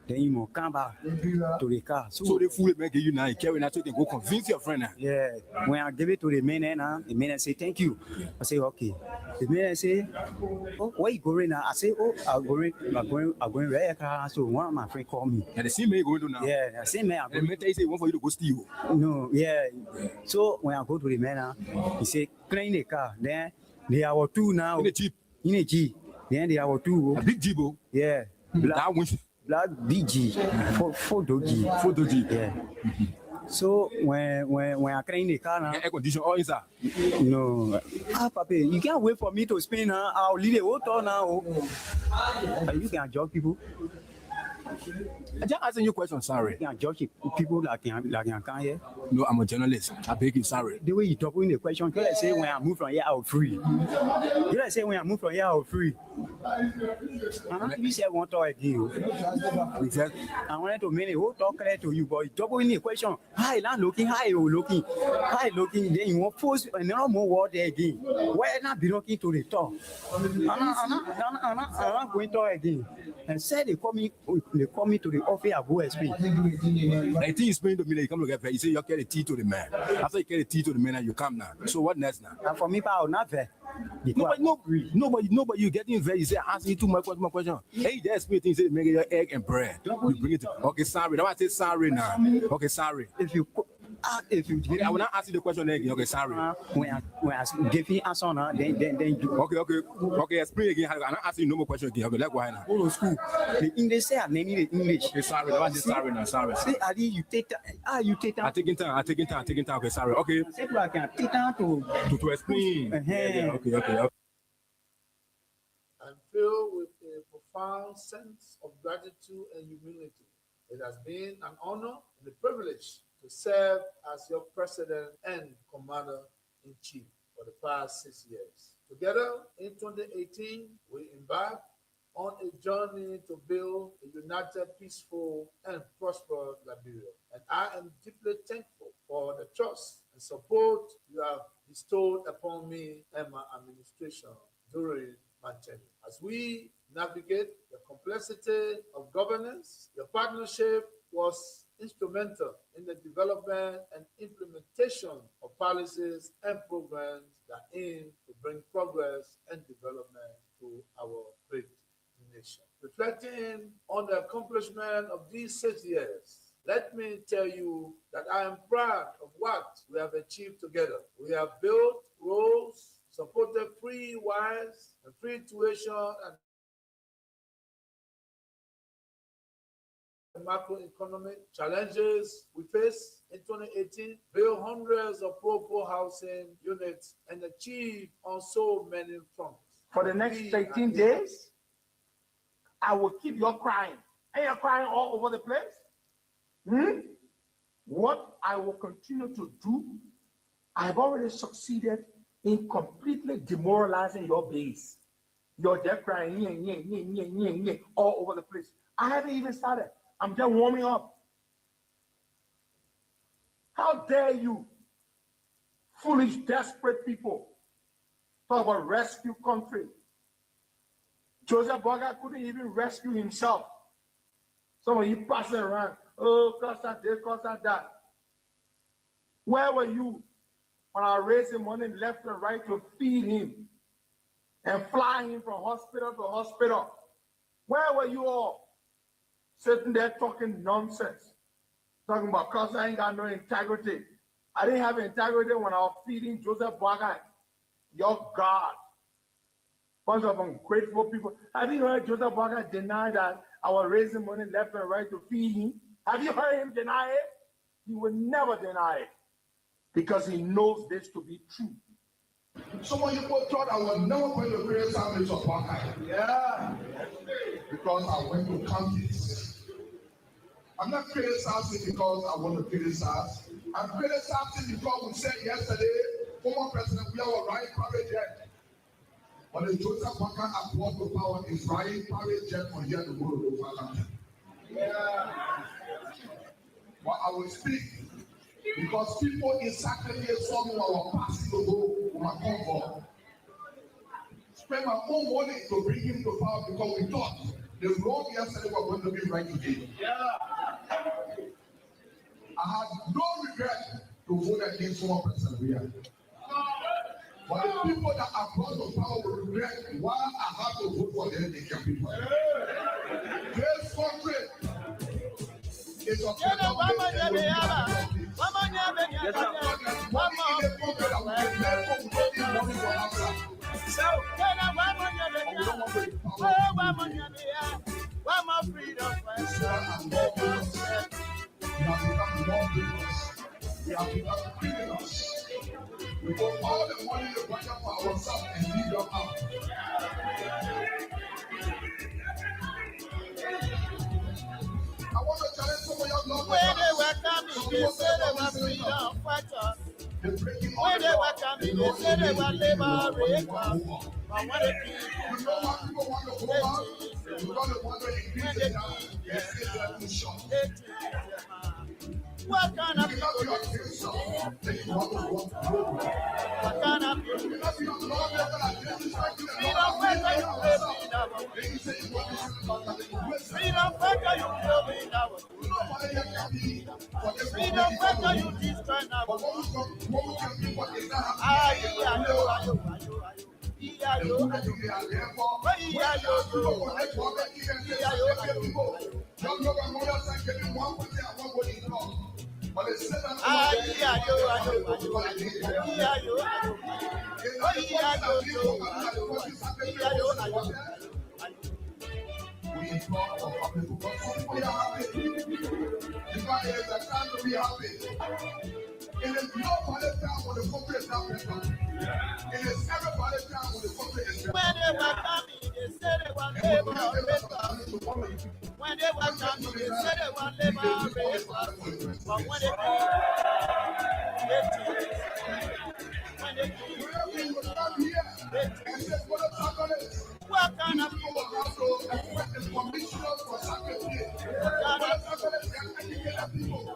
Then you must come back to the car. So they fully make you now, you carry now, so you can go convince your friend now. Yeah, when I give it to the man, the man say thank you. I say okay. The man say, oh, where you going now? I say, oh, I'm going right car. So one of my friend called me. And the same man you going to now. Yeah, the same man. And the man tell you say one for you to go steal. No, yeah. So when I go to the man, he say clean the car. Then they are two now. In the Jeep. In a Jeep. Then they are two. A big Jeep. Yeah. That one. Black BG, photo G. Yeah. So when I clean the car now, air condition all inside. No, Papa, you can't wait for me to spin now. I'll leave the water now. You can judge people. I just asking you a question, sorry. You can judge people like you can here. No, I'm a journalist. I beg you, sorry. The way you talk in the question, you like say when I move from here, I'll free. You like say when I move from here, I'll free. You said one talk again. I wanted to make a whole talk clear to you, but you talk in the question. Hi, land looking, hi, looking. Then you want force and no more word there again. Why not be looking to the talk? I'm not going to talk again. And said they call me to the office at OSP. I think you explained to me that you come to get paid. You say you carry the tea to the man. After you carry the tea to the man, and you come now. So what next now? And for me, I'll not fair. Nobody, you getting very. You say asking you too much question. Hey, there's me things. Say make your egg and bread. You bring it. To, okay, sorry. Now I say sorry now. Okay, sorry. If you I will not ask you the question again. Okay, sorry. When I give you answer now, then you. Okay. Explain again. I'm not asking you no more question again. Okay, let's go ahead now. Go to school. The English say I name the English. Okay, sorry. I say sorry now. Sorry. Say Ali, you take time. You take time. I'm taking time. Okay, sorry. Okay. Say I can take time to explain. Okay. I'm filled with a profound sense of gratitude and humility. It has been an honor and a privilege to serve as your president and commander-in-chief for the past 6 years. Together in 2018, we embarked on a journey to build a united, peaceful, and prosperous Liberia. And I am deeply thankful for the trust and support you have bestowed upon me and my administration during my tenure. As we navigate the complexity of governance, your partnership was instrumental in the development and implementation of policies and programs that aim to bring progress and development to our great nation. Reflecting on the accomplishment of these 6 years, let me tell you that I am proud of what we have achieved together. We have built roads, supported free wires and free tuition and macroeconomic challenges we face in 2018, build hundreds of pro housing units and achieve on so many fronts. For the next 18 days, I will keep you crying. And you're crying all over the place. What I will continue to do, I've already succeeded in completely demoralizing your base. You're there crying all over the place. I haven't even started. I'm just warming up. How dare you, foolish, desperate people, talk about rescue country. Joseph Boakai couldn't even rescue himself. Some of you passing around, oh, cost that. Where were you when I raised him money left and right to feed him and fly him from hospital to hospital? Where were you all? Sitting there talking nonsense, talking about cause I ain't got no integrity. I didn't have integrity when I was feeding Joseph Boakai, your God. Bunch of ungrateful people. Have you heard Joseph Boakai deny that I was raising money left and right to feed him? Have you heard him deny it? He would never deny it because he knows this to be true. Some of you thought I was never going to create families of Boakai. Yeah. Because I went to counties. I'm not creating something because I want to create something. I'm creating something because we said yesterday, former President Biya Ryan private jet. But the Joseph Boakai brought to power is Ryan private jet on here to go to Ghana. Yeah. But I will speak because people in Saturday saw me when I was passing to go to my convoy. Spend my own money to bring him to power because we thought The road yesterday was going to be right today. I had no regret to vote against one person here. But the people that are brought to power will regret why I have to vote for them Indian people. This country is a we have become criminals. We put all the money in the budget for ourselves and leave them out. I want to challenge some of your love. When they were coming, they said they were freedom fighters. When they were coming, they said they were liberators. But when they You know what people want to go out? You want to increase the down. They say they're too short. what kind of Because you are too short, then you want to walk through. what kind of Because you are not better than this, freedom fighter you will be that one. then you say you want to see about that. Freedom fighter you will be that one. Nobody can be for this Freedom fighter you destroy that But one. what we can be for is not Ah, happening. yeah, yo. Yeah, yo. You are there for. Yeah, yo. Ah, yeah, yo. Yeah, yo. It is nobody down when the country is not better. It is everybody down when the country is better. When they were coming, they said they were liberators. When they were coming, they said they were liberators. But when they what kind of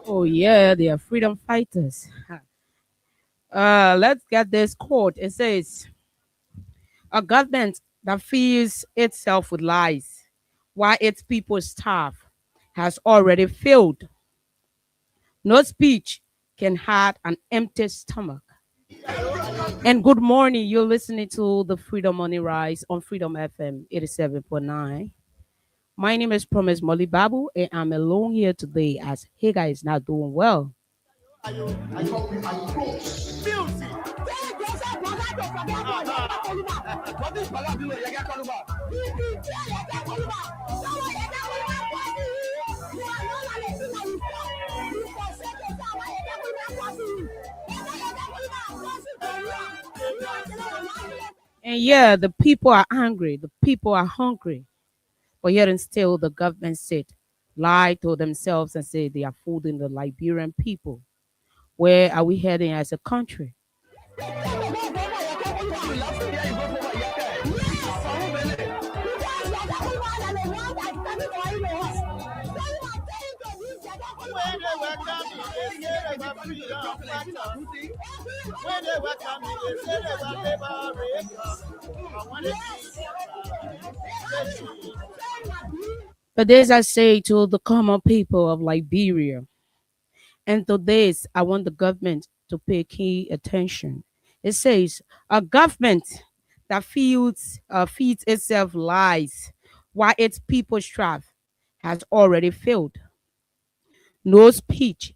Oh yeah, they are freedom fighters. Let's get this quote. It says, "A government that feeds itself with lies, while its people starve, has already failed. No speech can hide an empty stomach." And good morning. You're listening to the Freedom Money Rise on Freedom FM 87.9. My name is Promise Molly Babu, and I'm alone here today as Hagar is not doing well. And yeah, the people are angry, the people are hungry. But yet and still, the government lie to themselves and say they are fooling the Liberian people. Where are we heading as a country? when they were coming, they said they were freedom fighters. When they were coming, they said they were liberators. But when they But this I say to the common people of Liberia. And to this, I want the government to pay key attention. It says, a government that feeds itself lies while its people strive has already failed. No speech,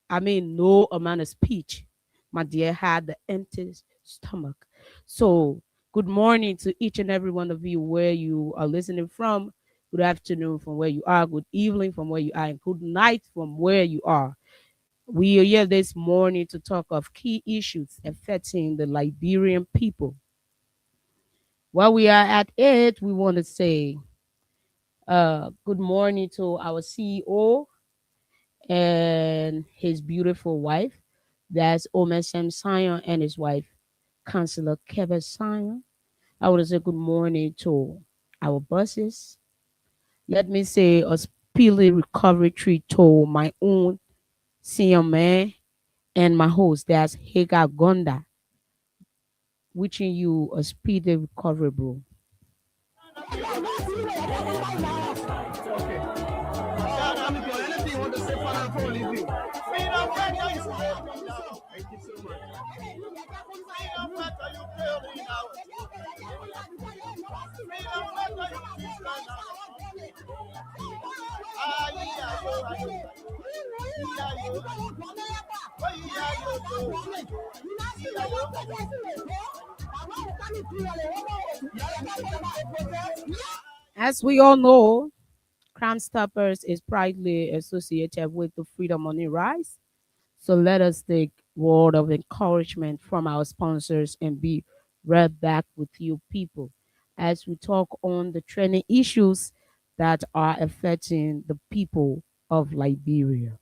no amount of speech, my dear, had the empty stomach. So, good morning to each and every one of you where you are listening from. Good afternoon from where you are. Good evening from where you are. And good night from where you are. We are here this morning to talk of key issues affecting the Liberian people. While we are at it, we want to say good morning to our CEO and his beautiful wife. That's Omesem Sion and his wife, Councillor Kevin Sion. I want to say good morning to our bosses. Let me say a speedy recovery treat to my own senior man and my host, that's Hagar Gonda. Wishing you a speedy recovery, bro. Freedom fighter, you fail me now. Thank you so much. Freedom fighter, you fail me now. Freedom fighter, you keep me now. As we all know, Crime Stoppers is proudly associated with the Freedom Money Rise. So let us take word of encouragement from our sponsors and be right back with you people as we talk on the trending issues that are affecting the people of Liberia.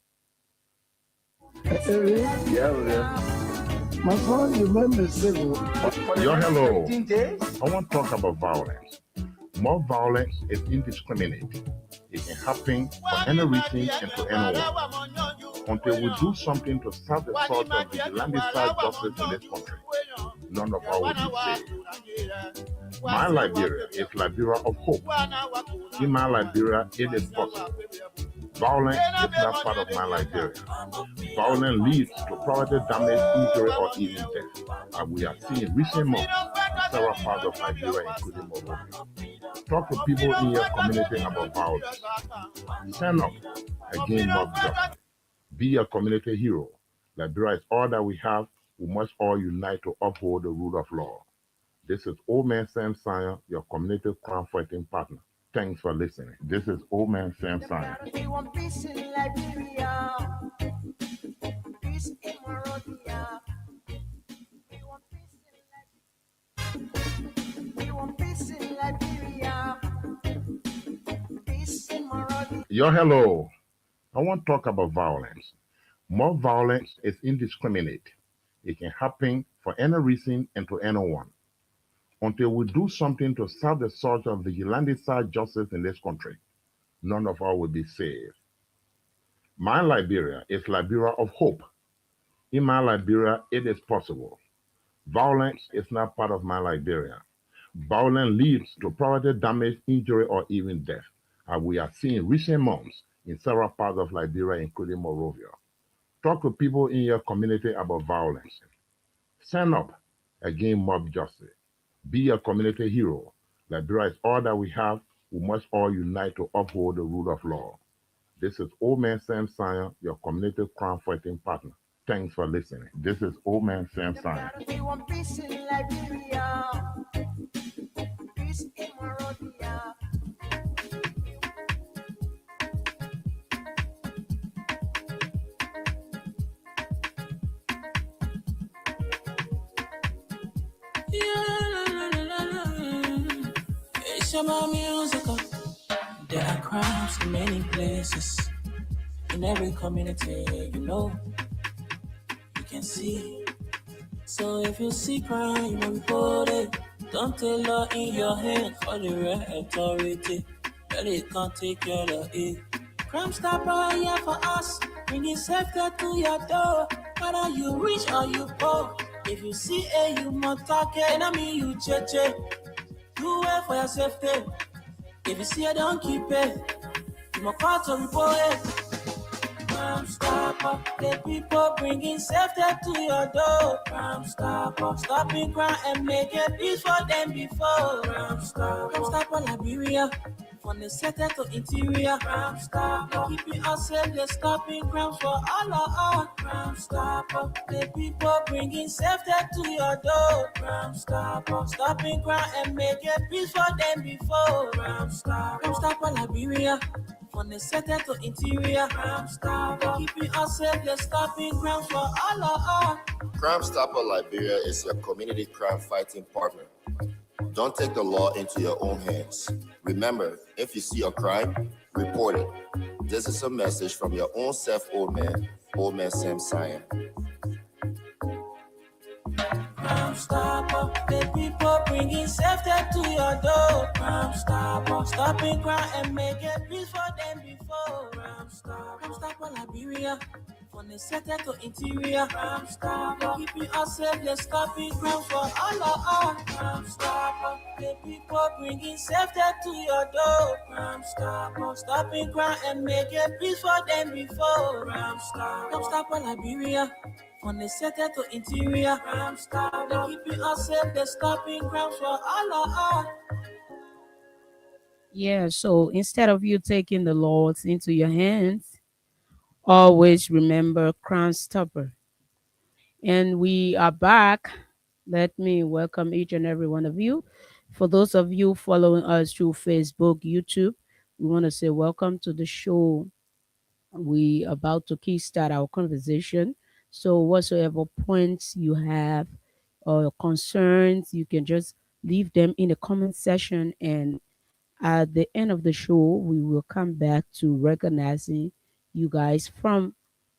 My son, you made me sick. Yo, hello. I want to talk about violence. More violence is indiscriminate. It can happen for any reason and to anyone. Until we do something to stop the sort of vigilante justice in this country, none of our will be saved. My Liberia is Liberia of hope. In my Liberia, it is possible. Violence is not part of my Liberia. Violence leads to property damage, injury, or even death. And we are seeing recent months in several parts of Liberia, including Monrovia. Talk to people in your community about violence. Stand up against mob justice. Be a community hero. Liberia is all that we have. We must all unite to uphold the rule of law. This is Old Man Sam Sion, your community crime fighting partner. Thanks for listening. This is Old Man Sam Sion. We want peace in Liberia. Peace in Monrovia. We want peace in Liberia. We want peace in Liberia. Peace in Monrovia. Yo, hello. I want to talk about violence. More violence is indiscriminate. It can happen for any reason and to anyone. Until we do something to stop the sort of vigilante justice in this country, none of us will be saved. My Liberia is Liberia of hope. In my Liberia, it is possible. Violence is not part of my Liberia. Violence leads to property damage, injury, or even death. And we are seeing recent months in several parts of Liberia, including Monrovia. Talk to people in your community about violence. Stand up against mob justice. Be a community hero. Liberia is all that we have. We must all unite to uphold the rule of law. This is Old Man Sam Sion, your community crime fighting partner. Thanks for listening. This is Old Man Sam Sion. We want peace in Liberia. Peace in Monrovia. It's about music. There are crimes in many places. In every community, you can see. So if you see crime, you report it. Don't take law in your hand for the right authority. But it can't take care of it. Crime Stopper here for us, bringing safety to your door. Whether you rich or you poor, if you see a human talking, I mean you cheche. Do it for your safety. If you see it, don't keep it. You must call to report it. Crime Stopper, the people bringing safety to your door. Crime Stopper, stopping crime and making peace for them before. Crime Stopper, Liberia. From the center to interior, Crime Stopper, keeping us safe, they're stopping crimes for all of us. Crime Stopper, the people bringing safety to your door. Crime Stopper, stopping crime and making peace for them before. Crime Stopper, Liberia. From the center to interior, Crime Stopper, keeping us safe, they're stopping crimes for all of us. Crime Stopper Liberia is your community crime fighting partner. Don't take the law into your own hands. Remember, if you see a crime, report it. This is a message from your own self, Old Man Sam Sion. Crime Stopper, the people bringing safety to your door. Crime Stopper, stopping crime and making peace for them before. Crime Stopper, Liberia. From the center to interior, Crime Stopper, keeping us safe, they're stopping crimes for all of us. Crime Stopper, The people bringing safety to your door. Crime Stopper, stopping crime and make a peace for them before. Crime Stopper, Liberia. From the center to interior. Crime Stopper, they keeping us safe. They're stopping crimes for all of us. Yeah, so instead of you taking the laws into your hands, always remember Crown Stopper. And we are back. Let me welcome each and every one of you. For those of you following us through Facebook, YouTube, we want to say welcome to the show. We about to kickstart our conversation. So whatsoever points you have or concerns, you can just leave them in the comment section, and at the end of the show, we will come back to recognizing you guys from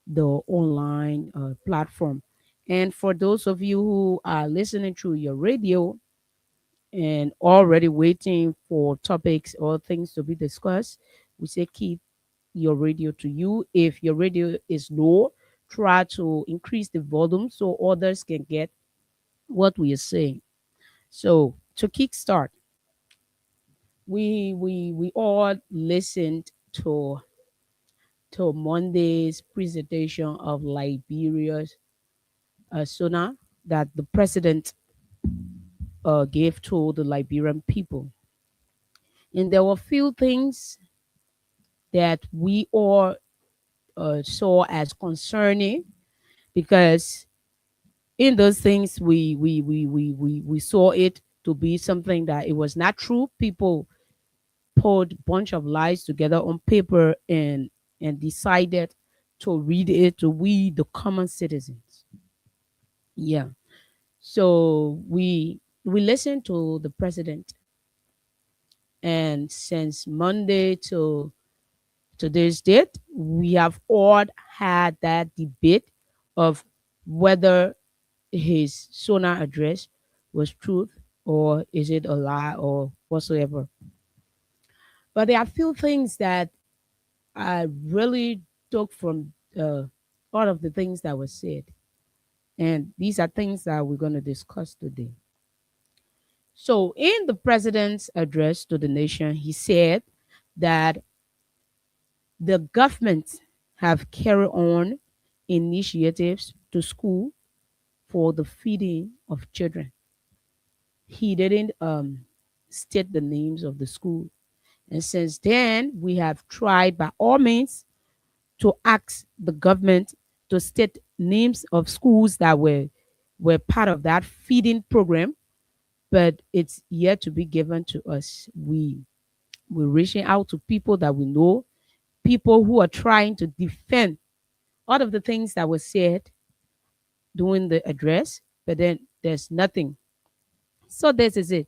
the online platform. And for those of you who are listening through your radio and already waiting for topics or things to be discussed, we say keep your radio to you. If your radio is low, try to increase the volume so others can get what we are saying. So to kickstart, we all listened to Monday's presentation of Liberia's SONA that the president gave to the Liberian people. And there were few things that we all saw as concerning, because in those things we saw it to be something that it was not true. People put a bunch of lies together on paper and decided to read it to we the common citizens. Yeah. So we listened to the president, and since Monday to today's date, we have all had that debate of whether his SONA address was truth or is it a lie or whatsoever. But there are few things that I really took from all of the things that were said. And these are things that we're going to discuss today. So, in the president's address to the nation, he said that the government have carried on initiatives to school for the feeding of children. He didn't state the names of the school. And since then, we have tried by all means to ask the government to state names of schools that were part of that feeding program, but it's yet to be given to us. We're reaching out to people that we know, people who are trying to defend all of the things that were said during the address, but then there's nothing. So this is it.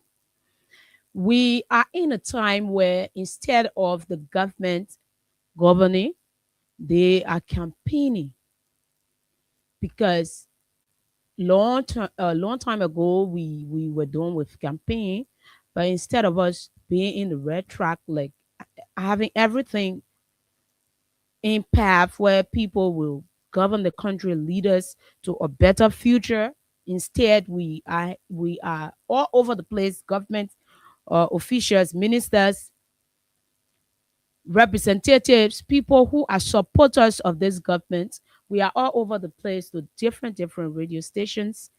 We are in a time where instead of the government governing, they are campaigning, because long time ago we were done with campaign, but instead of us being in the red track, like having everything in path where people will govern the country, lead us to a better future, instead we are all over the place, government officials, ministers, representatives, people who are supporters of this government. We are all over the place to different radio stations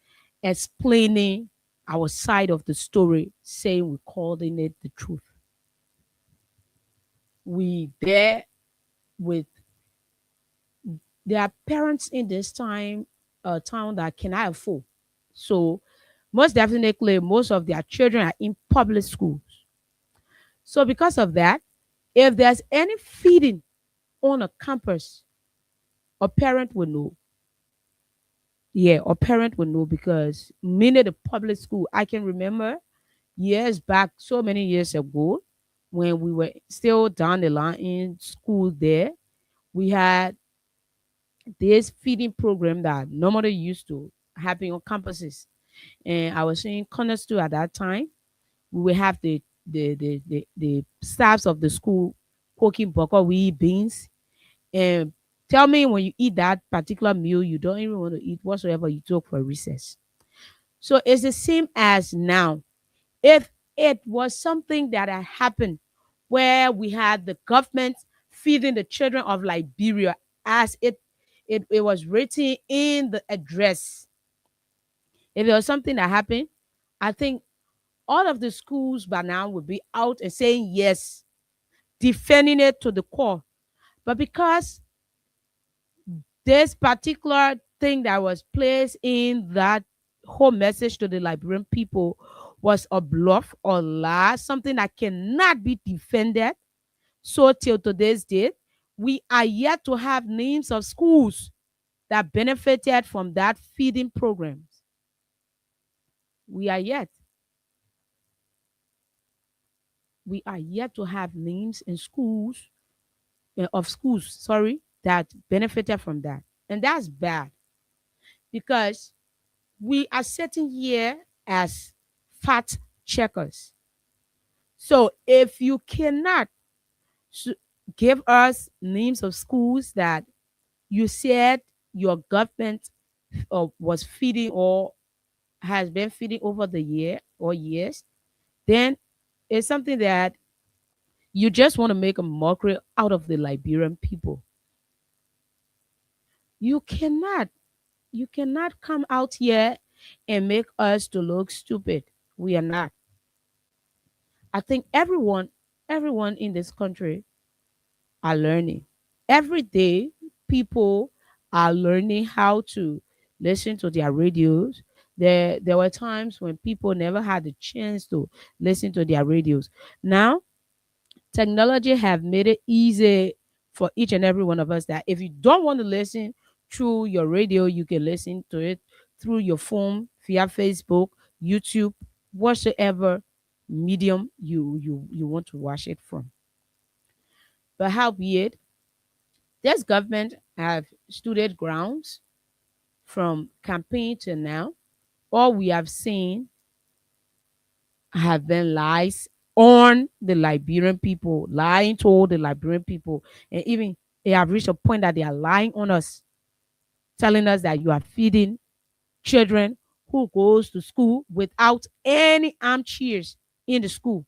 explaining our side of the story, saying we're calling it the truth. We there with there are parents in this town that cannot afford. So most definitely most of their children are in public schools. So because of that, if there's any feeding on a campus, a parent will know. Yeah, a parent will know, because many of the public school, I can remember years back, so many years ago, when we were still down the line in school there, we had this feeding program that normally used to happen on campuses. And I was in Cornerstone at that time. We will have the staffs of the school cooking buckwheat beans. And tell me, when you eat that particular meal, you don't even want to eat whatsoever you took for recess. So it's the same as now. If it was something that had happened where we had the government feeding the children of Liberia as it was written in the address. If there was something that happened, I think all of the schools by now would be out and saying yes, defending it to the core. But because this particular thing that was placed in that whole message to the Liberian people was a bluff or lie, something that cannot be defended. So till today's date, we are yet to have names of schools that benefited from that feeding programs. We are yet. We are yet to have names in schools, of schools, sorry, that benefited from that. And that's bad because we are sitting here as fact checkers. So if you cannot give us names of schools that you said your government was feeding or has been feeding over the year or years, then it's something that you just want to make a mockery out of the Liberian people. You cannot come out here and make us to look stupid. We are not. I think everyone in this country are learning. Every day, people are learning how to listen to their radios. There were times when people never had the chance to listen to their radios. Now, technology have made it easy for each and every one of us that if you don't want to listen through your radio, you can listen to it through your phone, via Facebook, YouTube, whatsoever medium you want to watch it from. But howbeit, this government have stood grounds from campaign to now. All we have seen have been lies on the Liberian people, lying to all the Liberian people. And even they have reached a point that they are lying on us, telling us that you are feeding children who goes to school without any armchairs in the school.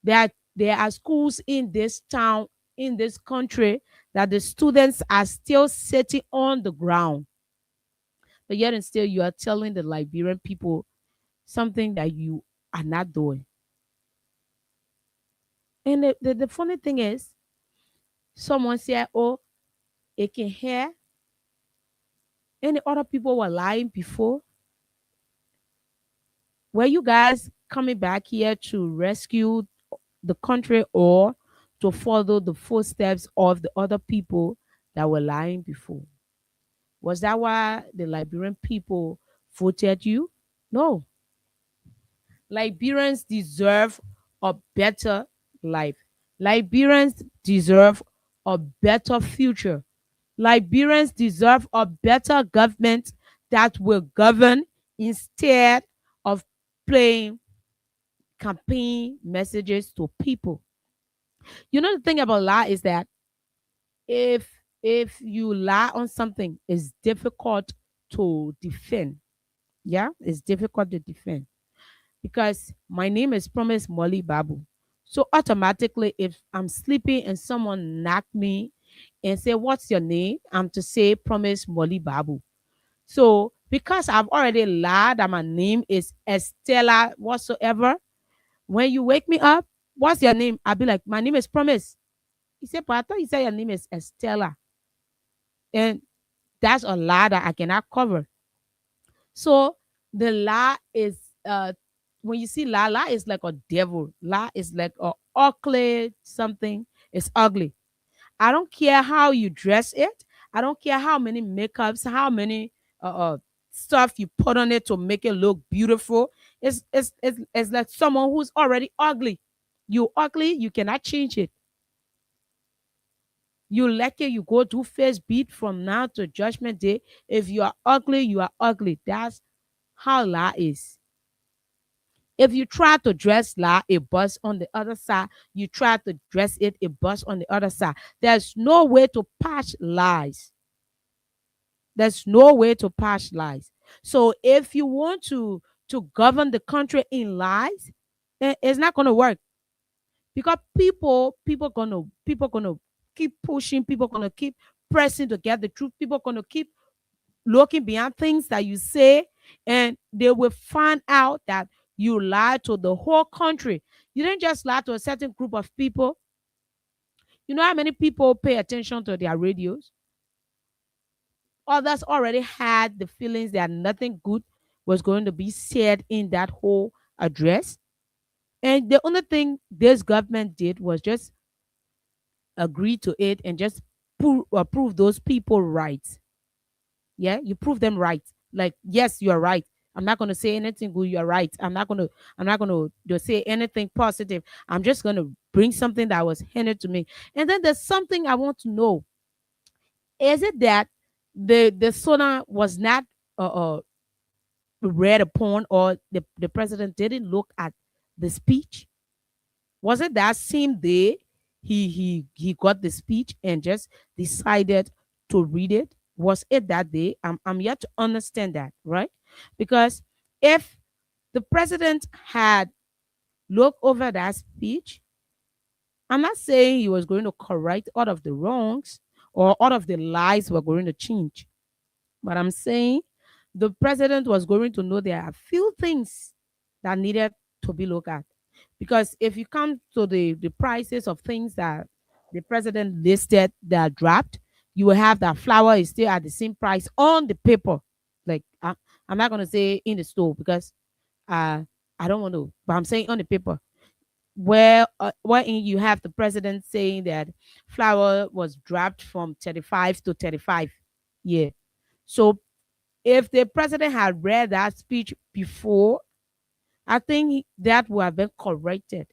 There are schools in this town, in this country, that the students are still sitting on the ground. But yet and still you are telling the Liberian people something that you are not doing. And the funny thing is, someone said, oh, it can hear. Any other people were lying before. Were you guys coming back here to rescue the country or to follow the footsteps of the other people that were lying before? Was that why the Liberian people voted you? No. Liberians deserve a better life. Liberians deserve a better future. Liberians deserve a better government that will govern instead of playing campaign messages to people. You know, the thing about lie is that if you lie on something, it's difficult to defend. Yeah, it's difficult to defend because my name is Promise Molly Babu. So automatically, if I'm sleeping and someone knock me and say, "What's your name?" I'm to say Promise Molly Babu. So because I've already lied that my name is Estella whatsoever, when you wake me up, what's your name? I'll be like, my name is Promise. He said, but I thought you said your name is Estella. And that's a lie that I cannot cover. So the lie is when you see lie is like a devil. Lie is like a ugly something. It's ugly. I don't care how you dress it. I don't care how many makeups, how many stuff you put on it to make it look beautiful. It's like someone who's already ugly. You ugly, you cannot change it. You like it, you go do first beat from now to judgment day. If you are ugly, you are ugly. That's how lie is. If you try to dress lie, it busts on the other side. You try to dress it, it busts on the other side. There's no way to patch lies. There's no way to patch lies. So if you want to govern the country in lies, It's not gonna work because people gonna keep pushing, people gonna keep pressing to get the truth, people gonna keep looking beyond things that you say, and they will find out that you lied to the whole country. You didn't just lie to a certain group of people. You know how many people pay attention to their radios? Others already had the feelings that nothing good was going to be said in that whole address. And the only thing this government did was just agree to it and just prove those people right. Yeah, you prove them right. Like, yes, you are right. I'm not gonna say anything good. You're right. I'm not gonna just say anything positive. I'm just gonna bring something that was handed to me. And then there's something I want to know. Is it that the sonar was not read upon, or the president didn't look at the speech? Was it that same day he got the speech and just decided to read it? Was it that day? I'm yet to understand that, right? Because if the president had looked over that speech, I'm not saying he was going to correct all of the wrongs or all of the lies were going to change. But I'm saying the president was going to know there are few things that needed to be looked at. Because if you come to the prices of things that the president listed that dropped, you will have that flour is still at the same price on the paper. Like, I'm not going to say in the store because uh, I don't want to, but I'm saying on the paper wherein you have the president saying that flour was dropped from 35 to 35. Yeah. So if the president had read that speech before, I think that would have been corrected.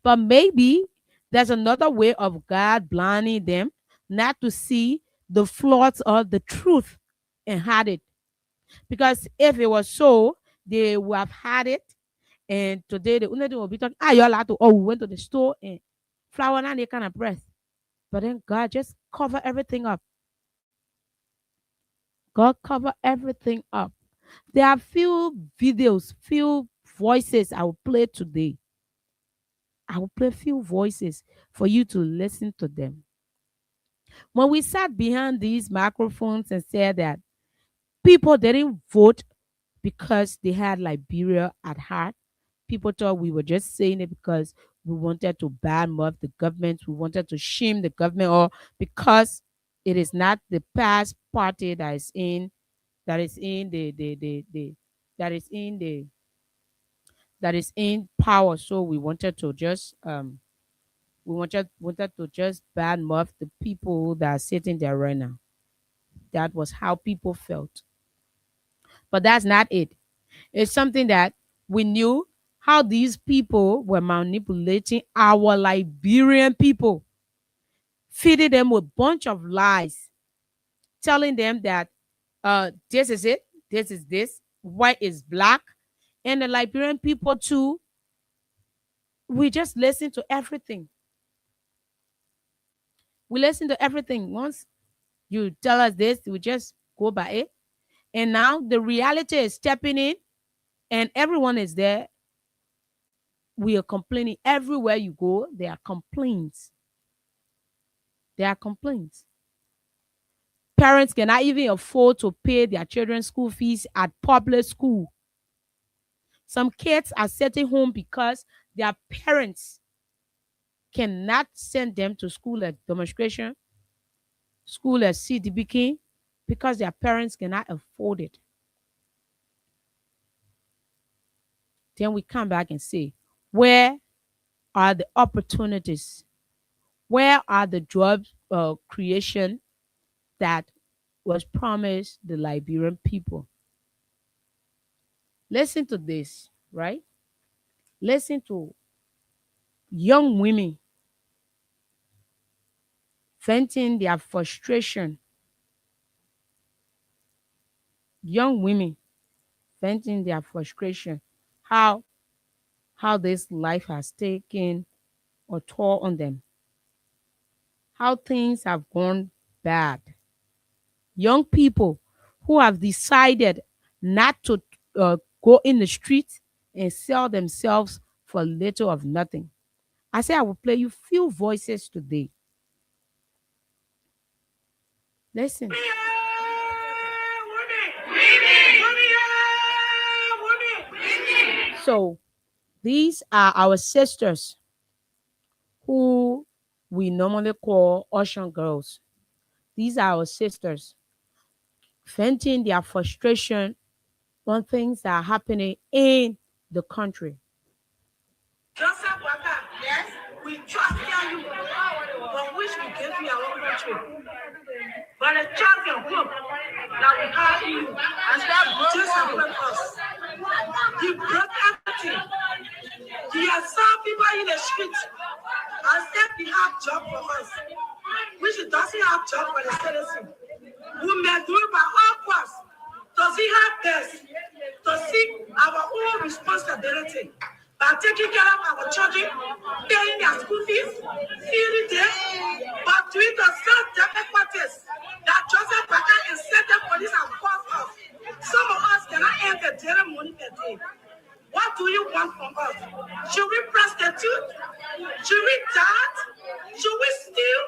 But maybe there's another way of God blinding them not to see the flaws of the truth and had it. Because if it was so, they would have had it. And today the only thing will be talking, you're allowed to, we went to the store and flour and they kind of breath. But then God just cover everything up. God cover everything up. There are few videos, few voices I will play today. I will play few voices for you to listen to them. When we sat behind these microphones and said that people didn't vote because they had Liberia at heart, people thought we were just saying it because we wanted to badmouth the government, we wanted to shame the government, or because it is not the past party that is in the that is in the that is in power. So we wanted to just we wanted to just badmouth the people that are sitting there right now. That was how people felt. But that's not it. It's something that we knew how these people were manipulating our Liberian people, feeding them with a bunch of lies, telling them that this is it, this is this, white is black. And the Liberian people too, we just listen to everything. We listen to everything. Once you tell us this, we just go by it. And now the reality is stepping in and everyone is there. We are complaining. Everywhere you go, there are complaints. There are complaints. Parents cannot even afford to pay their children's school fees at public school. Some kids are sitting home because their parents cannot send them to school at demonstration, school at CDBK, because their parents cannot afford it. Then we come back and say, where are the opportunities? Where are the job creation that was promised the Liberian people? Listen to this, right? Listen to young women venting their frustration. Young women venting their frustration. How this life has taken a toll on them. How things have gone bad. Young people who have decided not to go in the streets and sell themselves for little of nothing. I say I will play you few voices today. Listen. So these are our sisters who we normally call ocean girls. These are our sisters venting their frustration on things that are happening in the country. Joseph Waka, yes, we trust in you, but which we give you our country. But the champion group that we have in you, and that discipline us. He broke everything. He has some people in the streets and said he have job for us, which he doesn't have job for the citizen. We may do it by all costs. Does he have this to seek our own responsibility by taking care of our children, paying their school fees, feeding them, but doing the self-defense parties that Joseph Baka and Center Police have caused us. Some of us cannot earn the daily money per day. What do you want from us? Should we prostitute? Should we dance? Should we steal?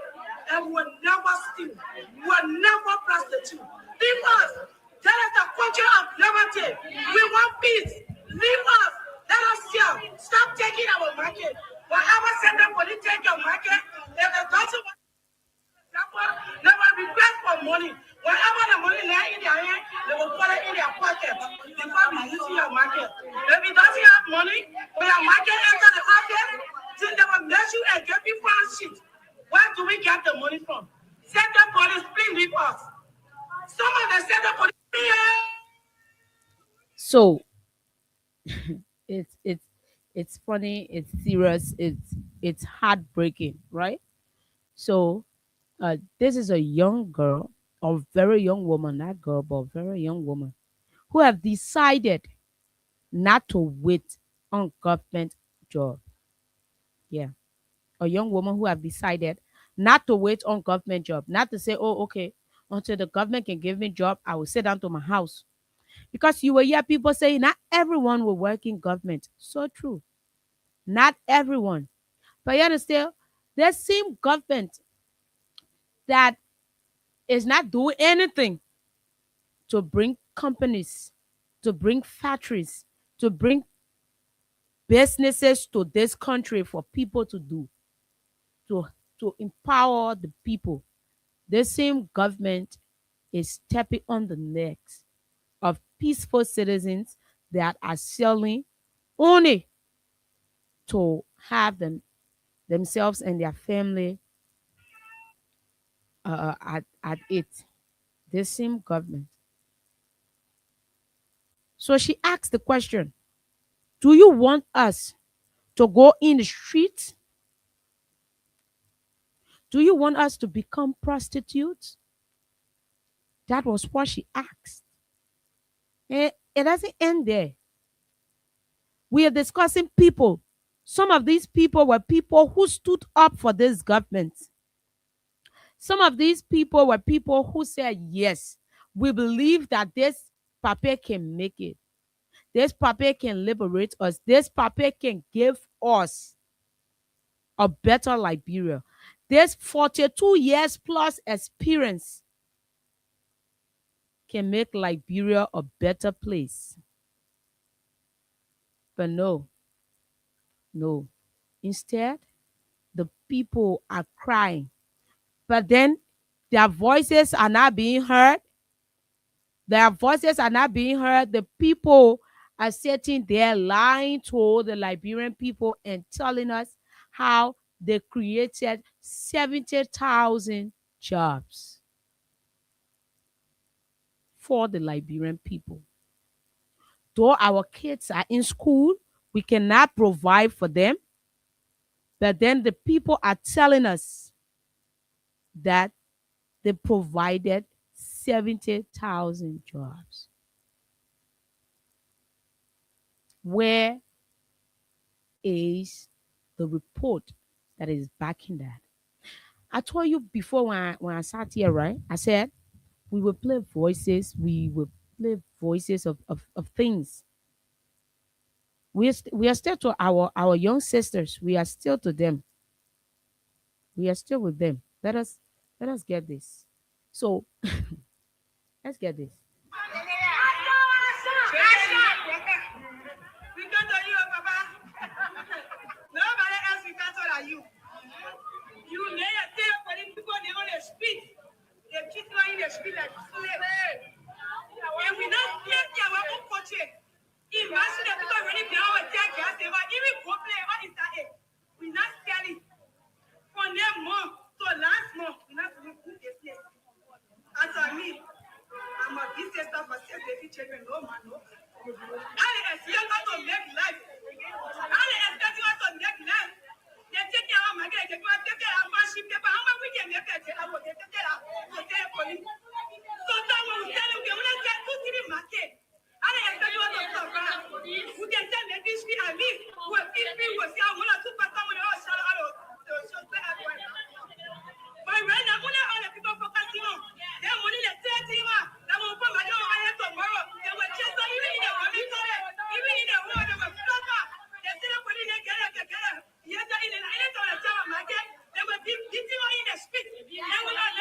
And we will never steal. We will never prostitute. Leave us. That is the culture of liberty. We want peace. Leave us. Let us sell. Stop taking our market. Whatever center police take your market, if it doesn't want they will request for money. Whatever the money lay in their hand, they will put it in their pocket before we use your market. If it doesn't have money, when your market enter the office, then they will measure you and give you one sheet. Where do we get the money from? Center police, please leave us. Some of the center police. So it's funny, it's serious, it's heartbreaking, right? So this is a young girl, or very young woman, not girl, but very young woman, who have decided not to wait on government job. Yeah. A young woman who have decided not to wait on government job, not to say, oh, okay, until the government can give me job, I will sit down to my house. Because you will hear people say not everyone will work in government. So true. Not everyone. But you understand, there's same government that is not doing anything to bring companies, to bring factories, to bring businesses to this country for people to do, to empower the people. The same government is stepping on the necks of peaceful citizens that are selling only to have themselves and their family at it. The same government. So she asked the question, do you want us to go in the streets? Do you want us to become prostitutes? That was what she asked. And it doesn't end there. We are discussing people. Some of these people were people who stood up for this government. Some of these people were people who said, yes, we believe that this paper can make it. This paper can liberate us. This paper can give us a better Liberia. This 42 years plus experience can make Liberia a better place. But no. Instead, the people are crying. But then their voices are not being heard. The people are sitting there lying to the Liberian people and telling us how they created 70,000 jobs for the Liberian people. Though our kids are in school, we cannot provide for them. But then the people are telling us that they provided 70,000 jobs. Where is the report that is backing that? I told you before when I sat here, right? I said we will play voices. We will play voices of things. we are still to our young sisters. We are still to them. We are still with them. Let us get this. So let's get this. We can tell you, Papa. Nobody else we can tell you. You lay a tail for the people they on the street. They treat you in the street like slave. And we not fear our own country. Imagine the people already behind our tear gas. They were even go play. What is that? We not scared. From them month to last month, we not even put this place. As for me, I'm a business stuff for self baby children. No man, no. I expect you to make life. I expect you to make life. They take care of my girl. They take care of my ship. How much we can make it? I will take care of police. Sometimes we tell them, we want to get to the market. I expect you to talk around. We can tell them this we are me. We are people who say, I want to put some money on Charlotte. But right now, all the people focusing on their money, they're taking on. They will put my own money tomorrow. They will just even in the world, even in the world, they will stop. They say, I'm putting it together. Yes, in the market, they will be beating on in the street. They will not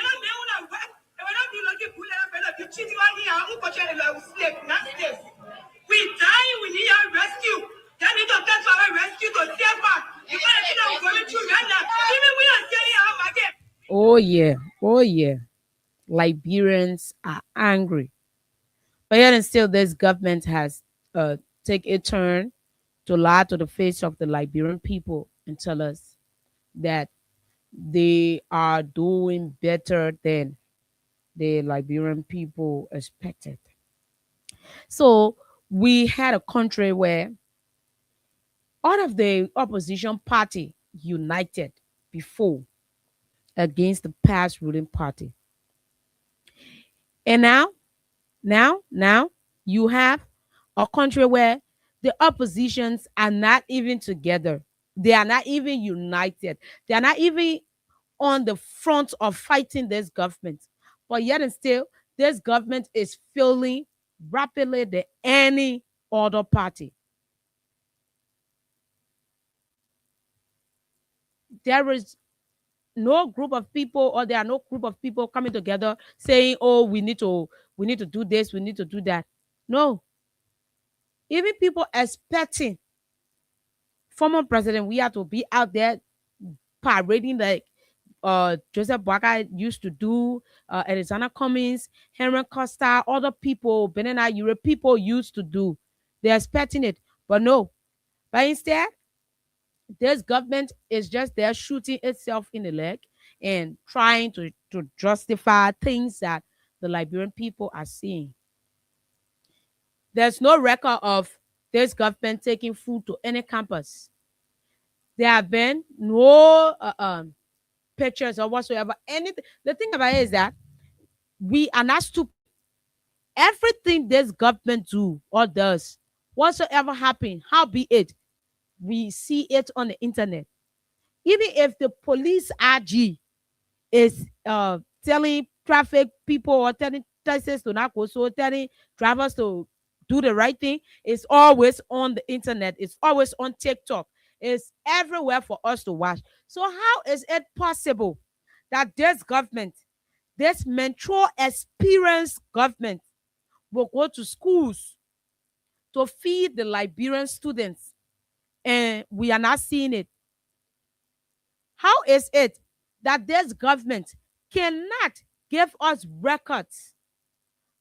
work. They will not be looking for them. You cheat on here. I'm going to slave. Not slave. We die. We need our rescue. They need to get our rescue to save us. You can't see them going through right now. Even we are selling our market. Oh yeah. Oh yeah. Liberians are angry. But yet and still this government has take a turn to lie to the face of the Liberian people and tell us that they are doing better than the Liberian people expected. So we had a country where all of the opposition party united before against the past ruling party. And now you have a country where the oppositions are not even together. They are not even united. They are not even on the front of fighting this government. But yet and still, this government is failing rapidly than any other party. There is no group of people, or there are no group of people coming together saying, oh, we need to do this, we need to do that. No. Even people expecting former president we have to be out there parading like Joseph Boakai used to do, Alexander Cummings, Henry Costa, other people, Benena Europe people used to do. They're expecting it. But no. But instead, this government is just there shooting itself in the leg and trying to justify things that the Liberian people are seeing. There's no record of this government taking food to any campus. There have been no pictures or whatsoever. Anything. The thing about it is that we are not stupid. Everything this government do or does, whatsoever happen, how be it, we see it on the internet. Even if the police RG is telling traffic people or telling taxis to not go, so telling drivers to do the right thing, it's always on the internet. It's always on TikTok. It's everywhere for us to watch. So how is it possible that this government, this mature, experienced government, will go to schools to feed the Liberian students and we are not seeing it? How is it that this government cannot give us records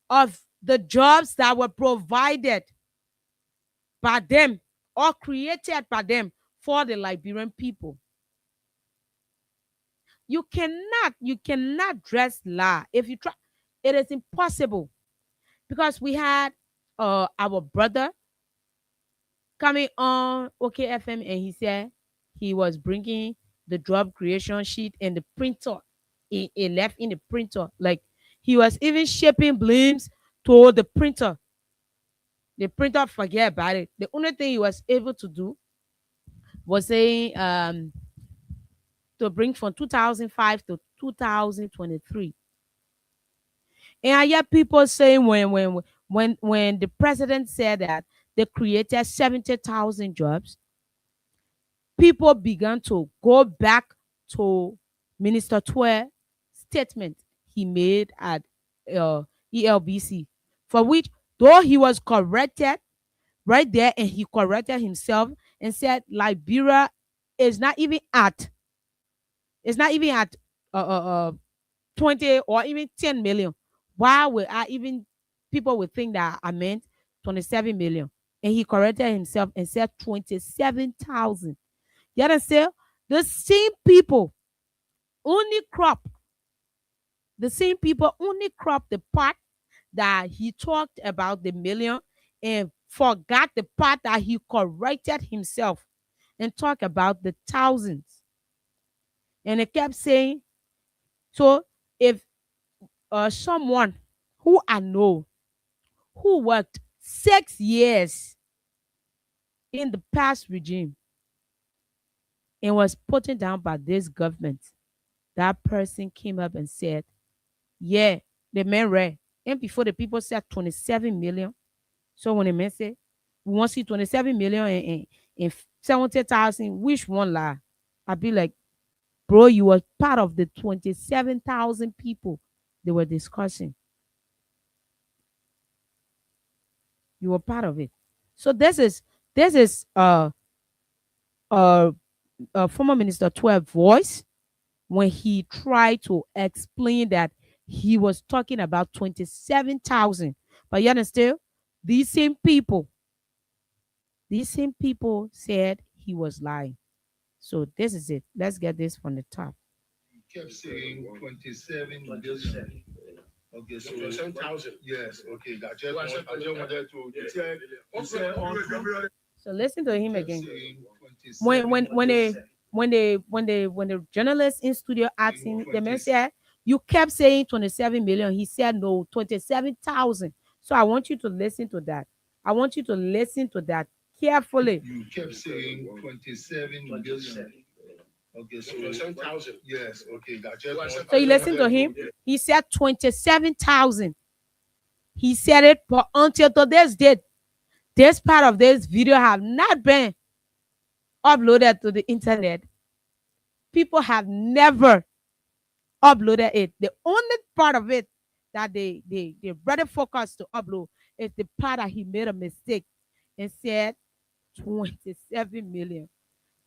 of the jobs that were provided by them or created by them for the Liberian people? You cannot dress lie. If you try, it is impossible. Because we had our brother coming on OKFM and he said he was bringing the job creation sheet and the printer. He left in the printer. Like he was even shipping blimps to the printer. The printer forget about it. The only thing he was able to do was saying to bring from 2005 to 2023. And I hear people saying when the president said that they created 70,000 jobs. People began to go back to Minister Twer statement he made at ELBC, for which, though he was corrected right there, and he corrected himself and said Liberia is not even at 20 or even 10 million. Why would I even people would think that I meant 27 million? And he corrected himself and said 27,000. You understand? The same people only crop the part that he talked about the million and forgot the part that he corrected himself and talked about the thousands. And it kept saying, so if someone who I know who worked 6 years in the past regime and was put down by this government, that person came up and said, yeah, the man read. And before the people said 27 million. So when the man said, we want to see 27 million and 70,000, which one lie? I'd be like, bro, you were part of the 27,000 people they were discussing. You were part of it. So this is former Minister 12 voice when he tried to explain that he was talking about 27,000. But you understand? These same people said he was lying. So this is it. Let's get this from the top. You kept saying 27 billion. Okay, so 27,000. Yes, okay. I just wanted to check. So listen to him again. When the journalists in studio asked him, the man said, you kept saying 27 million. He said no, 27,000. So I want you to listen to that. I want you to listen to that carefully. You kept saying 27 billion. Okay, so 27,000. Yes, okay. So you listen to him. He said 27,000. He said it, but until today's date, this part of this video have not been uploaded to the internet. People have never uploaded it. The only part of it that they rather focus to upload is the part that he made a mistake and said 27 million.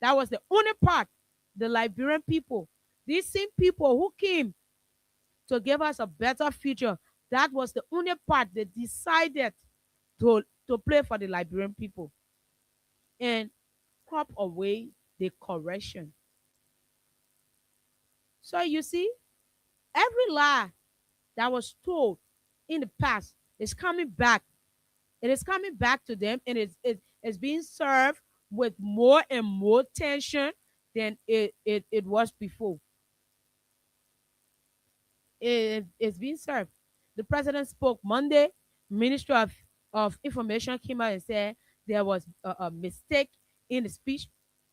That was the only part. The Liberian people, these same people who came to give us a better future, that was the only part they decided to play for the Liberian people and crop away the correction. So you see, every lie that was told in the past is coming back. It is coming back to them, and it's being served with more and more tension than it was before. It's being served. The president spoke Monday. Minister of Information came out and said there was a mistake in the speech,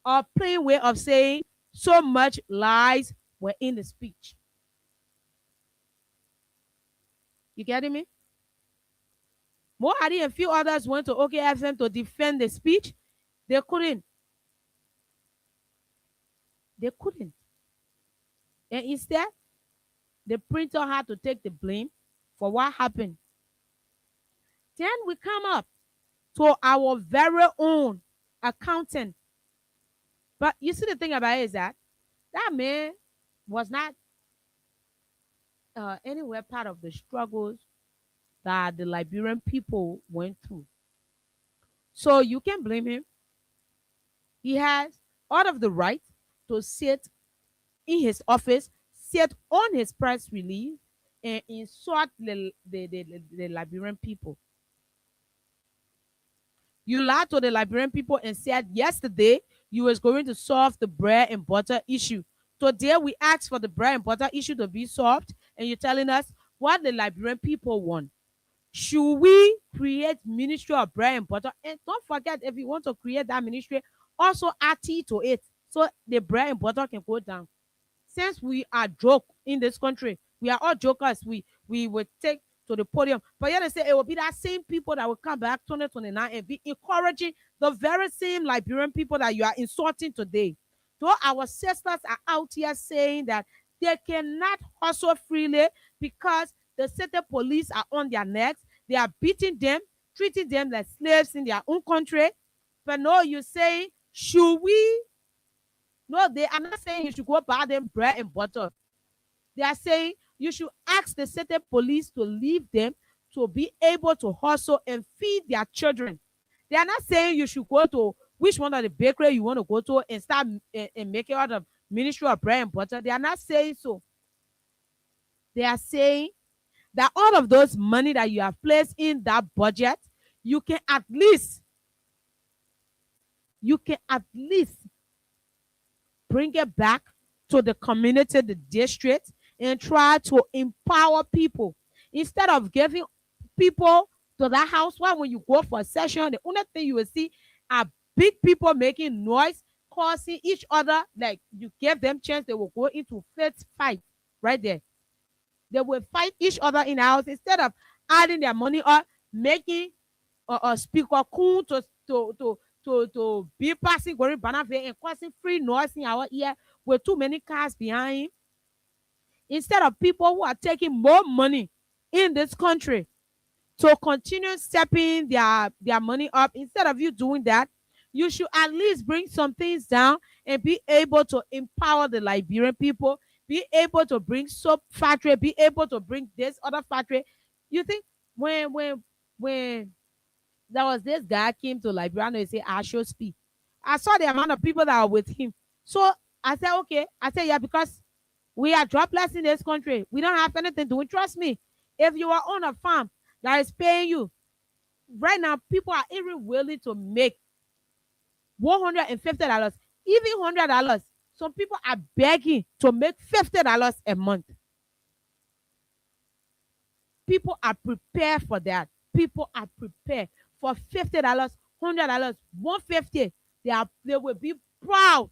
a plain way of saying so much lies were in the speech. You getting me? Mohadi and a few others went to OKFM to defend the speech. They couldn't. And instead, the printer had to take the blame for what happened. Then we come up to our very own accountant. But you see, the thing about it is that man was not anywhere part of the struggles that the Liberian people went through. So you can blame him. He has all of the right to sit in his office, sit on his press release, and insult the Liberian people. You lied to the Liberian people and said yesterday you was going to solve the bread and butter issue. Today we asked for the bread and butter issue to be solved, and you're telling us what the Liberian people want. Should we create Ministry of Bread and Butter? And don't forget, if you want to create that ministry, also add tea to it so the bread and butter can go down. Since we are joke in this country, we are all jokers. We would take to the podium. But yet they say it will be that same people that will come back 2029 and be encouraging the very same Liberian people that you are insulting today. So our sisters are out here saying that they cannot hustle freely because the city police are on their necks. They are beating them, treating them like slaves in their own country. But no, you say, should we? No, they are not saying you should go buy them bread and butter. They are saying you should ask the city police to leave them to be able to hustle and feed their children. They are not saying you should go to which one of the bakery you want to go to and start and make it out of Ministry of Bread and Butter. They are not saying so. They are saying that all of those money that you have placed in that budget, you can at least bring it back to the community, the district, and try to empower people. Instead of giving people to that house, when you go for a session, the only thing you will see are big people making noise, causing each other. Like you give them chance, they will go into fist fight right there. They will fight each other in the house instead of adding their money or making a speaker cool to be passing going banana and causing free noise in our ear with too many cars behind him. Instead of people who are taking more money in this country to continue stepping their money up, instead of you doing that, you should at least bring some things down and be able to empower the Liberian people, be able to bring soap factory, be able to bring this other factory. You think when there was this guy came to Liberia and he said, I should speak. I saw the amount of people that are with him. So I said, okay. I said, yeah, because we are dropless in this country. We don't have anything to do. Trust me. If you are on a farm that is paying you, right now, people are even willing to make $150, even $100. Some people are begging to make $50 a month. People are prepared for that. People are prepared for $50, $100, $150. They will be proud.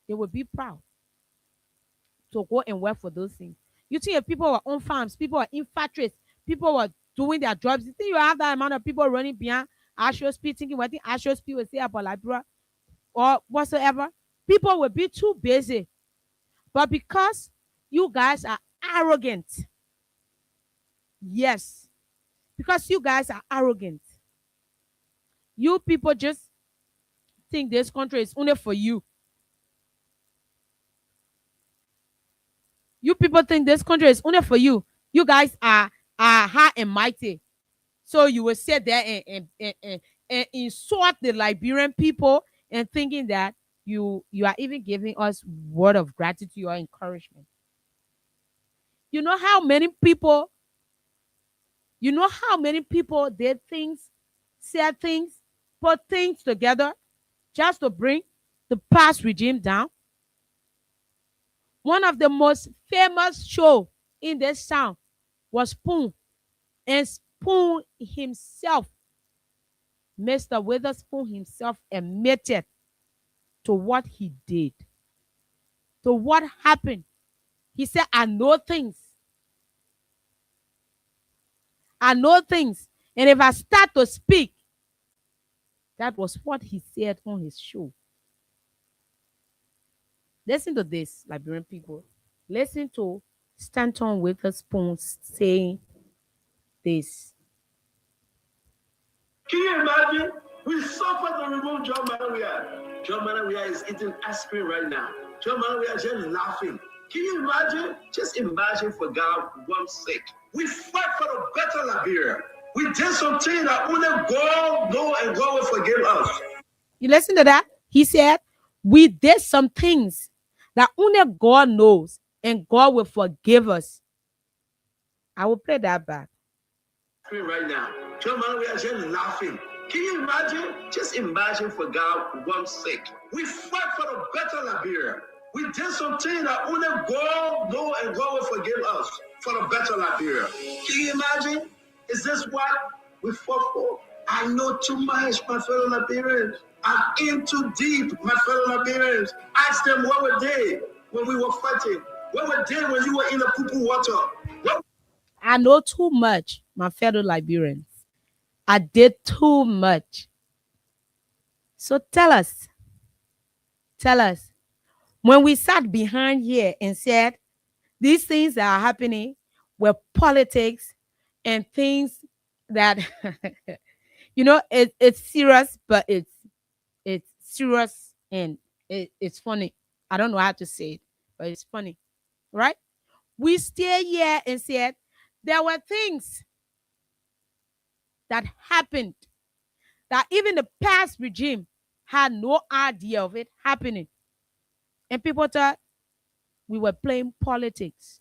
They will be proud to go and work for those things. You think if people were on farms, people were in factories, people were doing their jobs, you think you have that amount of people running behind Ashore Speed thinking what the Ashore Speed will say about Liberia or whatsoever? People will be too busy. But because you guys are arrogant, yes, because you guys are arrogant, you people just think this country is only for you. You people think this country is only for you. You guys are high and mighty. So you will sit there and insult the Liberian people and thinking that you are even giving us word of gratitude or encouragement. You know how many people did things, said things, put things together just to bring the past regime down? One of the most famous shows in this town was Spoon. And Spoon himself, Mr. Witherspoon himself, admitted to what he did, to what happened. He said, I know things. I know things. And if I start to speak, that was what he said on his show. Listen to this, Liberian people. Listen to Stanton Witherspoon saying this. Can you imagine? We suffered to remove John Manawia. John Manawia is eating aspirin right now. John Manawia is just laughing. Can you imagine? Just imagine for God's sake. We fight for a better Liberia. We did something that only God knows and God will forgive us. You listen to that? He said, we did some things that only God knows and God will forgive us. I will play that back. Right now, John Manawia is just laughing. Can you imagine? Just imagine for God's sake. We fight for a better Liberia. We did something that only God knows and God will forgive us for a better Liberia. Can you imagine? Is this what we fought for? I know too much, my fellow Liberians. I'm in too deep, my fellow Liberians. Ask them what were they when we were fighting? What were they when you were in the poo-poo water? I know too much, my fellow Liberians. I did too much. So tell us, when we sat behind here and said these things that are happening were politics and things that it's serious, but it's serious and it's funny. I don't know how to say it, but it's funny, right? We stay here and said there were things that happened that even the past regime had no idea of it happening. And people thought we were playing politics.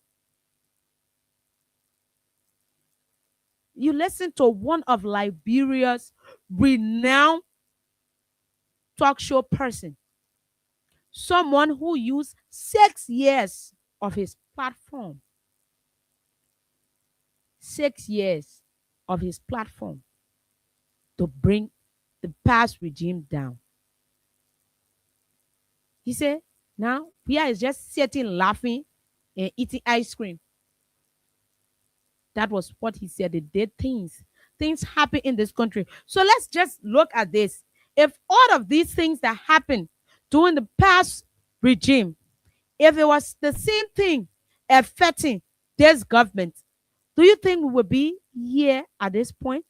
You listen to one of Liberia's renowned talk show person, someone who used 6 years of his platform. 6 years of his platform to bring the past regime down. He said, now Pierre is just sitting laughing and eating ice cream. That was what he said. They did things. Things happen in this country. So let's just look at this. If all of these things that happened during the past regime, if it was the same thing affecting this government, do you think we would be here at this point?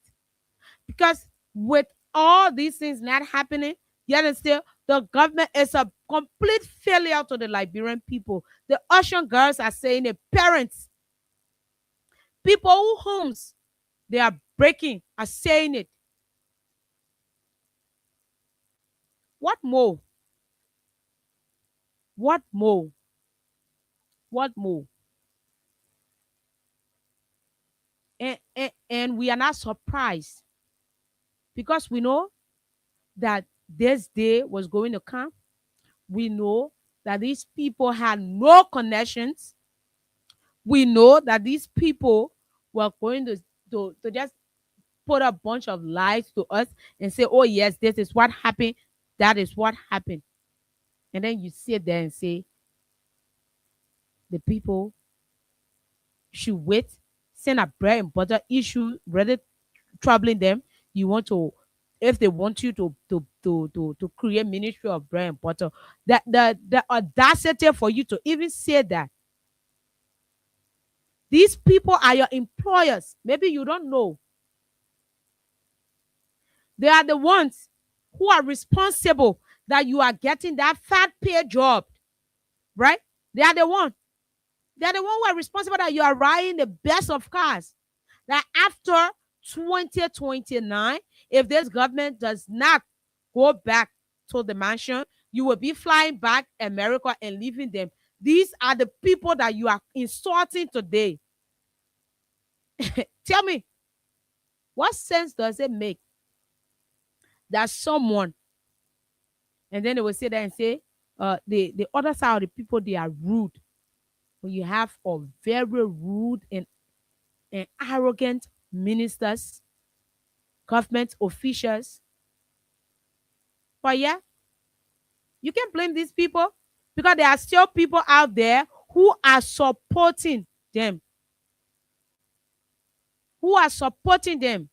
Because with all these things not happening, yet still the government is a complete failure to the Liberian people. The ocean girls are saying it. Parents, people who homes they are breaking are saying it. What more? What more? What more? And we are not surprised because we know that this day was going to come. We know that these people had no connections. We know that these people were going to just put a bunch of lies to us and say, oh, yes, this is what happened. That is what happened. And then you sit there and say, the people should wait, send a bread and butter issue, rather troubling them. You want to, if they want you to create ministry of bread and butter, that the audacity for you to even say that. These people are your employers. Maybe you don't know. They are the ones who are responsible that you are getting that fat pay job, right? They are the one. They are the one who are responsible that you are riding the best of cars. That after 2029, if this government does not go back to the mansion, you will be flying back America and leaving them. These are the people that you are insulting today. Tell me, what sense does it make that someone, and then they will sit there and say, the other side of the people, they are rude. When you have a very rude and arrogant ministers, government officials. But yeah, you can't blame these people because there are still people out there who are supporting them. Who are supporting them.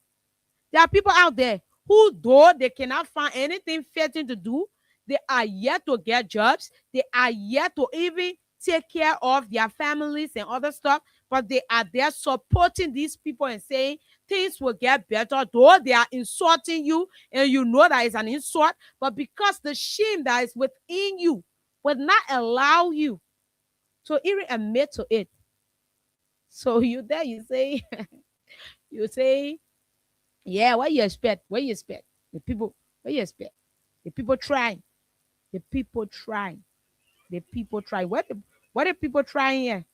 There are people out there who, though they cannot find anything fitting to do, they are yet to get jobs. They are yet to even take care of their families and other stuff, but they are there supporting these people and saying things will get better, though they are insulting you and you know that is an insult, but because the shame that is within you will not allow you to even admit to it. So you say, you say, yeah, what you expect? What you expect? The people, what you expect? The people trying. The people trying. The people trying. What are people trying here?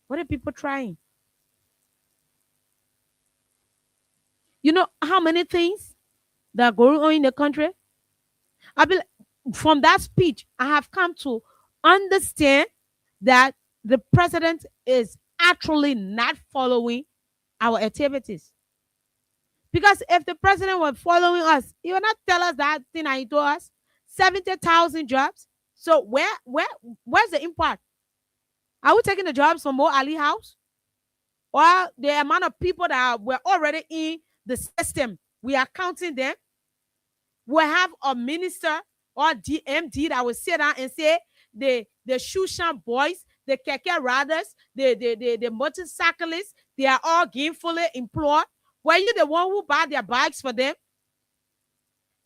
What are people trying? You know how many things that are going on in the country? From that speech, I have come to understand that the president is actually not following our activities. Because if the president were following us, he would not tell us that thing that he told us. 70,000 jobs. So where's the impact? Are we taking the jobs from Mo Ali House? Or the amount of people that were already in the system, we are counting them? We'll have a minister or DMD that will sit down and say the Shushan boys, the Keke Riders, the motorcyclists, they are all gainfully employed. Were you the one who bought their bikes for them?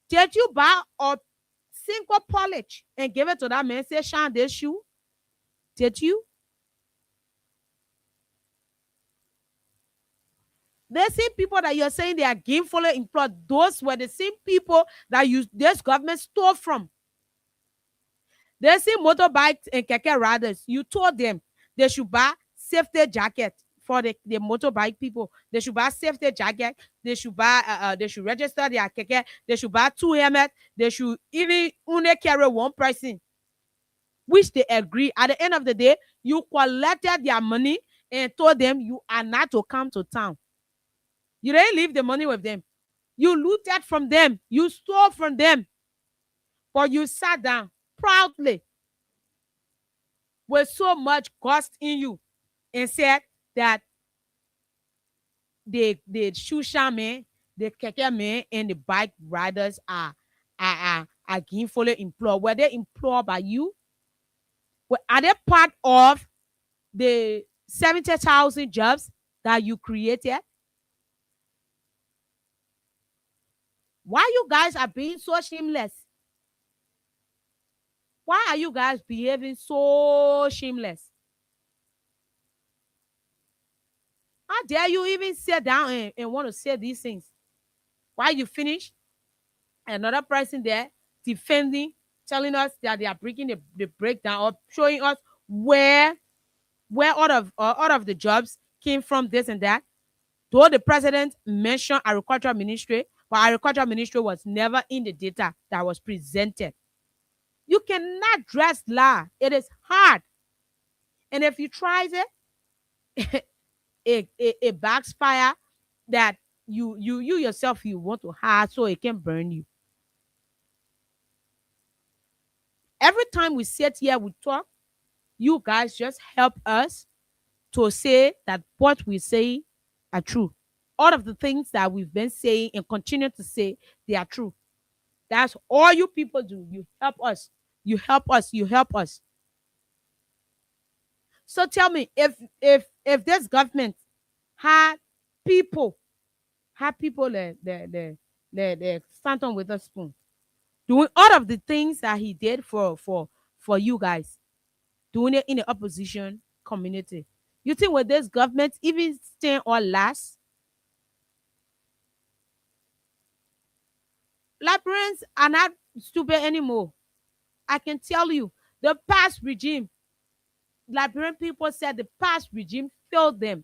Did you buy a single polish and give it to that man? Say, shine this shoe. Did you? The same people that you're saying they are gainfully employed, those were the same people that this government stole from. The same motorbikes and keke riders, you told them they should buy safety jacket for the motorbike people. They should buy safety jacket. They should buy. They should register their keke. They should buy 2 helmets. They should even only carry 1 person, which they agree. At the end of the day, you collected their money and told them you are not to come to town. You didn't leave the money with them. You looted from them. You stole from them. But you sat down proudly with so much gust in you and said that the Shusha men, the Keke men, and the bike riders are gainfully employed. Were they employed by you? Are they part of the 70,000 jobs that you created? Why you guys are being so shameless? Why are you guys behaving so shameless? How dare you even sit down and want to say these things? Why you finish? Another person there defending, telling us that they are breaking the breakdown, or showing us where all of the jobs came from, this and that. Though the president mentioned agricultural ministry, but agricultural ministry was never in the data that was presented. You cannot dress lie. It is hard. And if you try it, it backfire that you yourself, you want to hide so it can burn you. Every time we sit here, we talk, you guys just help us to say that what we say are true. All of the things that we've been saying and continue to say, they are true. That's all you people do. You help us. You help us. You help us. So tell me, if this government had people the stand on with a spoon, doing all of the things that he did for you guys, doing it in the opposition community, you think with this government even stay or last? Liberians are not stupid anymore. I can tell you, the past regime, Liberian people said the past regime failed them.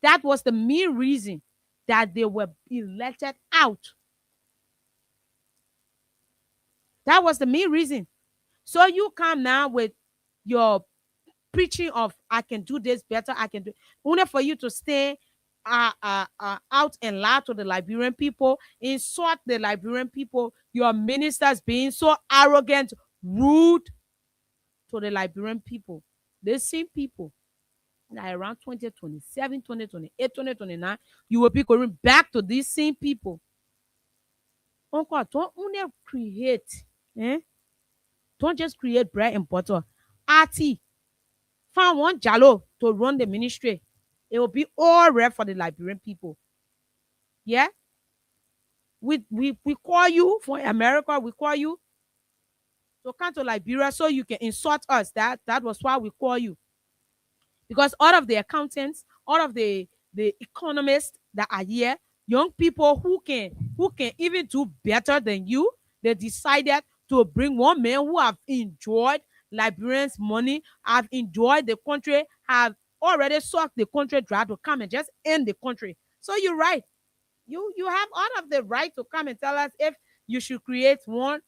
That was the main reason that they were elected out. That was the main reason. So you come now with your preaching of I can do this better, I can do, only for you to stay out and loud to the Liberian people, insult the Liberian people, your ministers being so arrogant, rude to the Liberian people. The same people that around 2027, 2028, 2029, you will be going back to these same people. Uncle, don't only create, don't just create bread and butter. Artie, find one Jalo to run the ministry. It will be all right for the Liberian people. Yeah? We call you from America, we call you to come to Liberia so you can insult us. That was why we call you. Because all of the accountants, all of the economists that are here, young people who can even do better than you, they decided to bring one man who have enjoyed Liberians' money, have enjoyed the country, have already sucked the country dry, to come and just end the country. So you're right. You have all of the right to come and tell us if you should create one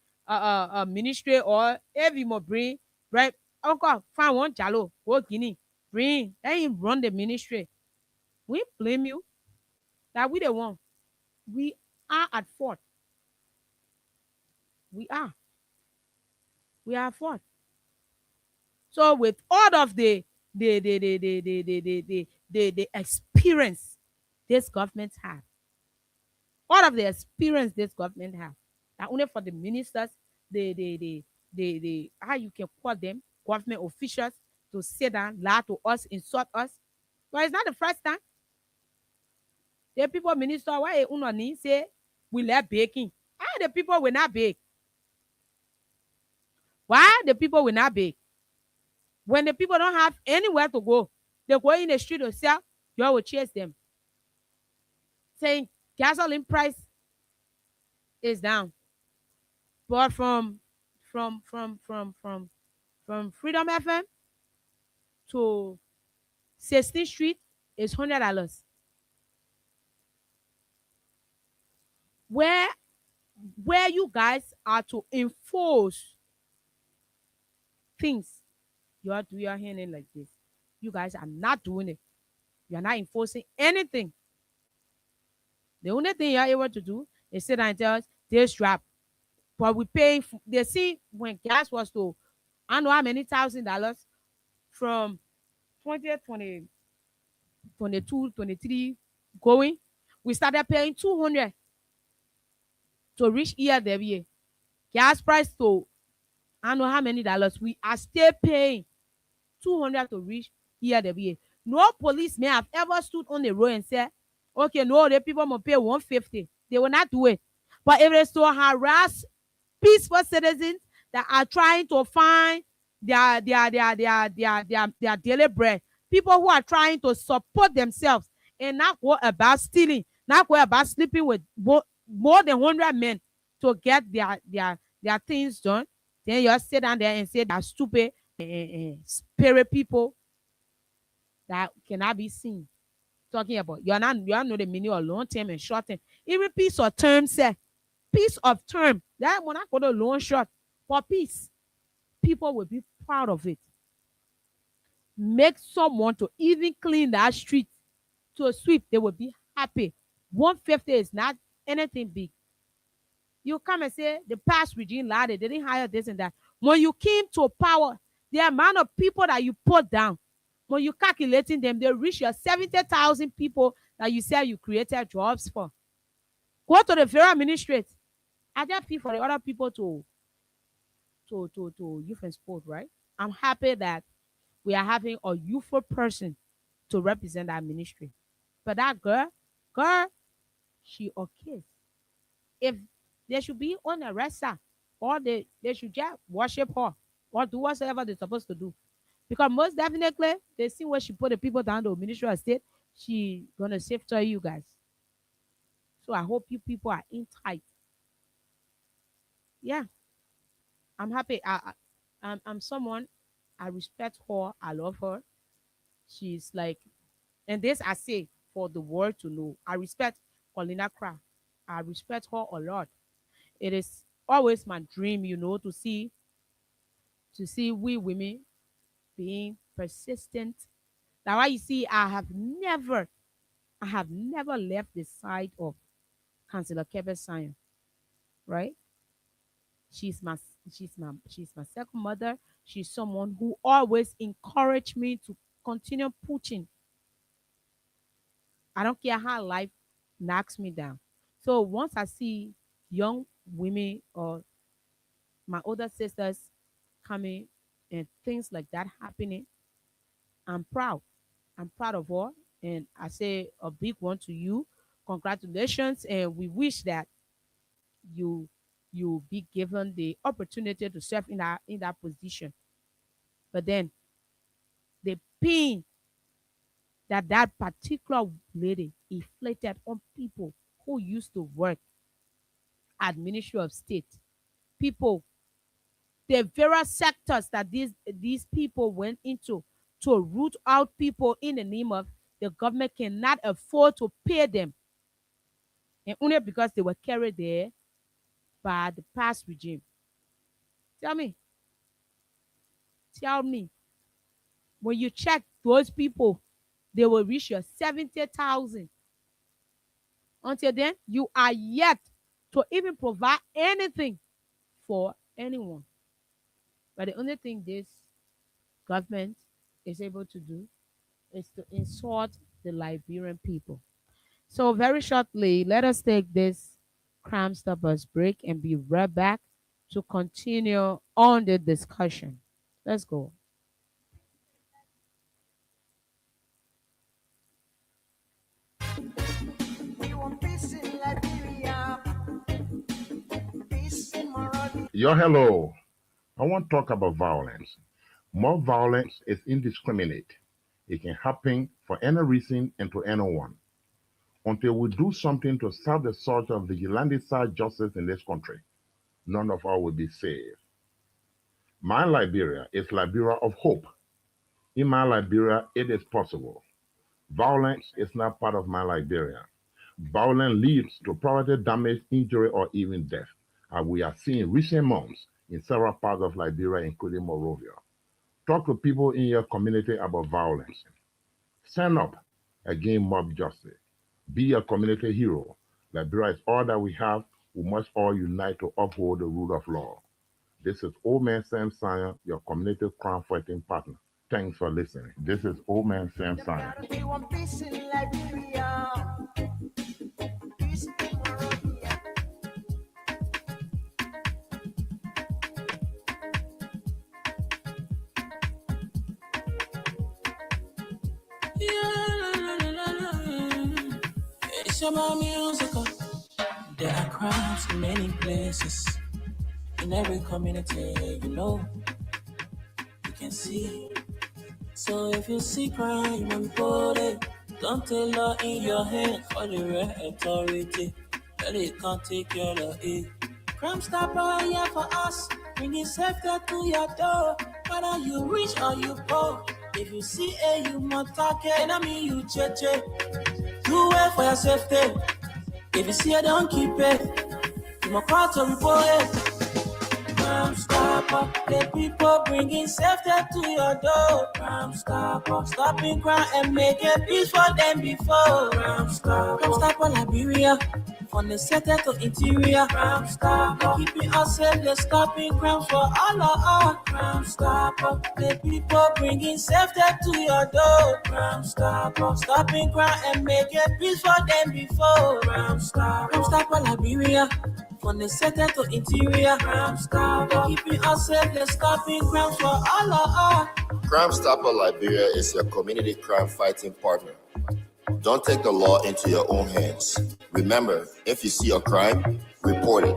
ministry, or if you must bring, right? Uncle, find one Jalo, go Guinea, bring, let him run the ministry. We blame you. That we the one. We are at fault. We are at fault. So with all of the the experience this government have. All of the experience this government have. Not only for the ministers, the how you can call them, government officials, to sit down, lie to us, insult us. But it's not the first time. The people minister, why unani say we left baking. Why the people will not bake? Why the people will not bake? When the people don't have anywhere to go, they go in the street to sell, you will chase them. Saying gasoline price is down. But from Freedom FM to 16th Street is $100. Where you guys are to enforce things, you are doing your hand in like this. You guys are not doing it. You are not enforcing anything. The only thing you are able to do is sit and tell us this drop. But we pay. They see when gas was to, I don't know how many $1,000 from 2020, 22, 23 going. We started paying 200 to reach ERWA. Gas price to, I don't know how many dollars. We are still paying 200 to reach ERWA. No policeman have ever stood on the road and said, okay, no, the people must pay 150. They will not do it. But if it's to harass peaceful citizens that are trying to find their daily bread, people who are trying to support themselves and not go about stealing, not go about sleeping with more than 100 men to get their things done, then you sit down there and say that stupid spirit people that cannot be seen. Talking about you are not the meaning of long term and short term. Even piece of term say piece of term that will not go to long short for peace. People will be proud of it. Make someone to even clean that street to sweep, they will be happy. 150 is not anything big. You come and say the past regime lied, they didn't hire this and that. When you came to power, the amount of people that you put down, when you calculating them, they reach your 70,000 people that you said you created jobs for. Go to the federal ministry. I just feel for the other people to youth and sport, right? I'm happy that we are having a youthful person to represent that ministry. But that girl, she okay. If they should be on a wrestler, or they should just worship her or do whatever they're supposed to do. Because most definitely, they see where she put the people down to Ministry of State, she gonna save to you guys. So I hope you people are in tight. Yeah, I'm happy. I'm someone, I respect her. I love her. She's like, and this I say for the world to know. I respect Paulina Craft. I respect her a lot. It is always my dream, to see we women being persistent. That's why you see I have never left the side of Councillor Kebe Sion, right? She's my second mother. She's someone who always encouraged me to continue pushing. I don't care how life knocks me down. So once I see young women or my older sisters coming and things like that happening, I'm proud. I'm proud of her. And I say a big one to you. Congratulations. And we wish that you be given the opportunity to serve in that position. But then the pain that particular lady inflicted on people who used to work at Ministry of State, people, the various sectors that these people went into to root out people in the name of the government cannot afford to pay them. And only because they were carried there by the past regime. Tell me, when you check those people, they will reach your 70,000. Until then, you are yet to even provide anything for anyone. But the only thing this government is able to do is to insult the Liberian people. So very shortly, let us take this Crime Stoppers break and be right back to continue on the discussion. Let's go. We want peace in Liberia, peace in Monrovia. Yo, hello. I want to talk about violence. More violence is indiscriminate. It can happen for any reason and to anyone. Until we do something to stop the sort of vigilante-style justice in this country, none of us will be saved. My Liberia is Liberia of hope. In my Liberia, it is possible. Violence is not part of my Liberia. Violence leads to property damage, injury, or even death, as we have seen in recent months in several parts of Liberia, including Monrovia. Talk to people in your community about violence. Stand up against mob justice. Be a community hero. Liberia is all that we have. We must all unite to uphold the rule of law. This is Old Man Sam Sion, your community crime fighting partner. Thanks for listening. This is Old Man Sam Sion. We want peace in Liberia, peace in Monrovia. It's about music. There are crimes in many places. In every community, you can see. So if you see crime and report it, don't take law in your hand for the right authority. That it can't take care of it. Crime Stopper here for us, bringing safety to your door. Whether you rich or you poor, if you see a human target, I mean you check. Do it for your safety. If you see it, don't keep it. You must call to report it. Crime Stopper, the people bringing safety to your door. Crime Stopper, stopping crime and making peace for them before. Crime Stopper Liberia, from the center to interior. Crime Stopper, keeping us safe, they're stopping crimes for all of us. Crime Stopper, the people bringing safety to your door. Crime Stopper, stopping crime and making peace for them before. Crime Stopper Liberia, from the center to interior. Crime Stopper, keeping us safe, they're stopping crimes for all of us. Crime Stopper Liberia is your community crime fighting partner. Don't take the law into your own hands. Remember, if you see a crime, report it.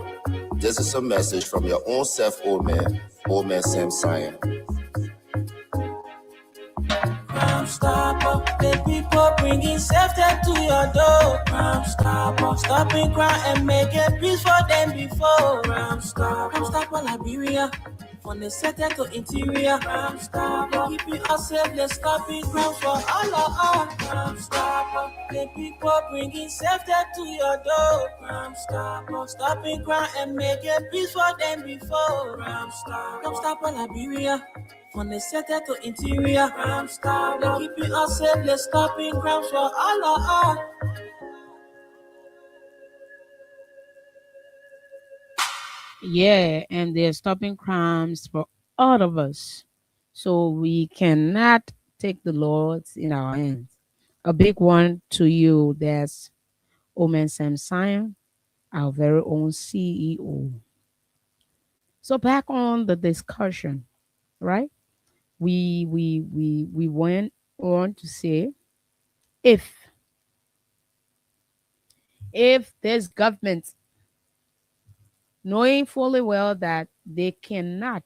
This is a message from your own self, Old Man Sam Sion. Crime Stopper, the people bringing safety to your door. Crime Stopper, stopping crime and making peace for them before. Crime Stopper Liberia, from the center to interior. Crime Stopper, keeping us safe, they're stopping crimes for all of us. Crime Stopper, the people bringing safety to your door. Crime Stopper, stopping crime and making peace for them before. Crime Stopper Liberia, from the center to interior. Crime Stopper, keeping us safe, they're stopping crimes for all of us. Yeah, and they're stopping crimes for all of us. So we cannot take the laws in our hands. A big one to you, that's Omen Sam Sion, our very own CEO. So back on the discussion, right? We went on to say if this government, knowing fully well that they cannot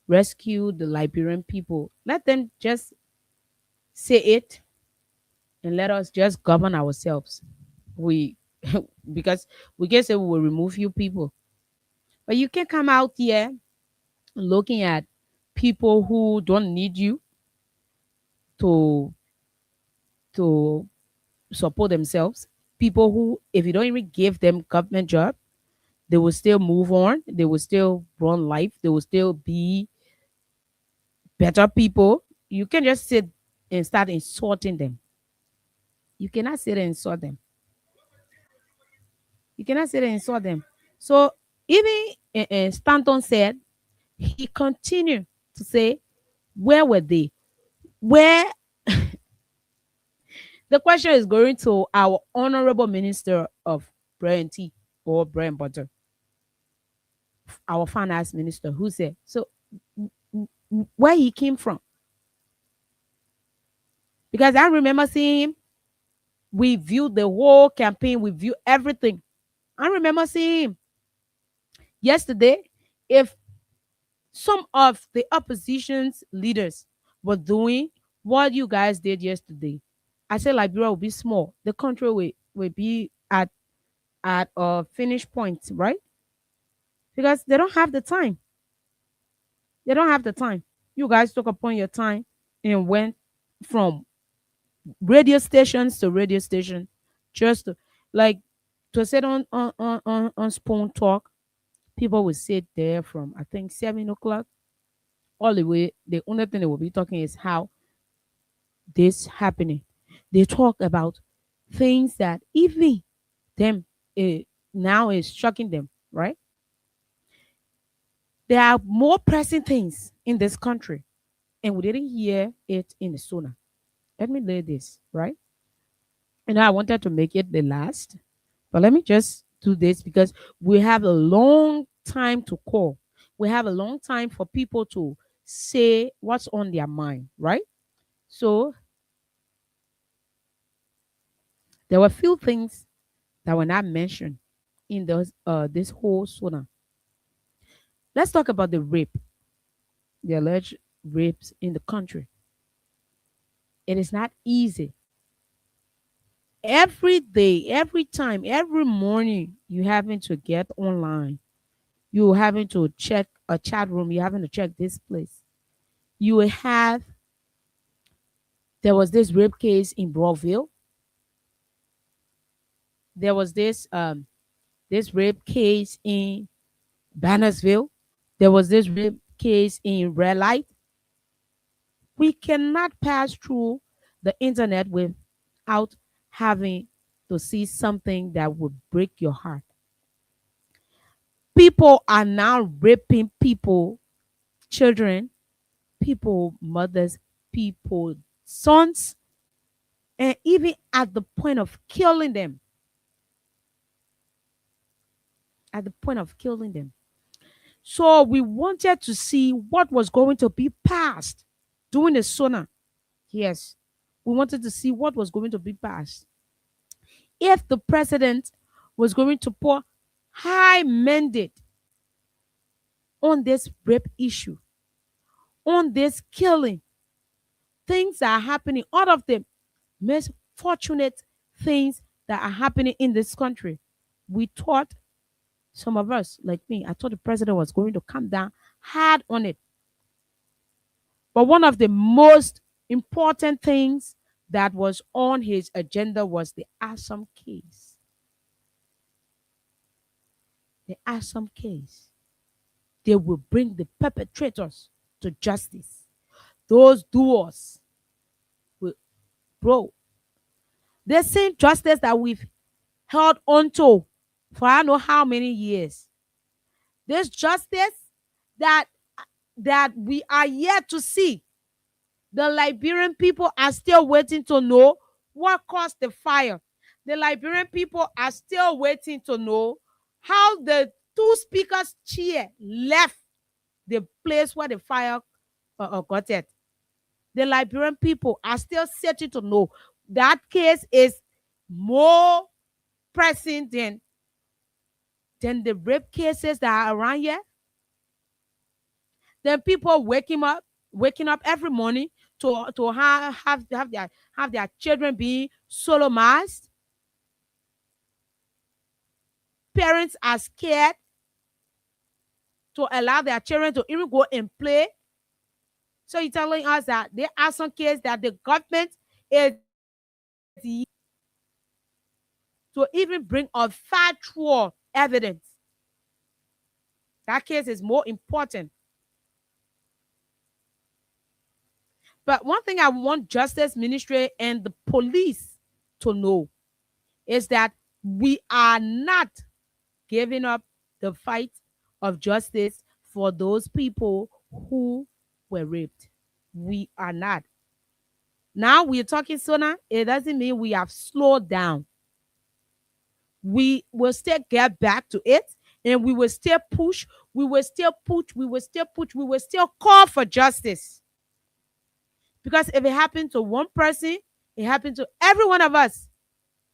rescue the Liberian people, let them just say it and let us just govern ourselves. We because we can say we will remove you people, but you can come out here looking at people who don't need you to to support themselves. People who, if you don't even give them government job, they will still move on. They will still run life. They will still be better people. You can just sit and start insulting them. You cannot sit and insult them. You cannot sit and insult them. So even Stanton said, he continued to say, where were they? where the question is going to our honorable minister of bread and tea or bread and butter, our finance minister, who said, so where he came from. Because I remember seeing him, we viewed the whole campaign, we viewed everything. I remember seeing him yesterday. If some of the opposition's leaders were doing what you guys did yesterday, I said Liberia will be small. The country will be at a finish point, right? Because they don't have the time. They don't have the time. You guys took upon your time and went from radio stations to radio station, just to sit on Spoon Talk. People will sit there from I think 7 o'clock all the way. The only thing they will be talking is how this happening. They talk about things that even them now is shocking them, right? There are more pressing things in this country, and we didn't hear it in the sooner. Let me lay this, right? And I wanted to make it the last, but let me just do this because we have a long time to call. We have a long time for people to say what's on their mind, right? So there were a few things that were not mentioned in this whole sauna. Let's talk about the alleged rapes in the country. It is not easy. Every day, every time, every morning, you having to get online. You having to check a chat room. You having to check this place. You have. There was this rape case in Broadville. There was this rape case in Bannersville. There was this rape case in Red Light. We cannot pass through the internet without having to see something that would break your heart. People are now raping people, children, people, mothers, people, sons, and even at the point of killing them. At the point of killing them. So we wanted to see what was going to be passed during the sauna. Yes, we wanted to see what was going to be passed. If the president was going to put high mandate on this rape issue, on this killing, things that are happening, all of the misfortunate things that are happening in this country, we thought, some of us, like me, I thought the president was going to come down hard on it. But one of the most important things that was on his agenda was the Assam case. The Assam case. They will bring the perpetrators to justice. Those doers will, bro. The same justice that we've held onto for I don't know how many years. This justice that we are yet to see. The Liberian people are still waiting to know what caused the fire. The Liberian people are still waiting to know how the two speakers' chair left the place where the fire got at. The Liberian people are still searching to know. That case is more pressing than the rape cases that are around here. Then people waking up every morning to have their children being sodomized. Parents are scared to allow their children to even go and play. So you're telling us that there are some cases that the government is to even bring a factual evidence. That case is more important. But one thing I want Justice Ministry and the police to know is that we are not giving up the fight of justice for those people who were raped. We are not. Now we're talking sooner. It doesn't mean we have slowed down. We will still get back to it, and we will still push. We will still push. We will still push. We will still call for justice. Because if it happened to one person, it happened to every one of us.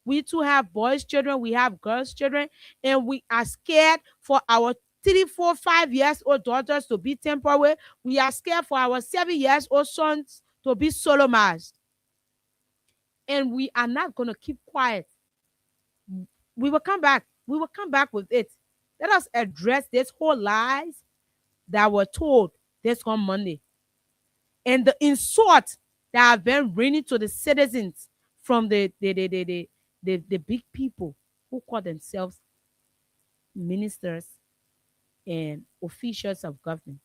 We too have boys' children, we have girls' children, and we are scared for our 3, 4, 5 years old daughters to be temporary. We are scared for our 7 years old sons to be sodomized. And we are not going to keep quiet. We will come back. We will come back with it. Let us address this whole lies that were told this on Monday. And the insult that have been raining to the citizens from the big people who call themselves ministers and officials of government.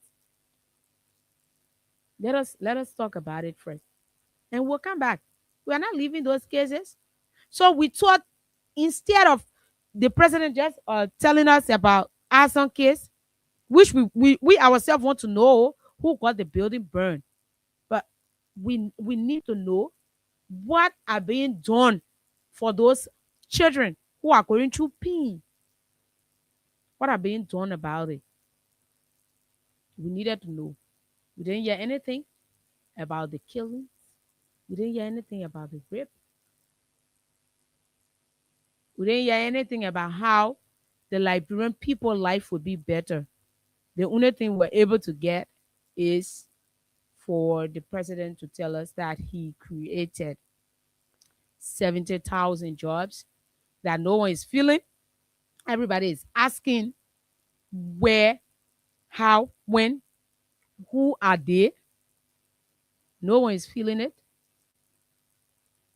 Let us talk about it first, and we'll come back. We are not leaving those cases. So we thought, instead of the president just telling us about Arson case, which we ourselves want to know who got the building burned, but we need to know what are being done for those children who are going through pain. What are being done about it? We needed to know. We didn't hear anything about the killings. We didn't hear anything about the rape. We didn't hear anything about how the Liberian people's life would be better. The only thing we're able to get is for the president to tell us that he created 70,000 jobs that no one is feeling. Everybody is asking where, how, when, who are they? No one is feeling it.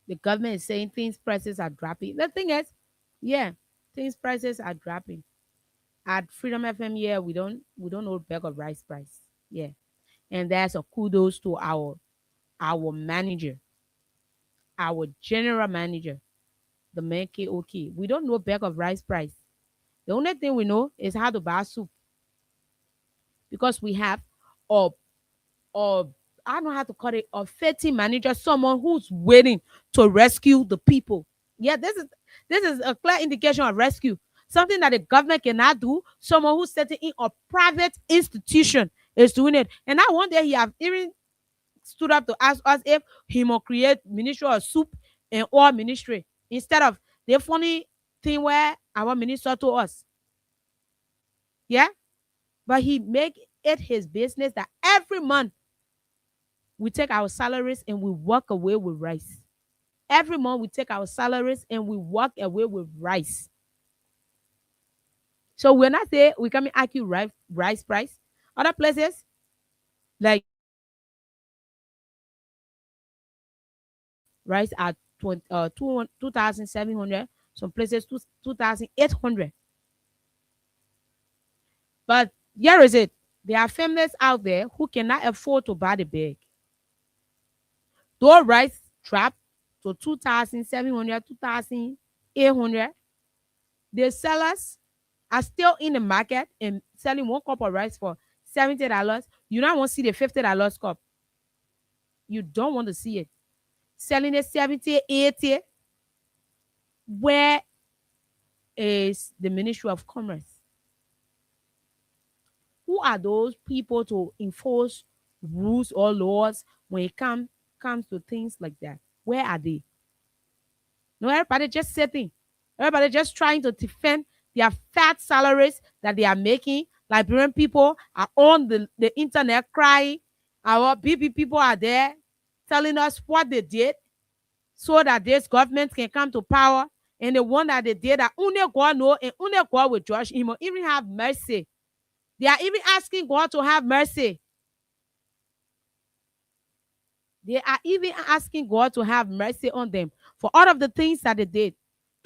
The government is saying things prices are dropping. The thing is, yeah, things prices are dropping. At Freedom FM, yeah, we don't know bag of rice price. Yeah. And that's a kudos to our manager, our general manager, the man KOK. We don't know bag of rice price. The only thing we know is how to buy soup. Because we have I don't know how to call it, a 30 manager, someone who's waiting to rescue the people. Yeah, this is a clear indication of rescue. Something that the government cannot do. Someone who's sitting in a private institution is doing it. And now one day he have even stood up to ask us if he will create Ministry of Soup and Oil Ministry instead of the funny thing where our minister told us. Yeah? But he make it his business that every month we take our salaries and we walk away with rice. Every month we take our salaries and we walk away with rice. So we're not saying we can argue rice price. Other places, like rice at 2,700, some places 2,800. But here is it. There are families out there who cannot afford to buy the bag. Though rice dropped to 2,700, 2,800, the sellers are still in the market and selling 1 cup of rice for $70. You don't want to see the $50 cup. You don't want to see it. Selling it 70, 80. Where is the Ministry of Commerce? Who are those people to enforce rules or laws when it comes to things like that? Where are they? No, everybody just sitting. Everybody just trying to defend their fat salaries that they are making. Liberian people are on the internet crying. Our BB people are there telling us what they did so that this government can come to power. And the one that they did, that only God know and only God will judge him or even have mercy. They are even asking God to have mercy. They are even asking God to have mercy on them for all of the things that they did.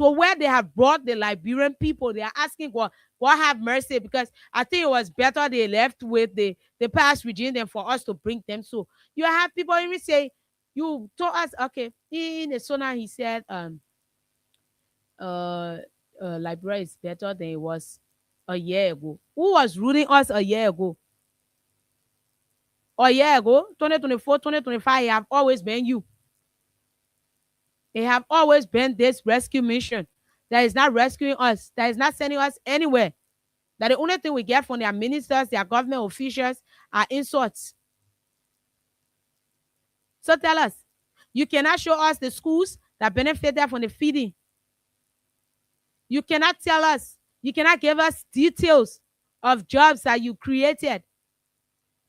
To where they have brought the Liberian people, they are asking God have mercy, because I think it was better they left with the past regime than for us to bring them. So you have people even say, you told us, okay, in the Sona, he said, Liberia is better than it was a year ago. Who was ruling us a year ago? A year ago, 2024, 2025, have always been you. It have always been this rescue mission that is not rescuing us, that is not sending us anywhere. That the only thing we get from their ministers, their government officials are insults. So tell us, you cannot show us the schools that benefited from the feeding. You cannot tell us, you cannot give us details of jobs that you created.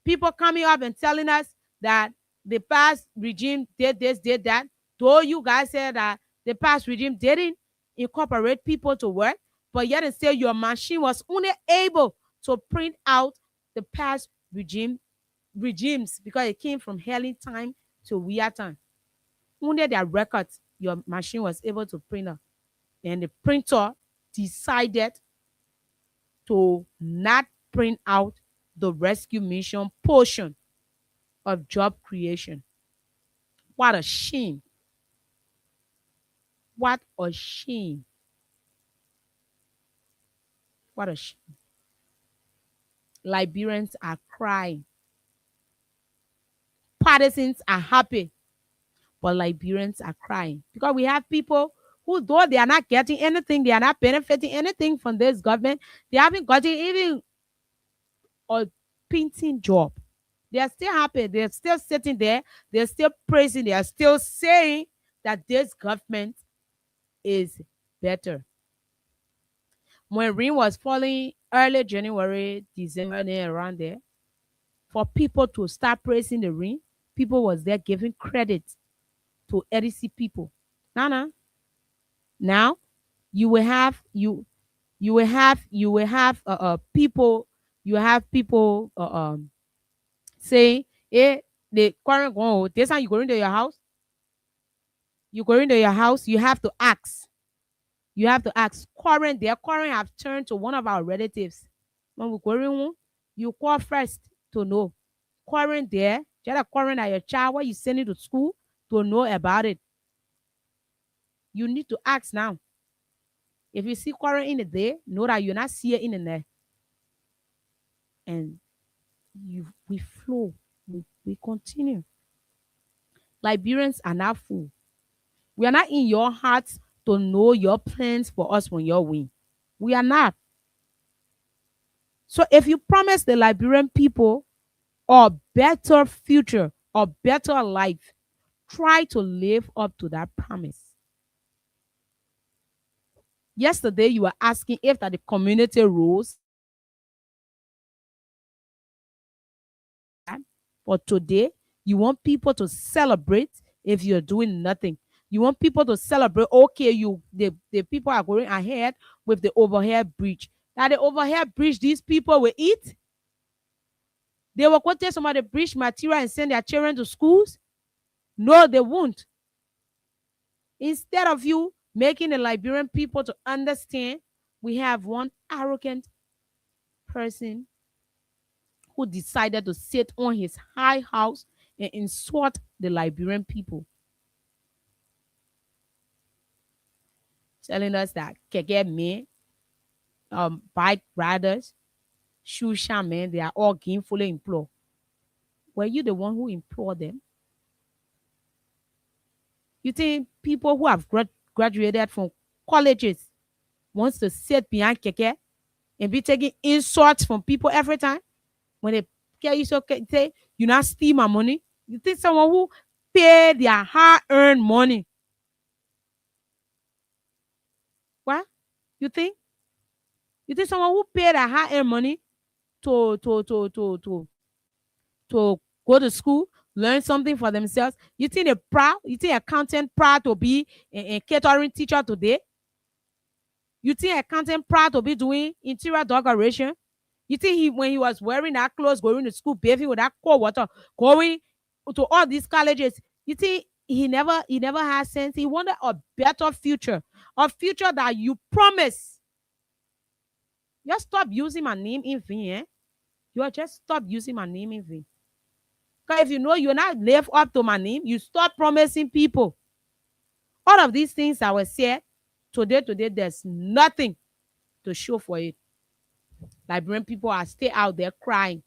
People coming up and telling us that the past regime did this, did that. Though you guys said that the past regime didn't incorporate people to work, but yet and still your machine was only able to print out the past regimes because it came from Helen time to Weir time. Only their records your machine was able to print out. And the printer decided to not print out the rescue mission portion of job creation. What a shame. What a shame. What a shame. Liberians are crying. Partisans are happy, but Liberians are crying because we have people who, though they are not getting anything, they are not benefiting anything from this government, they haven't gotten even a painting job. They are still happy. They're still sitting there. They're still praising. They are still saying that this government is better. When rain was falling early January, December, around there, for people to start praising the rain, people was there giving credit to EDC people. Now you will have people saying, hey, the current one, this time you go into your house, you have to ask. You have to ask. Current have turned to one of our relatives. When we go in, you call first to know. Current there, just a current at your child, what you sending to school to know about it. You need to ask now. If you see current in the day, know that you're not seeing it in there. And we flow. We continue. Liberians are not full. We are not in your hearts to know your plans for us when you're win. We are not. So if you promise the Liberian people a better future, a better life, try to live up to that promise. Yesterday, you were asking if that the community rules. But today, you want people to celebrate if you're doing nothing. You want people to celebrate, okay, the people are going ahead with the overhead bridge. Now the overhead bridge, these people will eat. They will go take some of the bridge material and send their children to schools. No, they won't. Instead of you making the Liberian people to understand, we have one arrogant person who decided to sit on his high house and insult the Liberian people. Telling us that Keke men, bike riders, shoe shaman, they are all gainfully employed. Were you the one who employed them? You think people who have graduated from colleges wants to sit behind Keke and be taking insults from people every time? When they care you so say, you not steal my money? You think someone who pay their hard-earned money? What? You think? You think someone who paid their hard-earned money to go to school, learn something for themselves? You think they're proud? You think accountant proud to be a catering teacher today? You think accountant proud to be doing interior decoration? You think when he was wearing that clothes, going to school, bathing with that cold water, going to all these colleges, you think he never had sense? He wanted a better future, a future that you promise. Just stop using my name in vain. Eh? You just stop using my name in vain. Because if you know you're not live up to my name, you stop promising people. All of these things that were said today, there's nothing to show for it. Liberian people are still out there crying.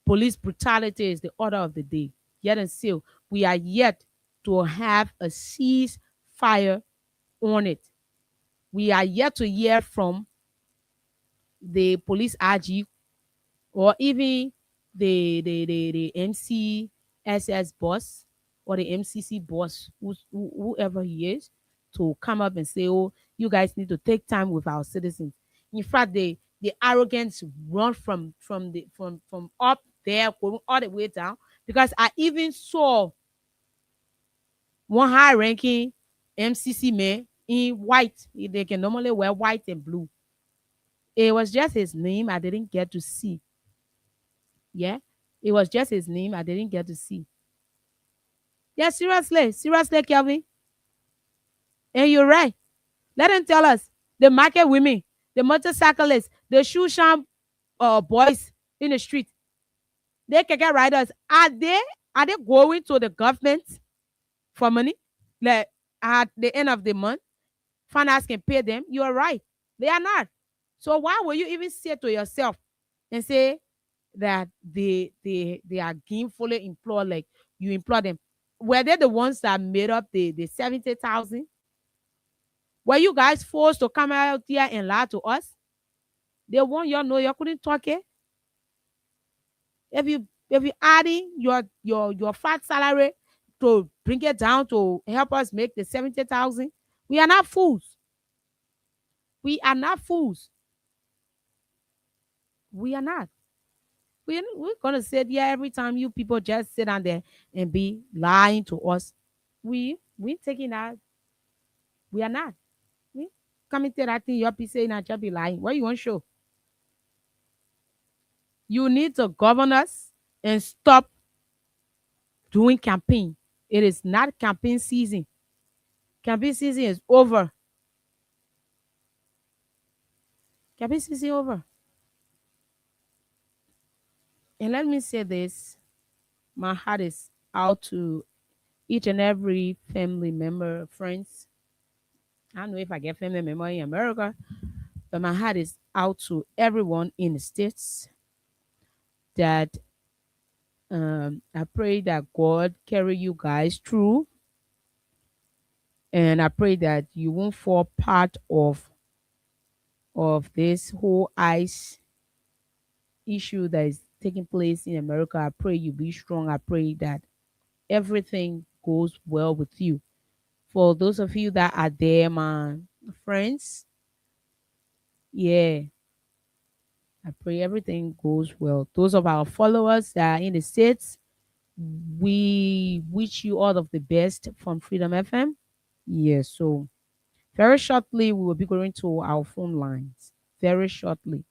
Police brutality is the order of the day. Yet and still, we are yet to have a ceasefire on it. We are yet to hear from the police RG or even the MCSS boss or the MCC boss, whoever he is, to come up and say, "Oh, you guys need to take time with our citizens." In fact, the arrogance run from up there going all the way down, because I even saw one high-ranking MCC man in white. They can normally wear white and blue. It was just his name I didn't get to see. Yeah, it was just his name I didn't get to see. Yeah, seriously, Kelvin. And you're right. Let them tell us the market women, the motorcyclists, the shoe shop boys in the street, they can get riders. Are they going to the government for money? Like at the end of the month, finance can pay them. You are right. They are not. So why will you even say to yourself and say that they are gainfully employed, like you employ them? Were they the ones that made up the 70,000? Were you guys forced to come out here and lie to us? They want you know you couldn't talk it. If you adding your fat salary to bring it down to help us make the 70,000, we are not fools. We are not fools. We are not. We're gonna sit here every time you people just sit down there and be lying to us. We taking that. We are not. We coming to that thing you're saying and just be lying. What you want to show? You need to govern us and stop doing campaign. It is not campaign season. Campaign season is over. Campaign season over. And let me say this. My heart is out to each and every family member, friends. I don't know if I get family member in America, but my heart is out to everyone in the States that I pray that God carry you guys through. And I pray that you won't fall part of this whole ICE issue that is taking place in America. I pray you be strong. I pray that everything goes well with you. For those of you that are there, my friends, yeah, I pray everything goes well. Those of our followers that are in the States, we wish you all of the best from Freedom FM. Yeah, so very shortly we will be going to our phone lines. Very shortly.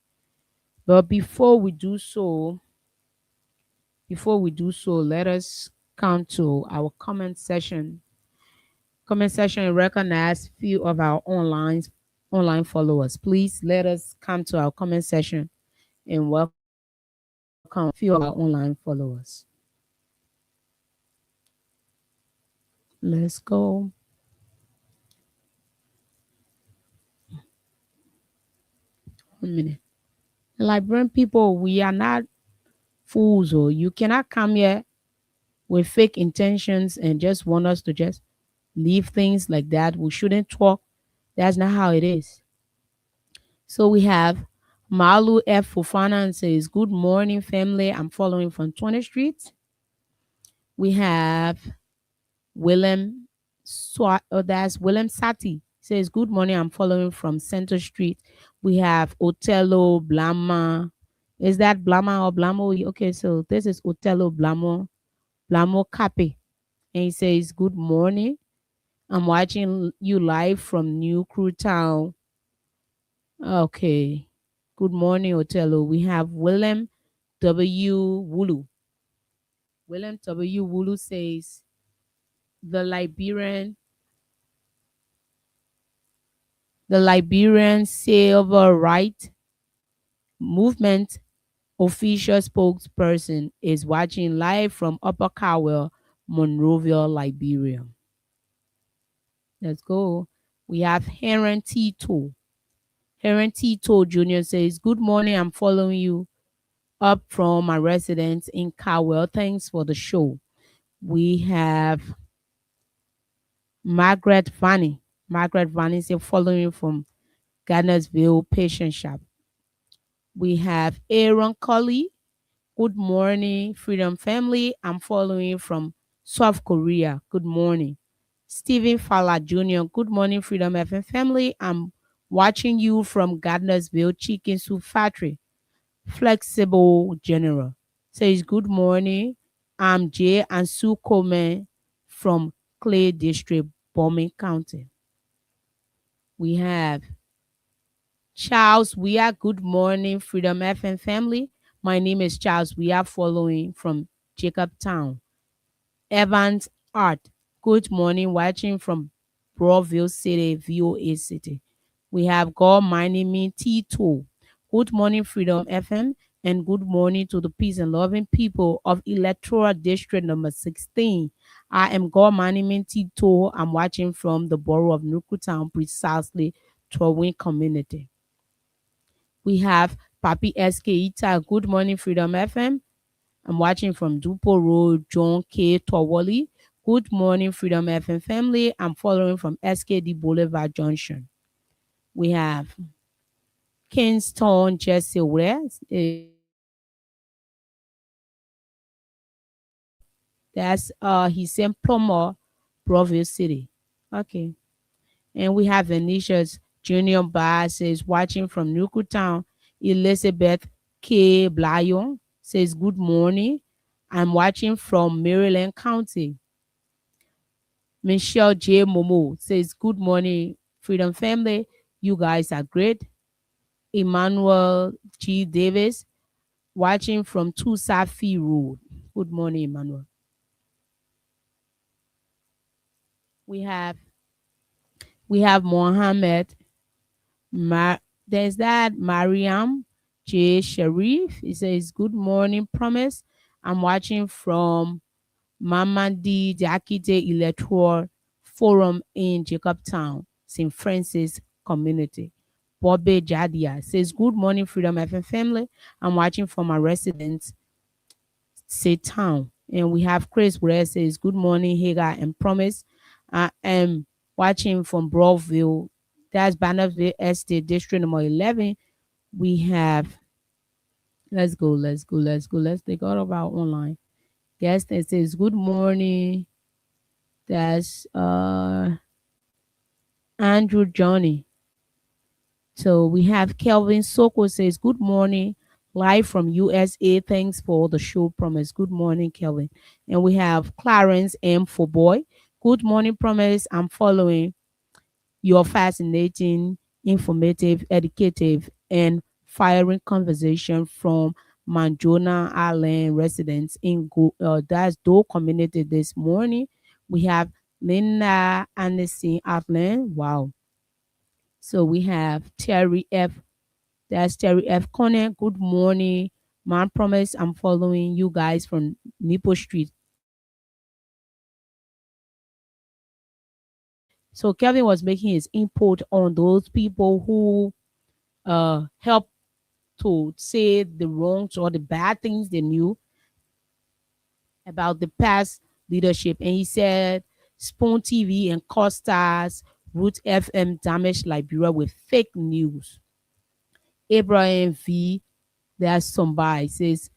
But before we do so, let us come to our comment section. Comment section recognize few of our online followers. Please let us come to our comment section and welcome a few of our online followers. Let's go. One minute. Liberian people, we are not fools, or you cannot come here with fake intentions and just want us to just leave things like that. We shouldn't talk. That's not how it is. So we have Malu F. Fufana and says, "Good morning, family. I'm following from 20th Street." We have Willem that's Willem Sati says, "Good morning. I'm following from Center Street." We have Otello Blama. Is that Blama or Blamo? Okay, so this is Otello Blamo Cape. And he says, "Good morning. I'm watching you live from New Crew Town." Okay. Good morning, Otello. We have Willem W. Wulu. Willem W. Wulu says, the Liberian Civil Rights Movement official spokesperson is watching live from Upper Cowell, Monrovia, Liberia. Let's go. We have Heron Tito. Heron Tito Jr. says, "Good morning. I'm following you up from my residence in Cowell. Thanks for the show." We have Margaret Vanny. Margaret Vanny said following from Gardnersville Patient Shop. We have Aaron Colley. Good morning, Freedom Family. I'm following from South Korea. Good morning. Stephen Fowler Jr. Good morning, Freedom FM family. I'm watching you from Gardnersville Chicken Soup Factory. Flexible General says good morning. I'm Jay and Sue Coleman from Clay District, Bowman County. We have Charles We are good morning, Freedom FM family. My name is Charles We are following from Jacobtown. Evans Art. Good morning, watching from Broadville City, VOA City. We have God Mining Me Tito. Good morning, Freedom FM, and good morning to the peace and loving people of Electoral District number 16. I am God Mining Me Tito. I'm watching from the borough of Nukutown, precisely Torwin community. We have Papi SK Ita. Good morning, Freedom FM. I'm watching from Dupo Road, John K. Towali. Good morning, Freedom FM family. I'm following from SKD Boulevard Junction. We have Kingston Jesse West. That's he's in Plummer, Providence City. Okay. And we have Venetia's Junior Bar says watching from Nukutown. Elizabeth K. Blyon says good morning. I'm watching from Maryland County. Michelle J. Momo says good morning, Freedom Family. You guys are great. Emmanuel G. Davis watching from Tusafi Road. Good morning, Emmanuel. We have Mohammed. There's that Mariam J. Sharif. He says, good morning, Promise. I'm watching from Mamadi Diakite Electoral Forum in Jacobtown, St. Francis Community. Bobby Jadia says, good morning, Freedom FM family. I'm watching from my residence, Say Town. And we have Chris where says, good morning, Hagar and Promise. I am watching from Broadville. That's Bannerville Estate, District number 11. We have, let's go. Let's take all of our online. Guest that says, good morning. That's Andrew Johnny. So we have Kelvin Soko says, good morning. Live from USA. Thanks for the show, Promise. Good morning, Kelvin. And we have Clarence M. for boy. Good morning, Promise. I'm following your fascinating, informative, educative, and firing conversation from Manjona Island residents in that's Doe community this morning. We have Linda Anderson Outland. Wow. So we have Terry F. That's Terry F. Conner. Good morning. Man Promise, I'm following you guys from Nipo Street. So Kevin was making his input on those people who helped to say the wrongs or the bad things they knew about the past leadership. And he said Spoon TV and Costas, Root FM damaged Liberia with fake news. Abraham V. There's somebody says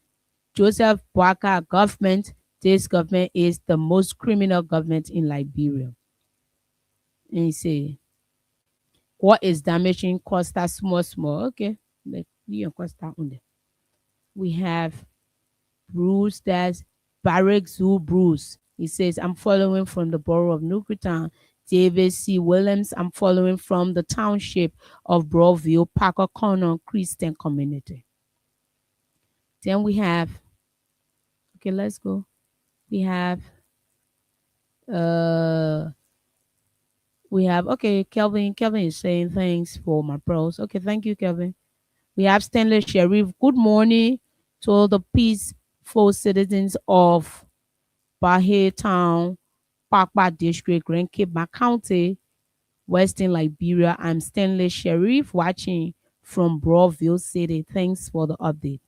Joseph Boakai government, this government is the most criminal government in Liberia. And he say, what is damaging Costa small? Okay, let me Costa on there. We have Bruce, that's Barrick Zoo Bruce. He says, I'm following from the borough of Nukutown. David C. Williams, I'm following from the township of Broadville, Parker Corner Christian Community. Then we have, okay, let's go. We have, okay, Kelvin is saying thanks for my pros. Okay, thank you, Kelvin. We have Stanley Sheriff. Good morning to all the peaceful citizens of Bahia Town, Pakpa District, Grand Cape County, Western Liberia. I'm Stanley Sheriff watching from Broadville City. Thanks for the update.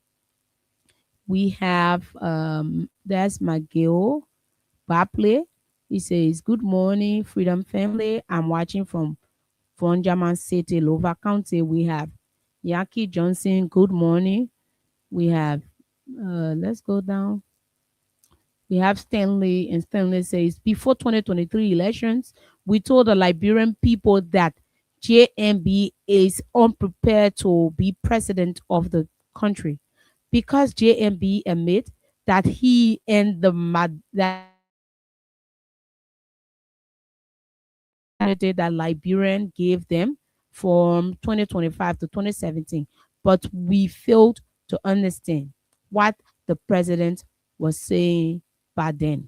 We have, that's McGill Bapley. He says, "Good morning, Freedom Family. I'm watching from German City, Louva County. We have Yaki Johnson. Good morning. We have, let's go down. We have Stanley, and Stanley says, before 2023 elections, we told the Liberian people that JMB is unprepared to be president of the country because JMB admit that he and that that Liberian gave them from 2025 to 2017, but we failed to understand what the president was saying back then.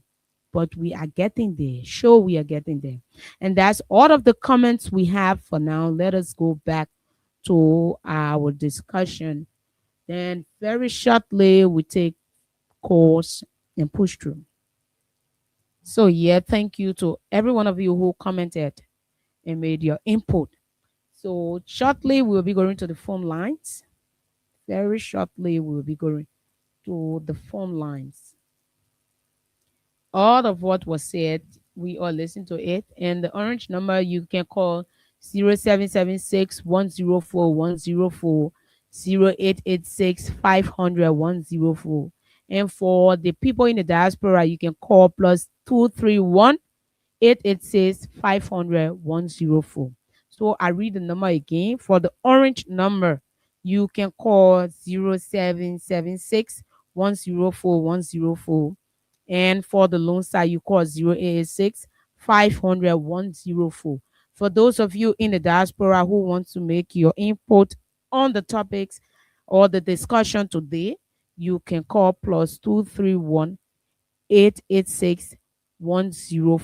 But we are getting there. Sure, we are getting there. And that's all of the comments we have for now. Let us go back to our discussion. Then very shortly, we take calls and push through. So yeah, thank you to every one of you who commented and made your input. So shortly, we'll be going to the phone lines. Very shortly, we'll be going to the phone lines. All of what was said, we all listened to it. And the orange number you can call 0776 104 104, 0886 500 104. And for the people in the diaspora, you can call plus 231 886 500 104. So I read the number again. For the orange number, you can call 0776 104 104. And for the loan side, you call 0886 500 104. For those of you in the diaspora who want to make your input on the topics or the discussion today, you can call plus 231 886 104.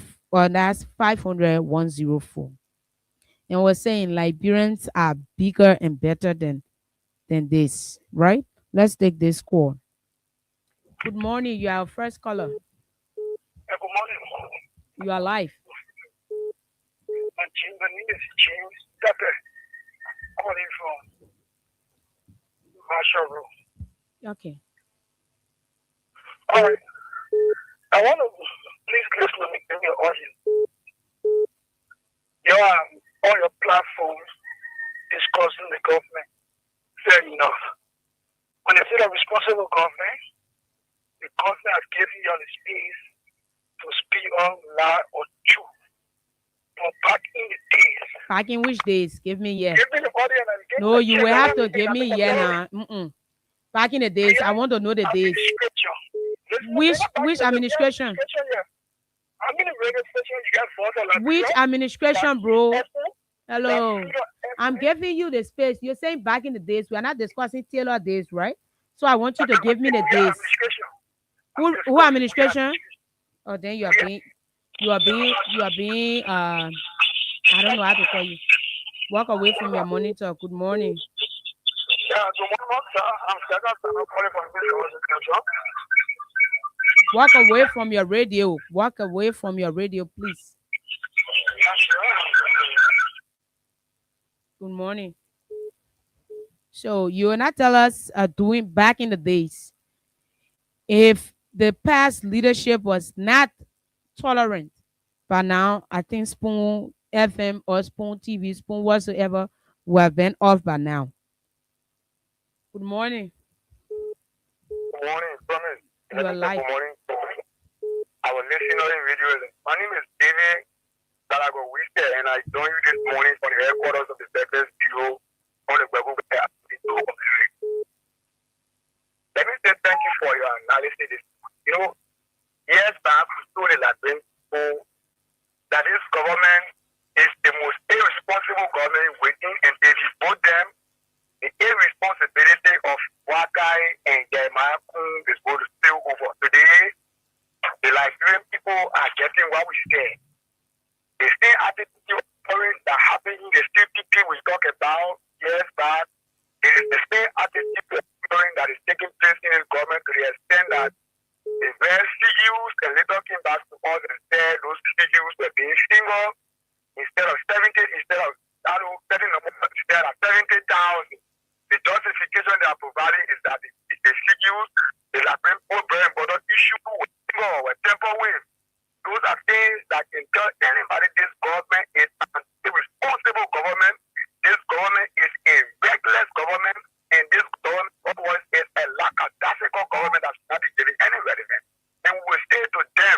That's 500 104. And we're saying Liberians are bigger and better than this, right? Let's take this call. Good morning. You are our first caller. Good morning. You are live. My name is James Dapper, calling from Marshall Road. Okay. All right. I want to please listen to me in your audience. All your platforms discussing the government. Fair enough. When you say a responsible government, the government has given you the space to speak on lie or truth. But back in the days. Back in which days? Give me yeah. Give me the audience and give No, you will have to everything give me yeah now. Back in the days, I want to know the days. Which administration? Which administration, bro? Hello. I'm giving you the space. You're saying back in the days. We are not discussing Taylor days, right? So I want you to give me the days. Who administration? Oh, then you are being I don't know how to call you. Walk away from your monitor. Good morning. Yeah, good morning, sir. I'm calling from this. Walk away from your radio. Walk away from your radio, please. Good morning. So you will not tell us doing back in the days. If the past leadership was not tolerant, but now I think Spoon FM or Spoon TV, Spoon whatsoever will have been off by now. Good morning. Good morning, promise. You are live. Good morning. I was listening on the video. My name is David Dalago Wister, and I joined you this morning from the headquarters of the Veterans Bureau on the Gbebu. Let me say thank you for your analysis. Years back, we told the Liberian people that this government is the most irresponsible government waiting, and if you vote them, the irresponsibility of Wakai and Jeremiah is going to spill over. Today, the Liberian people are getting what we say. The same attitude that happened in the CPP we talk about years back. It is the same attitude that is taking place in the government to the extent that the very CEOs and later came back to us and said those CEOs were being single instead of 70,000. The justification they are providing is that the CEOs, the Liberian bread and butter issue were temper with. Those are things that can tell anybody this government is an irresponsible government. This government is a reckless government, and this government is a lackadaisical government that's not giving any relevance. And we will say to them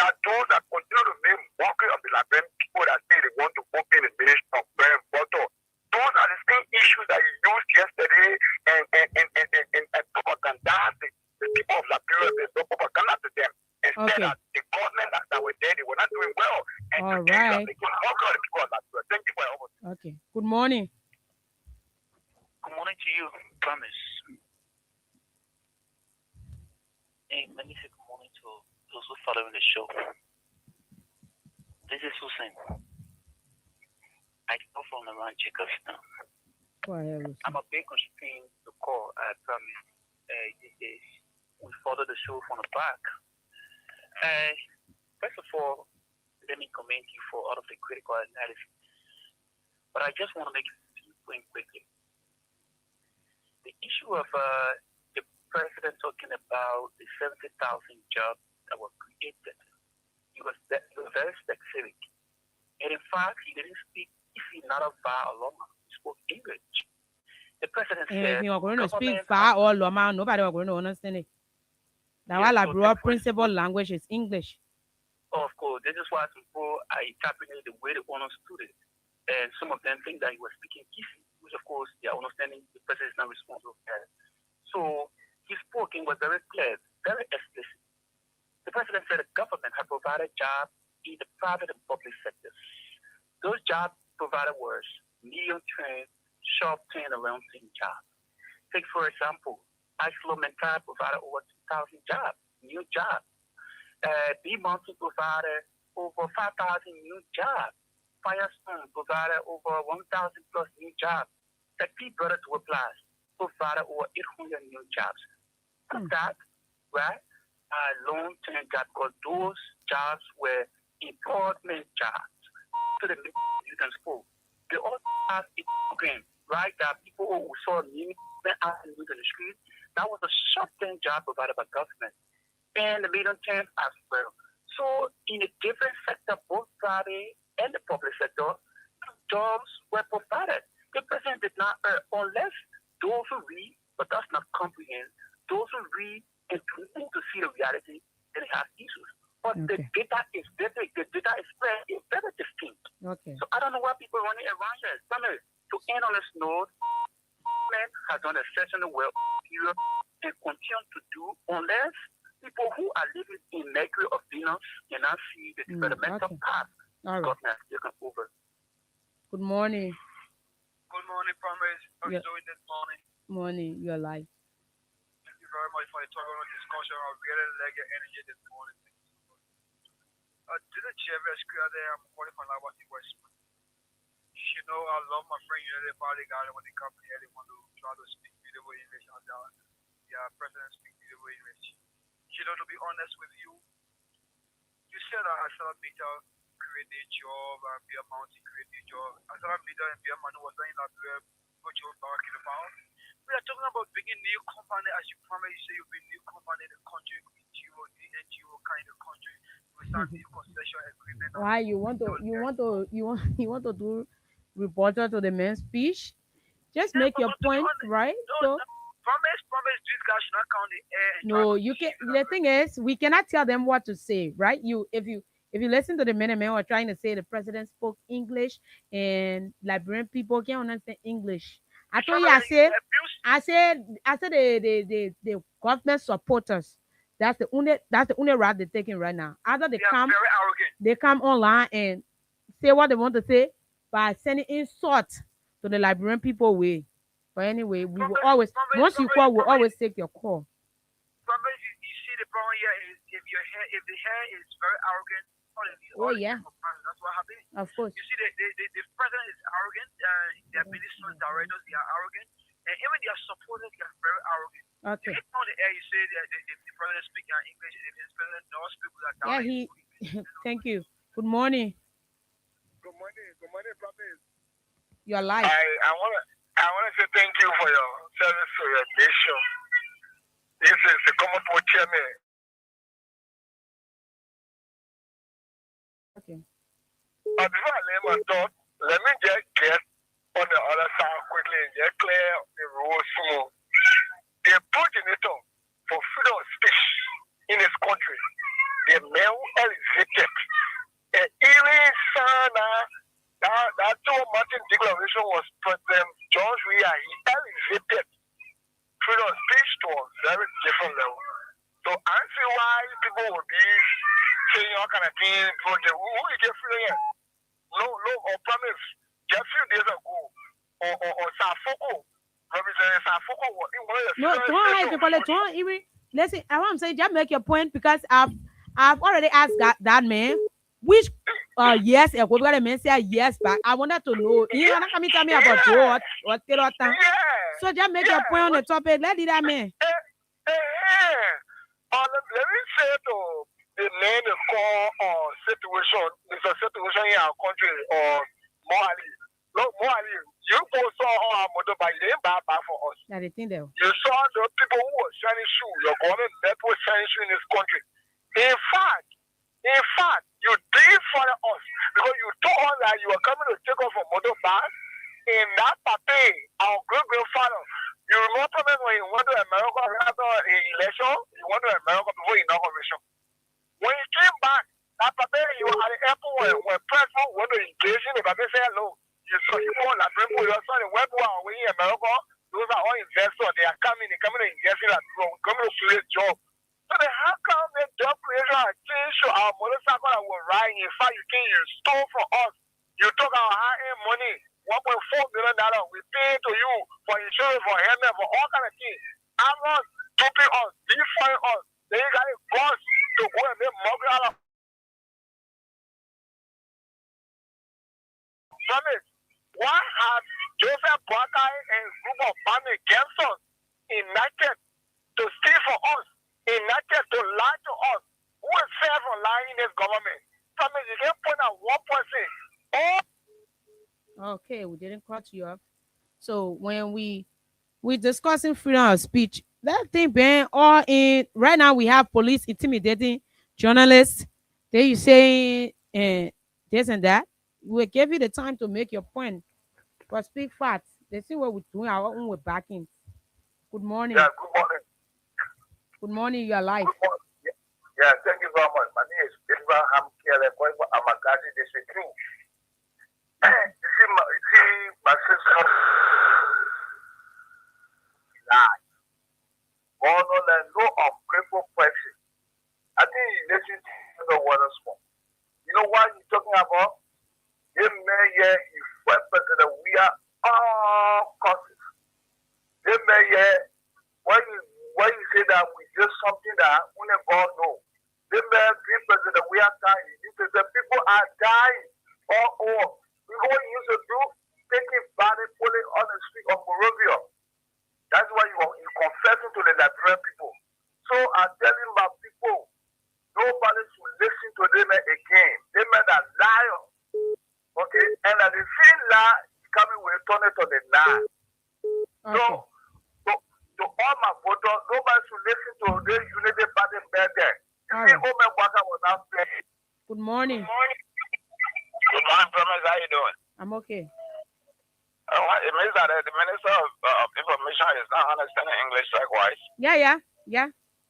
that those that continue to make mockery of the Liberian people that say they want to open the ministry of bread and butter, those are the same issues that you used yesterday and propaganda the people of Liberia. There's no propaganda to them. Instead, that the government that were there, they were not doing well. And All today you are right. making mockery of the people of Liberia. Thank you for your opportunity. Okay. Good morning. Good morning to you, Promise. Hey, let me say good morning to those who following the show. This is Hussein. I come from around Jacobstown. I'm a bit constrained to call. I promise. These days, we follow the show from the back. First of all, let me commend you for all of the critical analysis. But I just want to make a few points quickly. The issue of the president talking about the 70,000 jobs that were created, he was very specific. And in fact, he didn't speak if he not a VAR or Loma. He spoke English. The president said, if you are going to speak VAR or Loma, nobody is going to understand it. Now, our broad principal language is English. Of course, this is why people are interpreting the way they understood it. And some of them think that he was speaking Kifi, which of course they are understanding the president is not responsible for that. So his spoken was very clear, very explicit. The president said the government had provided jobs in the private and public sectors. Those jobs provided were medium-term, short-term, around 10 jobs. Take, for example, ArcelorMittal provided over 2,000 jobs, new jobs. B Mountain provided over 5,000 new jobs. Firestone provided over 1,000 plus new jobs. The P Brothers were plus provided over 800 new jobs. That, right, long-term jobs, because those jobs were employment jobs to the you can school. They also have a program, right, that people who saw new out in the street, that was a short-term job provided by government. And the medium term as well. So in a different sector, both private and the public sector, jobs were provided. The president did not, unless those who read, but does not comprehend, those who read and need to see the reality, they have issues. But the data is very, the data is very distinct. Okay. So I don't know why people are running around here. To end on this note, government has done exceptionally well here and continue to do unless people who are living in Mercury of Venus cannot see the developmental path government has taken over. Good morning. Good morning, Promise. How are you doing this morning? Morning, you're live. Thank you very much for the tolerant discussion. I really like your energy this morning. To the chair, I'm calling from Lawati West. You know, I love my friend, the party guy when they come here, they want to try to speak beautiful English on the president speak beautiful English. You know, to be honest with you, you said that ArcelorMittal created a job and Beer Mountain created a job. ArcelorMittal and Beer Mountain was not in Liberia, what you were talking about. We are talking about bringing new company, as you promised, you say you'll bring new company in the country, the NGO kind of country. We start new concession agreement. Why you want to do reporter to the man's speech? Just make your point, right? So promise this guy should not count the air. no, you can. The thing is, we cannot tell them what to say, right? If you listen to the men who are trying to say the president spoke English and Liberian people can't understand English. I told you, I said the government supporters. That's the only route they're taking right now. Either they come online and say what they want to say by sending insult to the Liberian people way. But anyway, we will always, once you call, we'll always take your call. You see the problem here is if the hair is very arrogant, that's what happens. Of course. You see the president is arrogant, their ministers, directors, they are arrogant, and even their supporters, they are very arrogant. Okay. You on the air, you say that the president speaking English, if his president knows people that Thank you. Good morning. Good morning, Prophet. You're live. I want to say thank you for your service to your nation. This is the Common Chairman Before I lay my thought, let me just get on the other side quickly and just clear the rules small. The progenitor for freedom of speech in this country, the male elevated. And even that Joe Martin declaration was President George Weah. He elevated freedom of speech to a very different level. So I see why people would be saying all kind of things. Who you get freedom? No, or promise. Just a few days ago, or Safoko, Representative Safoko. No, don't even listen. I want to say, just make your point because I've already asked that man which yes, we're gonna mention yes back. I wanted to know. You wanna come and tell me about what or so just make your point on the topic. Let it that man. Let me say to the name is called situation. It's a situation in our country or Mohali. Look, Mohali, you both saw our motorbike, they ain't bad for us. That the thing there. You saw the people who were shining shoes, your government that was shining shoes in this country. In fact, you did for us because you told us that you were coming to take off a motorbike in that party, our great grandfather. You remember when you went to America after an election? You went to America before inauguration. When you came back, that party, you were at the airport when President went to engage in the party, say hello. You saw people like people, you saw the web away in America. Those are all investors. They are coming to invest in that room, coming to create jobs. So then how come the job creation and change our motorcycle that were riding? In fact, you stole from us. You took our high-end money, $1.4 million. We pay to you for insurance, for helmet, for all kind of things. I'm not duping us, defrauding us. Then you got a boss to go and make money out of Summit. Why have Joseph Boakai and his group of bandit gangsters united to steal from us, united to lie to us? Who is fair for lying in this government? Summit, you can point out one person. Okay, we didn't cut you off. So when we discussing freedom of speech, that thing being all in right now we have police intimidating journalists. They you saying this and that. We give you the time to make your point. But speak facts. They see what we're doing our own with backing. Good morning. Yeah, good morning. Good morning, you are live. Good morning. Yeah, thank you very much. My name is Abraham Kiele, going for Amagadi District 2. You see, my sister lied. More than no ungrateful person. I think you listen to the water smoke. You know what you're talking about? You may hear you first president, we are all causes. You may hear when you say that we do something that only God knows. You may be president, we are dying. The people are dying all over. We what you used to do, taking body pulling on the street of Morovia. That's why you're confessing to the Nigerian people. So I'm telling my people, nobody should listen to them again. They men are liars. Okay? And that the same lie coming will turn it to the lie. Okay. So all my voters, nobody should listen to the Unity Party better. You see, Omen Waka was out there. Good morning. Good morning. Good morning, Promise. How you doing? I'm okay. It means that the Minister of Information is not understanding English likewise. Yeah.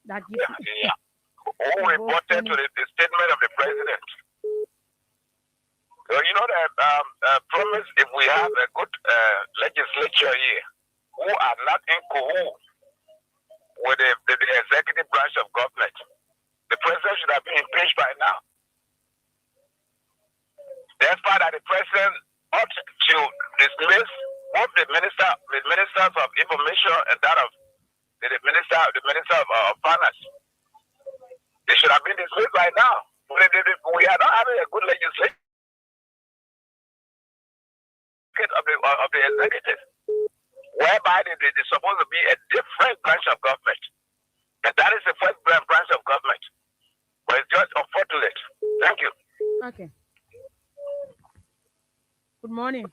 That yeah. Who reported to the statement of the President? So you know that Promise, if we have a good legislature here who are not in cahoots with the executive branch of government, the President should have been impeached by now. That's why that the President ought to dismiss both the ministers of information and that of the minister of finance. They should have been dismissed by now. We are not having a good legislation of the executive, whereby they're supposed to be a different branch of government. And that is the first branch of government. But it's just unfortunate. Thank you. Okay. Good morning.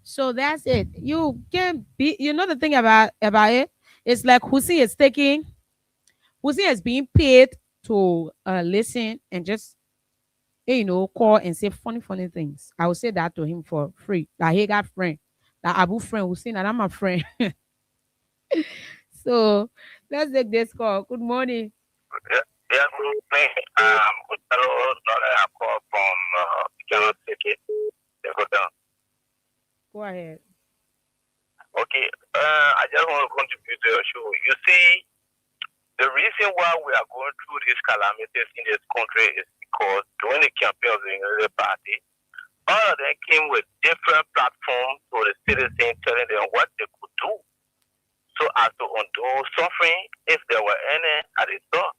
So that's it. You can be, you know, the thing about it, it's like Hussein Hussein is being paid to listen and just call and say funny things. I will say that to him for free. That he got friend, that Abu friend Hussein, and I'm a friend. So let's take this call. Good morning. Yeah, good morning. Good hello, I call from Ghana City. Go ahead. Okay, I just want to contribute to your show. You see, the reason why we are going through these calamities in this country is because during the campaign of the Unity Party, all of them came with different platforms for the citizens, telling them what they could do so as to undo suffering if there were any at the door.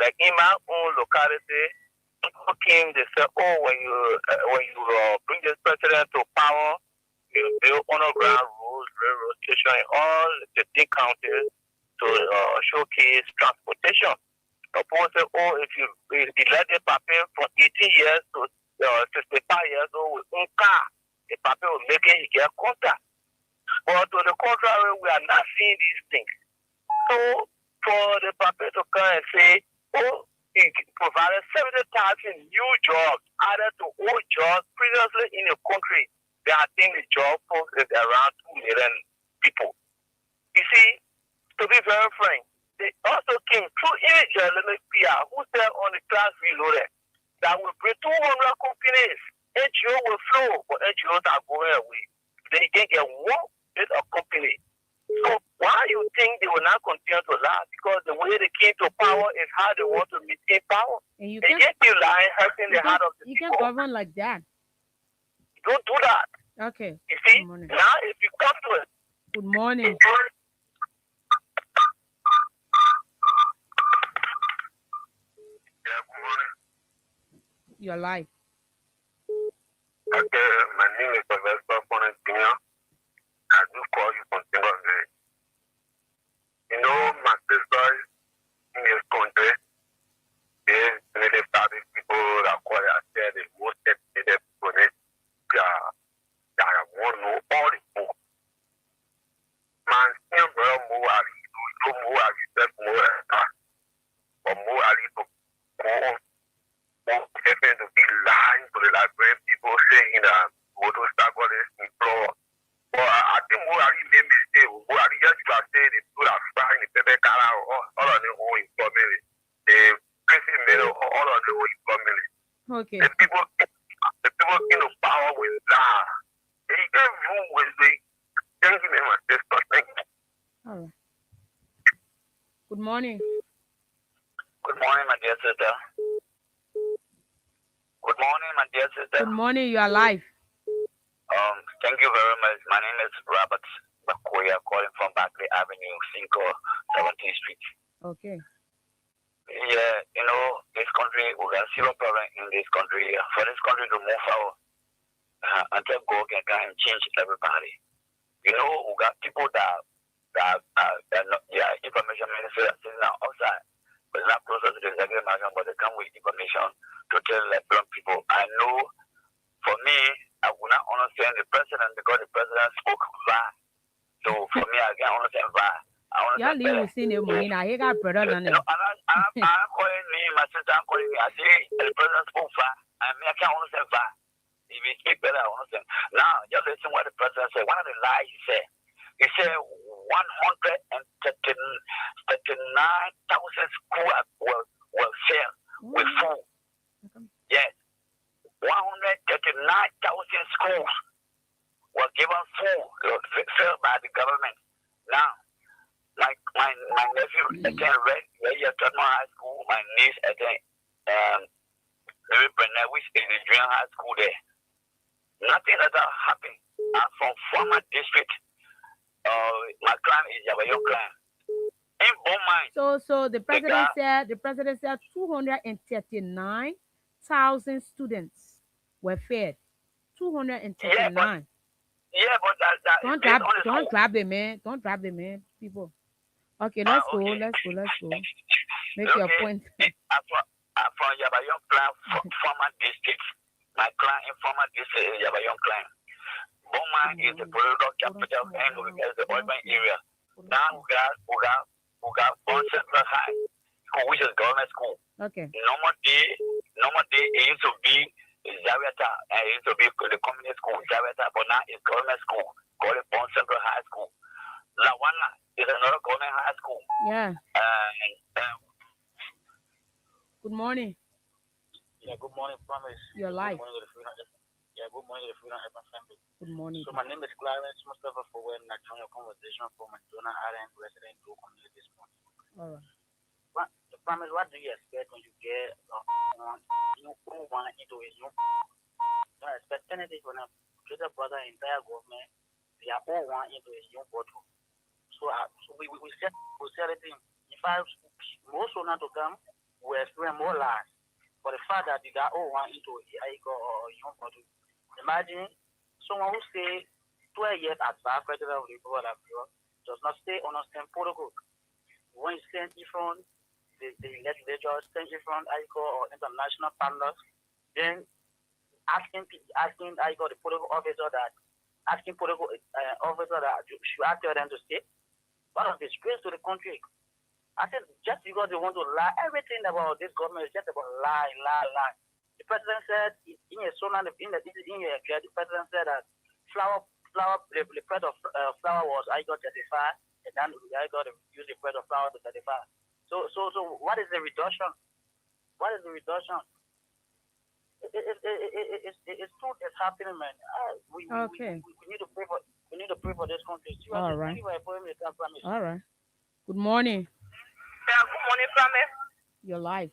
Like in my own locality, people came, they said, oh, when you bring this president to power, you build underground roads, railroad station in all the 15 counties to showcase transportation. People say, oh, if you let the paper from 18 years to 65 years old with one car, the paper will make it, he get contact. But to the contrary, we are not seeing these things. So for the paper to come and say, oh, it provided 70,000 new jobs added to old jobs previously in the country. They are think the job force is around 2 million people. You see, to be very frank, they also came through Lemon PR, who said on the class reloaded that will bring 200 companies. NGO will flow, but NGOs are going away. They can get one bit of company. So why you think they will not continue to lie? Because the way they came to power is how they want to maintain power. And you they can't keep lying, hurting the heart of the people. You people. can't govern like that. Don't do that. Okay. You see, now if you come to it. Good morning. Yeah, good morning. You're live. Okay, my name is Sylvester Fonentina. I do call you from Zimbabwe. You know, my sisters in this country, there's many public people that call themselves the most educated people. That want to know all the books. Man, still brother Moali, so Moali said more or Moali to go having to be lying to the librarian people saying that Moto Stagolis in floor. But I think Moali made mistake. Moali just was saying the people are flying the paper color all on their own family. The prison middle all on their own family. Okay. The people in the power with lie. They gave room with the thank you very much. Thank you. All right. Good morning. Good morning, my dear sister. Good morning, my dear sister. Good morning. You are live. Thank you very much. My name is Robert Bakoya, calling from Barclay Avenue, 17th Street. Okay. Yeah, you know, this country, we got zero problem in this country. For this country to move forward, until God can come and change everybody. You know, we got people that information minister sitting outside, but not closer to the executive mansion, but they come with information to tell Liberian people. I know, for me, I will not understand the president because the president spoke fast. So for me, I can't understand fast. Y'all leave with seen him. He got brother than him. I'm calling me, my sister, I'm calling me. I say the president spoke fast. I mean, I can't understand fast. If he speak better, I understand. Now, just listen what the president said. One of the lies he said 139,000 schools were filled with food. Yes. 139,000 schools were given food filled by the government. Now, my nephew attended Red High School. My niece attended Larry Brenner, which is the junior high school there. Nothing like that happened. I'm from former district. My clan is Yabayo clan. In Beaumont. So the president said 239,000 students were fed. 239. Yeah, but that don't grab the man. Don't grab the man, people. Okay, let's go. Let's go. Make your point. I'm from Yabayo clan, former district. My clan in former district is Yabayo clan. Beaumont is the political capital and we get the urban area. Now we got Bon Central High. school, which is government school. Okay. Normal day, it used to be Zawiata, and it used to be the communist school, Zawiata, but now it's government school, called it Bond Central High School. Lawana is another government high school. Yeah. Good morning. Yeah, good morning, Promise. Your life. Good morning to the Freedom. Yeah, good morning to the Freedom FM family. Good morning. So my name is Clarence Mustafa for when I joined your conversation from Madonna Island resident to community this morning. All right. Promise, what do you expect when you get new one into a new? I expect anything when a greater brother entire government, they are all one into a new bottle. So we set it in. In fact, most will not to come, we experience more lies. For the fact that they are all one into a young bottle. Imagine someone who stay 12 years as the president of the Republic of Europe does not stay on a same protocol. When you stand in front, the legislature stand in front or international partners, then asking the political officer that should I tell them to stay? What a disgrace to the country. I said just because they want to lie, everything about this government is just about lie. The president said in a the president said that the price of flour was 35, and then I got to use the price of flour to 35. So what is the reduction? What is the reduction? It's truth is happening, man. We need to pray for this country. All right. All right. Good morning. Yeah, good morning, Promise. Your life.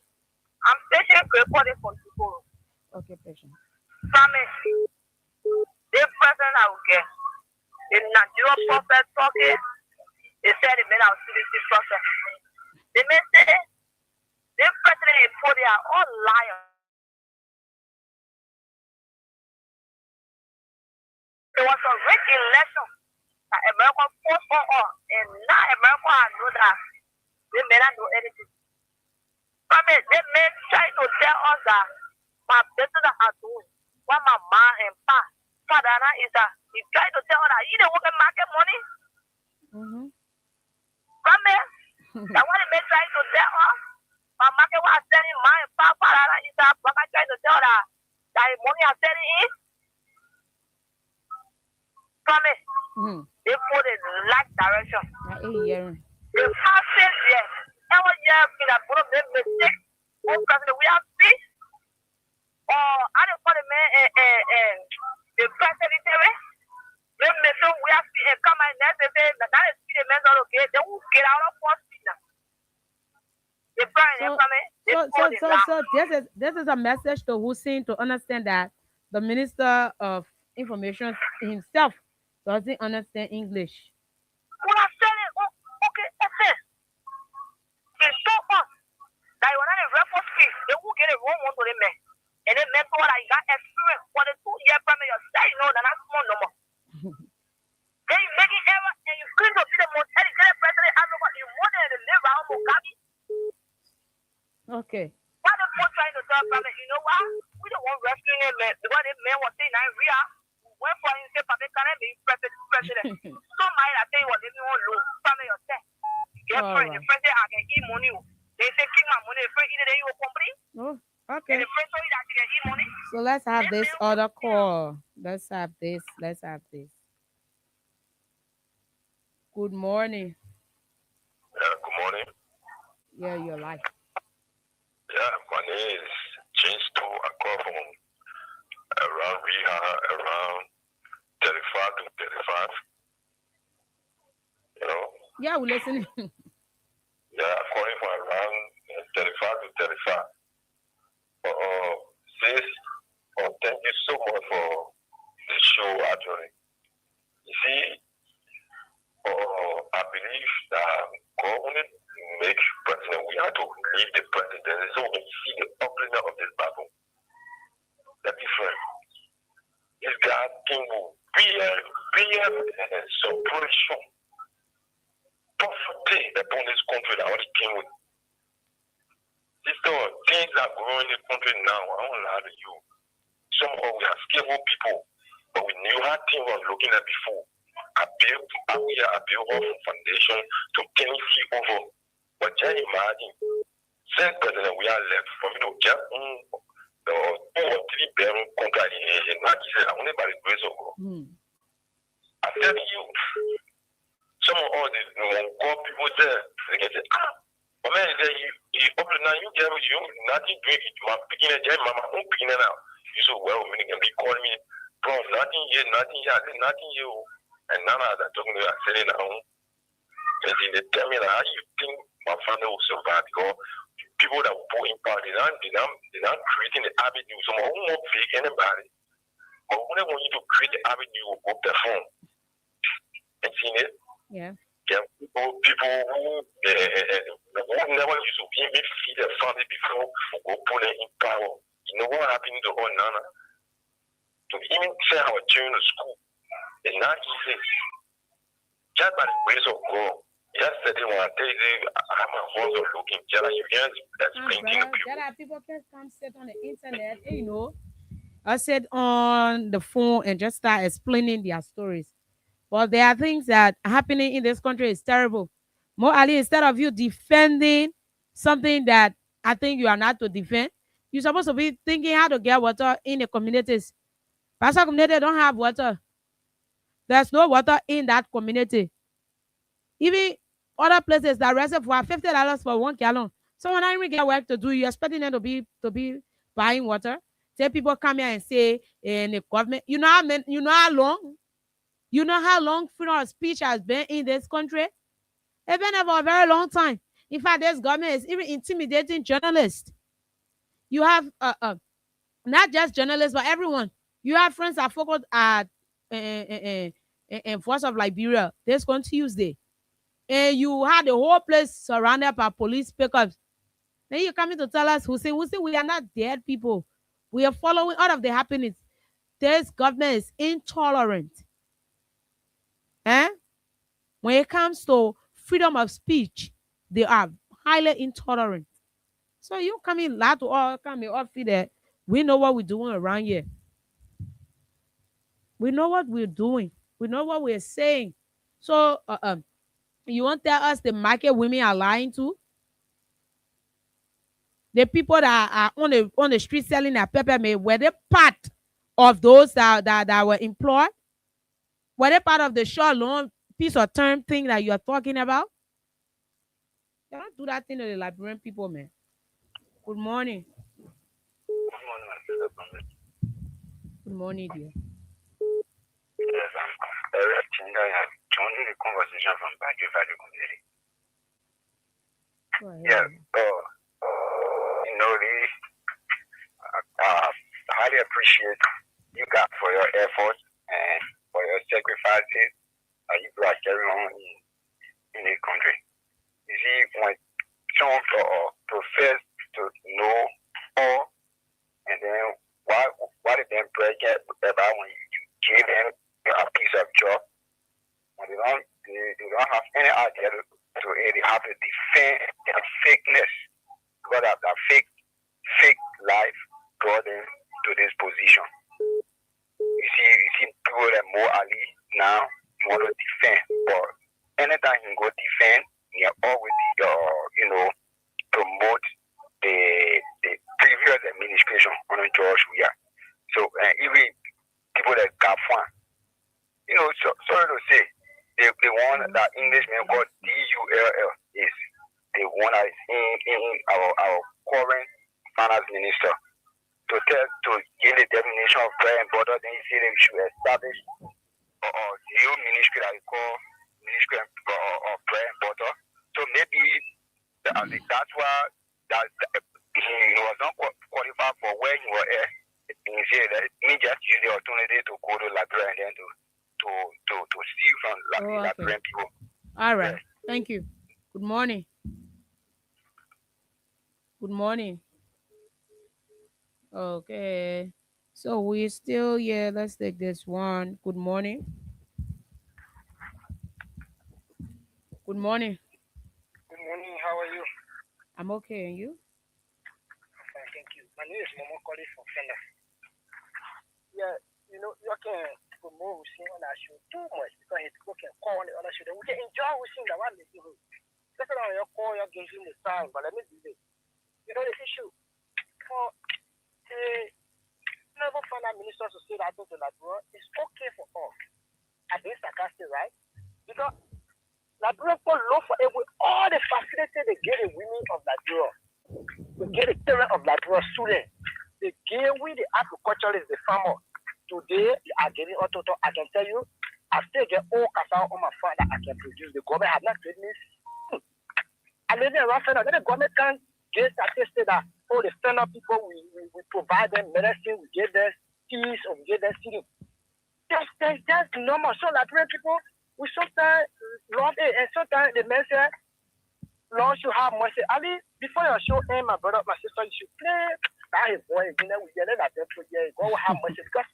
I'm patient recording for people. Okay, patient. Promise. The president I will get. The Nigerian prophet talking. They said the men are CDC prophet. They may say the president is for they are all liars. There was a rich election that America fought for all, and now America know that they may not know anything. Promise, they may try to tell us that my business are doing what my mom and father is that he tried to tell us that you don't work in market money. Promise, that what they may try to tell us, my market was selling my and father is that what I try to tell that money are selling in. Promise, they put in the right direction. The process, yes. Every year, we have put them mistake. We have peace. I don't call the man the president. They may say we have to come and let them say that is the men are okay. They will get out of hospital. So this is a message to Hussein to understand that the Minister of Information himself doesn't understand English. What I'm saying, okay, okay. They told us that you are not a record speech. They will get a wrong one to the men. And then men told that you got experience for the 2-year primary. You say, no, that's small no more. Then you make it error and you couldn't be the most educated president ever. You wanted to live around Mugabe. Okay. Why the boy trying to tell family, you know what? We don't want rescuing him, man. Because the man was saying, I'm real. When for him, say, Papa, can I be president? So my, I tell you what, they don't know. Family, you're saying. Get friend, the friend say, I can eat money. They say, keep my money. The friend eat it, you will complete. Oh, okay. And the friend told you that you can eat money. So let's have this other call. Let's have this. Good morning. Yeah, good morning. Yeah, your life. Yeah, my name is James Sto. I call from around Riha, around 35 to 35. You know? Yeah, we're listening. Yeah, I'm calling from around 35 to 35. Sis, thank you so much for the show, actually. You see, I believe that government makes president. We have to leave the president so we can see the upliftment of this battle. The difference. This guy can be suppression, poverty upon this country that already came with. Things are growing in the country now. I won't lie to you. Somehow we have skillful people, but we knew how things were looking at before. I built off a foundation to take it over. But just imagine, Since President we are left for me to get the 2 or 3 bedroom contract in not only by the grace of God. I tell you, some of all the people there, they get it. But man, you open now, you get you nothing doing it. My beginner, mama, I'm beginning now. You so well, meaning can be calling me, bro, nothing here, nothing you. And none of that talking to you, I said it now. And they tell me how you think my family will survive because people that were put in power, they're not creating the avenue. So I won't pick anybody. But when they want you to create the avenue, will perform. And seen it? Yeah. Yeah, people who never used to be able to feed their family before go put them in power. You know what happened to all Nana? To even send our children to school, it's not easy. Just by the grace of God. Yesterday when I tell you how my horse are looking, just like you just explaining to people. There are people can come sit on the internet, you know. I sit on the phone and just start explaining their stories. Well, there are things that are happening in this country is terrible. More Ali, instead of you defending something that I think you are not to defend, you're supposed to be thinking how to get water in the communities. Pastor community don't have water. There's no water in that community. Even other places that reserve for $50 for 1 gallon. So when I even get work to do, you're expecting them to be buying water. Say people come here and say in the government, you know how long? You know how long freedom of speech has been in this country? It's been for a very long time. In fact, this government is even intimidating journalists. You have not just journalists, but everyone. You have friends that focus at Voice of Liberia this Tuesday. And you had the whole place surrounded by police pickups. Then you're coming to tell us, Hussein, we are not dead people. We are following all of the happenings. This government is intolerant. When it comes to freedom of speech, they are highly intolerant. So you come in lot to all come in all feel that we know what we're doing around here. We know what we're doing. We know what we're saying. So you want to tell us the market women are lying to? The people that are on the street selling their peppermint, were they part of those that were employed? Were they part of the short loan piece of term thing that you're talking about? You don't do that thing to the Liberian people, man. Good morning. Good morning, dear. Yes, I'm joining the conversation from Badger Valley community. Yeah, you know, I highly appreciate you guys for your efforts and for your sacrifices you guys carry on in the country. You see, when some profess to know all, and then what did them break about when you give them a piece of job? When they don't have any idea to they have to defend their fakeness, because of that fake life brought them to this position. You see people like Mo Ali now want to defend, but anytime he go defend, he always promote the previous administration on George Weah. So even people like Gafwan, sorry to say, the one that Englishman called DULL is the one that is in our current finance minister. To give the definition of bread and butter, then he said they should establish the new ministry that we call Ministry of Bread and Butter. So maybe that's why he was not qualified for where he was at. He said that he just use the opportunity to go to Liberia and then to steal from Liberian people. All right. Thank you. Good morning. Good morning. Okay. So we're still here. Let's take this one. Good morning. Good morning. Good morning. How are you? I'm okay. And you? Fine, thank you. My name is Momo Colley from Fenda. Yeah, you can promote Hussein on our show too much because people can call on the other show. We can enjoy Hussein that one. That's why you call, you're giving the time, but let me do this. You know the issue. For never find a minister to say that to Liberia. It's okay for us. At least sarcastic, right? Because Liberia for look for it with all the facilities they give the women of Liberia. They give the children of Liberia students. They give with the agriculturalists, the farmer. Today, they are getting auto. I can tell you, I still get all cassava on my farm that I can produce. The government have not given me. I live in Rough. Then the government can get statistics that the stand up people, we provide them medicine, we give them fees, or we give them seeding. That's normal. So Liberian people, we sometimes love it, and sometimes the men say, Lord, you have mercy. Ali, before your show end, my brother, my sister, you should play that boy, you know, we get that God will have mercy because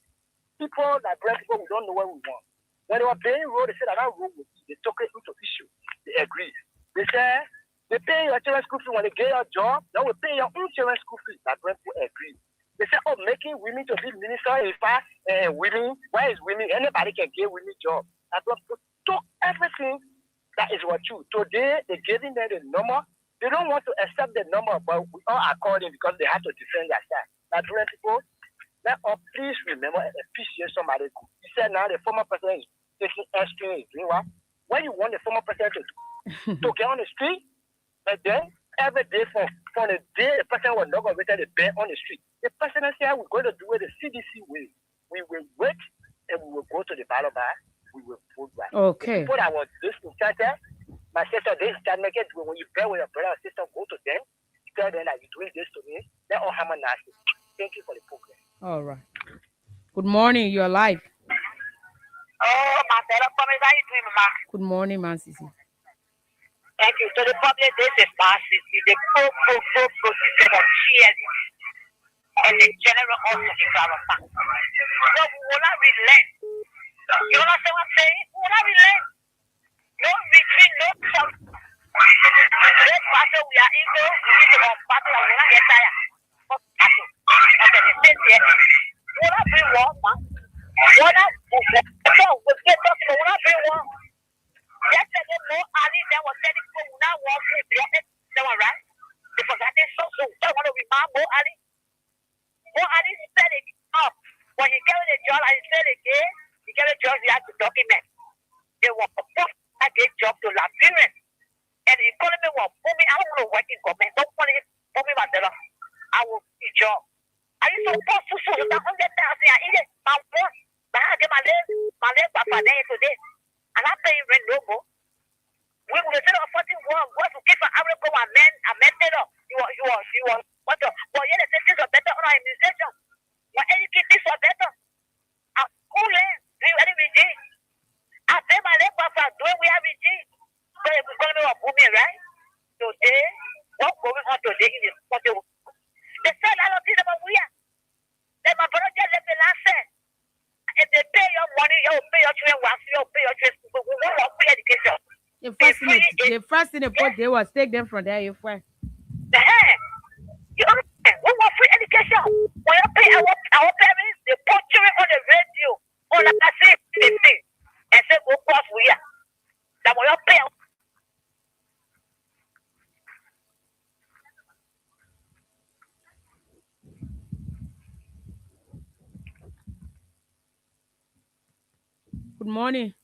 people, Liberian people, we don't know what we want. When they were paying road, they said that road would be, they took it into issue. They agreed. They said, they pay your children's school fee when they get your job, they will pay your own children's school fee. Liberian people agreed. They said, making women to be minister, in fact, women, where is women? Anybody can get women job. Liberian people took everything that is what you. Today, they're giving them the number. They don't want to accept the number, but we all according because they have to defend their side. Liberian people, let us please remember and appreciate somebody. He said now the former president is taking action, doing what? When you want the former president to get on the street, and then every day from the day the president was not going to wait the ban on the street, the president said we're going to do it the CDC way. We will wait and we will go to the ballot box. We will vote right. Okay. The people that was discontented, my sister, they start making it when you pray with your brother or sister, go to them, tell them that you're doing this to me. Let all have a nasty. Thank you for the program. All right. Good morning. You're live. Oh, Marcelo, how you doing, Mama? Good morning, man, Sisi. Thank you. So the problem this is Sisi. The system of cheers and the general also in our back. So we will not relent. You understand what I'm saying? We will not relent. No retreat, no self. This battle we are in, we need to battle and we will not get tired. Okay, the same here. We will not bring war, man. We will not get us, we will not bring war. Yesterday, no Ali then was telling people we now walk with the one, right? Because I think so. I want to remind Mo Ali. Mo Ali said it up. When he carried the job and he said it again, he carried the job, he had to document. They were supposed to have a job to Liberians. And the economy was booming. I don't want to work in government. Don't want to put me myself. I will be job. I used to post to so that 100,000 I eat it. My boss, but I get my leg back for day today. And I pay rent no more. We will instead of 41 go to keep an average go and men it up. You are what the well yeah the things are better on our administration. Well education is better. I'm cool do you any regime? I pay my leg back for doing we have regime. So if we're gonna be booming, right? Today, what's going on today in this country? They said I don't think about we are. Then my brother just left the last set. If they pay your money, you'll pay your children, you'll pay your children. We won't pay education. The first thing they put there was take them from there. You find. We want free education. When you pay our parents, they put children on the radio, on the same thing, and say go cross we are. That when you pay. Good morning.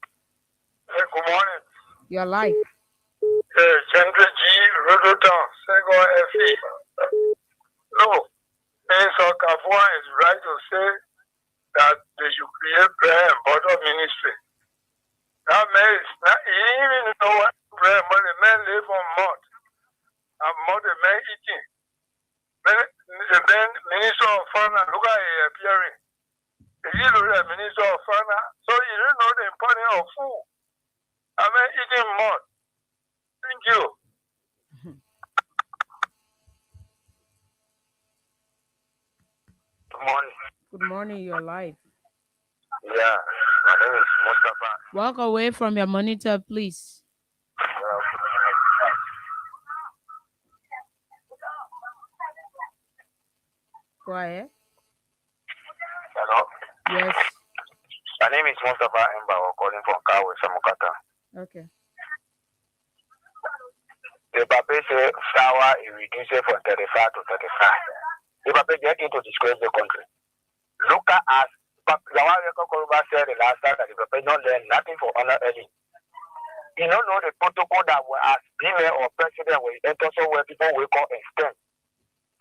Hey, good morning. You're live. Chandra G. Rodoton, Sego FE. No, Minister Kafua is right to say that they should create prayer and border ministry. That means that he even know what prayer, but the men live on mud. And mud the men eating. Then Minister of Finance, look at him appearing. He is the Minister of Finance, so he don't know the importance of food. I mean, eating mud. Thank you. Good morning. Good morning. You're live. Yeah, my name is Mustafa. Walk away from your monitor, please. Go ahead. Hello? Yes. My name is Mustafa Emba, calling from Kawe, Samukata. Okay. The Papa say flour is reduced from 35 to 35. The Papa get into disgrace the country. Look at us. Zawari Kokoruba said the last time that the Papa not learn nothing for honor early. You don't know the protocol that we as premier or president will enter somewhere people will come and stand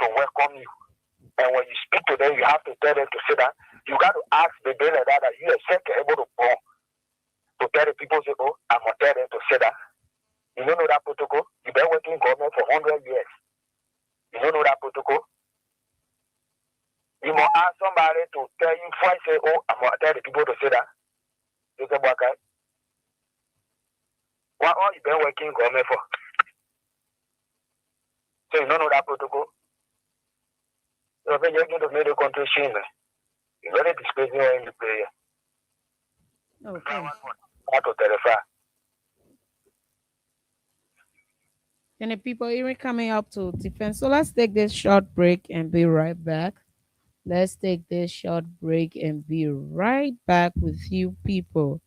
to welcome you. And when you speak to them, you have to tell them to sit down. You got to ask the day like that you are second able to go to tell the people, say, oh, I'm going to tell them to sit down. You don't know that protocol? You've been working government for 100 years. You don't know that protocol? You must ask somebody to tell you before I say, oh, I'm going to tell the people to sit down. You say, okay. What all you been working government for? So you don't know that protocol? You're going to make the country shame. You're very disgracing in the prayer. Okay. How to terrify. And the people even coming up to defense. So let's take this short break and be right back. Let's take this short break and be right back with you people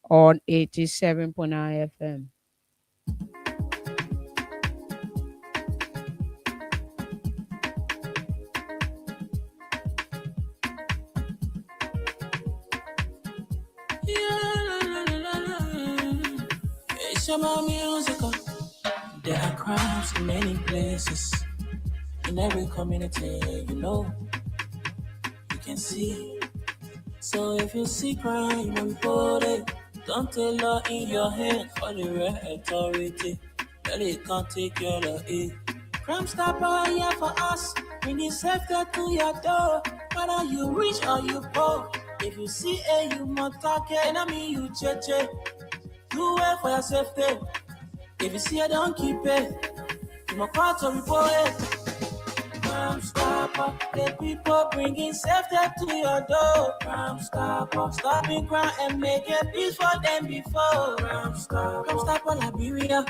on 87.9 FM. It's about music. There are crimes in many places. In every community, you can see. So if you see crime, report it. Don't take law in your hand for the right authority. Really can't take care of it. Crime Stopper here for us. Bringing safety to your door. Whether you rich or you poor. If you see you must talk it. Enemy you cheche. Do it for your safety. If you see don't keep it. You must call to report it. Crime Stopper, the people bringing safety to your door. Crime Stopper, stopping crime and making peace for them before. Crime Stopper, Liberia,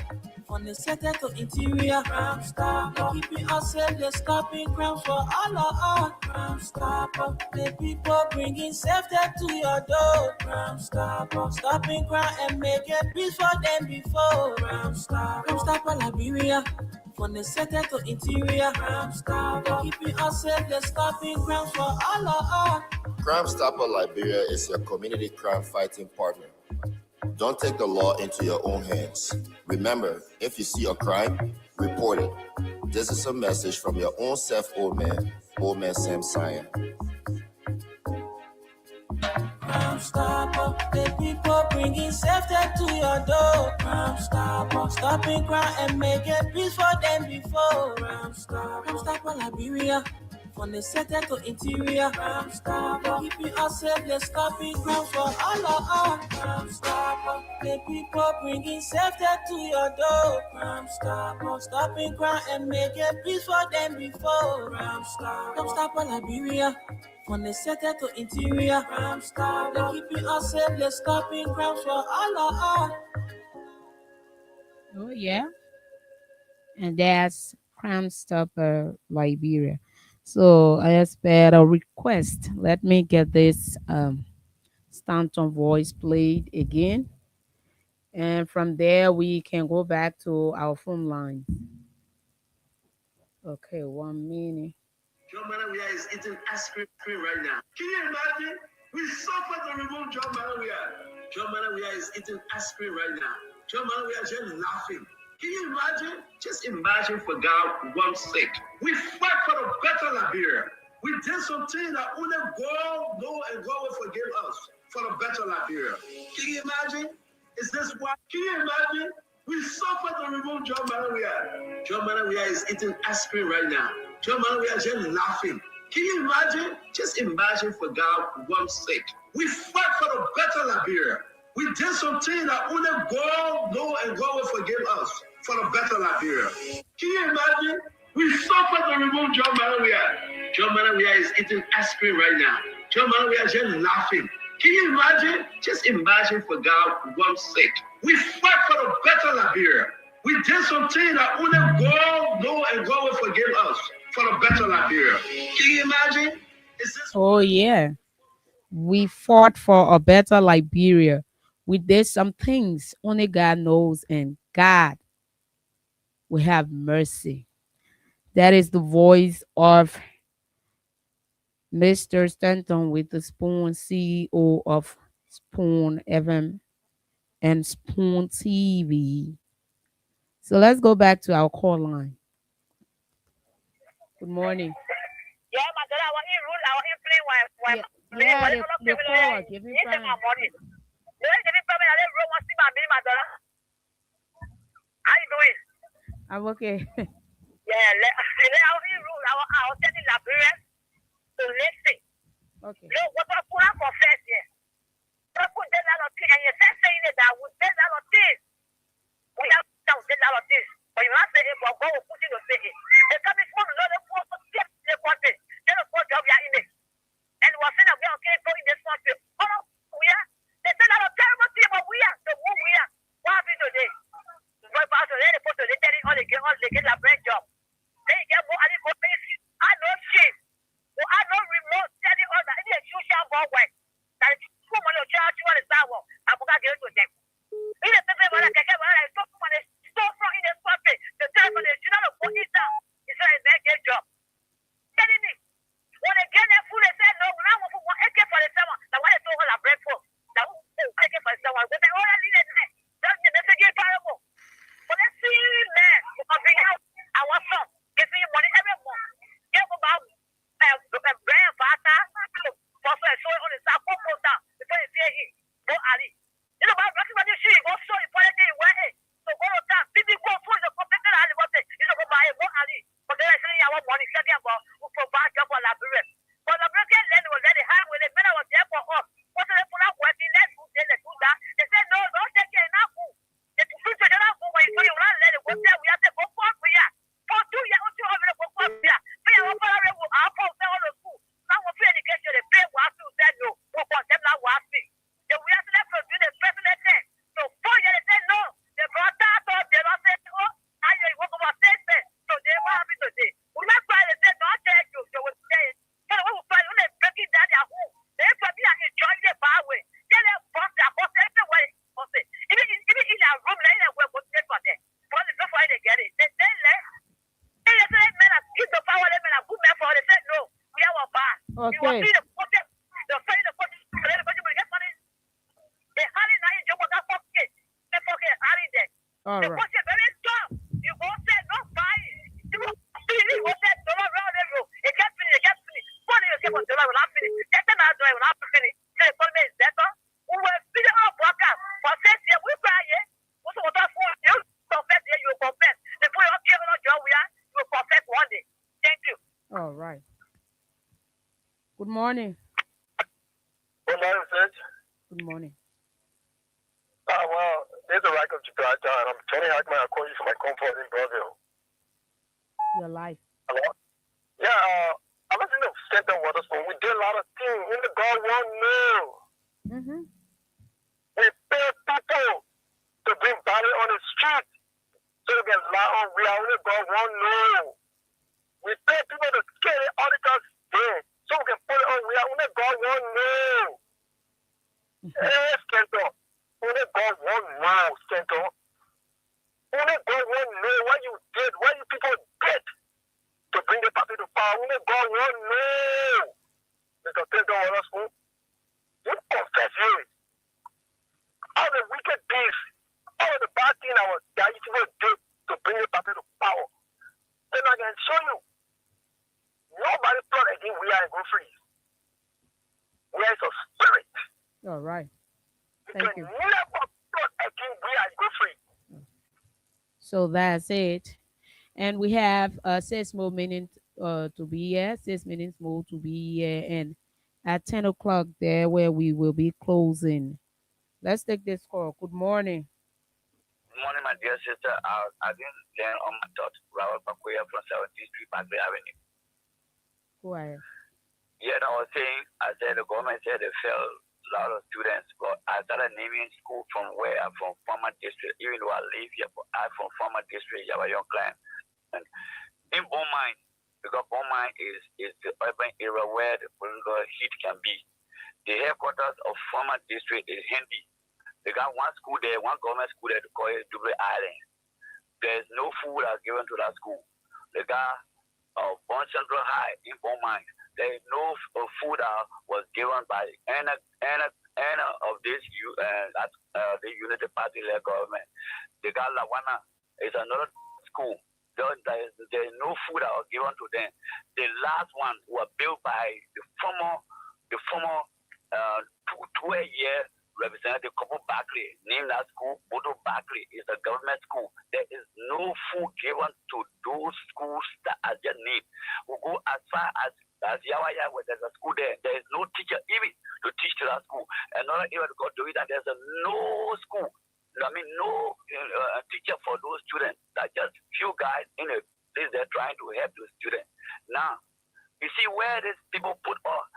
from the center to interior. Crime Stopper, keeping us safe, they're stopping crime for all of us. Crime Stopper, the people bringing safety to your door. Crime Stopper, stopping crime and making peace for them before. Crime Stopper, Liberia. From the center to interior, Crime Stopper, keeping us safe, they're stopping crime for all of us. Crime Stopper Liberia is your community crime fighting partner. Don't take the law into your own hands. Remember, if you see a crime, report it. This is a message from your own self, old man Sam Sion. Crime Stopper, the people bringing safety to your door. Crime Stopper, stopping crime and making peace for them before. Crime Stopper, Liberia, from the center to interior. Crime Stopper, keeping us safe, they're stopping crime for all of us. Crime Stopper, the people bringing safety to your door. Crime Stopper, stopping crime and making peace for them before. Crime Stopper, Liberia. From the center to interior, Crime Stopper, keeping us safe, they're stopping crime for all of us. Oh, yeah. And that's Crime Stopper Liberia. So I expect a request. Let me get this Stanton voice played again. And from there, we can go back to our phone lines. Okay, 1 minute. John Manawiya is eating ice cream right now. Can you imagine? We suffered to remove John Manawiya. John Manawiya is eating ice cream right now. John Manawiya is just laughing. Can you imagine? Just imagine for God one's sake. We fight for the better Liberia. We did something that only God knows and God will forgive us for the better Liberia. Can you imagine? Is this why? Can you imagine? We suffered to remove John Manawiya. John Manawiya is eating ice cream right now. John Manawiya is just laughing. Can you imagine? Just imagine for God one's sake. We fight for the better Liberia. We did something that only God knows and God will forgive us for the better Liberia. Can you imagine? We suffered to remove John Manawiya. John Manawiya is eating ice cream right now. John Manawiya is just laughing. Can you imagine? Just imagine for God one's sake. We fight for the better Liberia. We did something that only God knows and God will forgive us for the better Liberia. Can you imagine? Is this? Oh, yeah. We fought for a better Liberia. We did some things only God knows and God will have mercy. That is the voice of Mr. Stanton with the Spoon, CEO of Spoon FM and Spoon TV. So let's go back to our call line. Good morning. Yeah, my daughter, I want you rule, I want you play one. Yeah, the caller, give me my time. money. The way give me problem, I didn't want to see my daughter. How you doing? I'm okay. Yeah, I want you rule, I was telling Liberians to listen. Okay. Look, what I put out for first year. I put that lot of things, and you said saying it that we said that lot of things. We have done a lot of things. But you have to say it, but God will put you to say it. They come in from another poor, they want it. They don't want job, yeah, in it. And we're saying that we are okay, go in this country. Oh, no, we are. They said that a terrible thing, but we are. So who we are? What happened today? But pastor, they're supposed to tell all they get a brain job. They get more, and they go pay. I know shit. Well, I know remote telling all that. It's a social ball way. That is too much of charge, you want to start one. I'm going to get to them. In the paper, when I get so from in the country, the telephone is not a police down. It's a bad job. Telling me, when they get their food, they say, no, now we want AK-47. Now, why they don't hold a bread for? Now, AK-47. When they all lead at night, that's the message parable. But let's see, man, because we have our son giving you money every month. Give about brand butter, also a soy on the side, put down before you say it. Go Ali. You know, about what you see, also important thing, where so go to that, people go for the competitor, and what they, you know, buy go Ali. But then I say, I want money, second about who provide job for Liberia. But the American land was very high when the men was there for us. What they put out working, let's do that. They said, no, don't take it enough. They put it enough when you run, let it go there. We have to go for it. For 2 years, also, I'm going to go for it. Pay our salary, our post, all the school. Now, we're paying education, they pay what to say no. We're going to them now, what to. Then we have to let produce the president there. So 4 years, they said no. They brought that up, they don't say, oh, I want to say that. So they were happy to say. We not try to say, don't take you. So we're saying, so we will try to break it down their home. They probably are enjoying the bar way. They let boss their boss everywhere. Even in their room, they let work with them for them. But before they get it, they let. They say, men are keep the power, they men are good men for it. They said, no, we have a bar. Okay. You will see the project, the fight, the project, will get money. They hurry now in job with that pocket. They pocket hurry there. All The right. pocket very tough. You go say, no, buy it. You go see, you go say, $1 round the road. It gets finished. What do you say for $1 will not finish? That's another will not finish. The economy is better. We will feed our workers. For 6 years, we cry here. What's the water for? You confess here, you confess. The boy up here, no job, we are. You will confess one day. Thank you. All right. Good morning. Good morning, Sid. Good morning. Well, this is the Rack of Gibraltar, and I'm Tony Hackman. I call you from my comfort in Brazil. Your life. Hello? Yeah, I was in the center of Waterspoon. We did a lot of things. We the God one know. Mm-hmm. We pay people to bring body on the street so they can lie on. We are only God one know. We pay people to scale the articles there so we can put it on. We are only God one know. Yes, Kento. Only God one know, Kento. Only God one know what you did, what you people did to bring the party to power. Only God one know. Mr. President Wallace, you confess it. All the wicked deeds, all the bad things that you people did to bring the party to power. Then I can show you. Nobody plot against we are go free. We are a spirit. All right. You Thank can you. never plot against we are go free. So that's it. And we have 6 more minutes to be here, 6 minutes more to be here. And at 10 o'clock there where we will be closing. Let's take this call. Good morning. Good morning, my dear sister. I didn't learn on my thoughts. Robert Pakoya from 17th Street, Madrid Avenue. Go ahead. Yeah, I said the government said they failed a lot of students, but I started naming school from where I'm from, former district, even though I live here, but I'm from former district, Java Young Clan. And in Beaumont, because Beaumont is the urban area where the political heat can be. The headquarters of former district is Hindi. They got one school there, one government school there to call it Dubai Island. there's no food that's given to that school. The guy of Bond Central High in Beaumont, there is no food that was given by any of this the Unity Party-led government. The guy Lawana is another school. There is no food that was given to them. The last one was built by the former 12-year representative Couple Barkley, named that school Bodo Barkley. It's a government school. There is no food given to those schools that are just need. We go as far as Yawaya, where there's a school there. There is no teacher even to teach to that school. Another area to go do it, and there's no school. No teacher for those students. That just few guys in a place they're trying to help those students. Now, you see where these people put all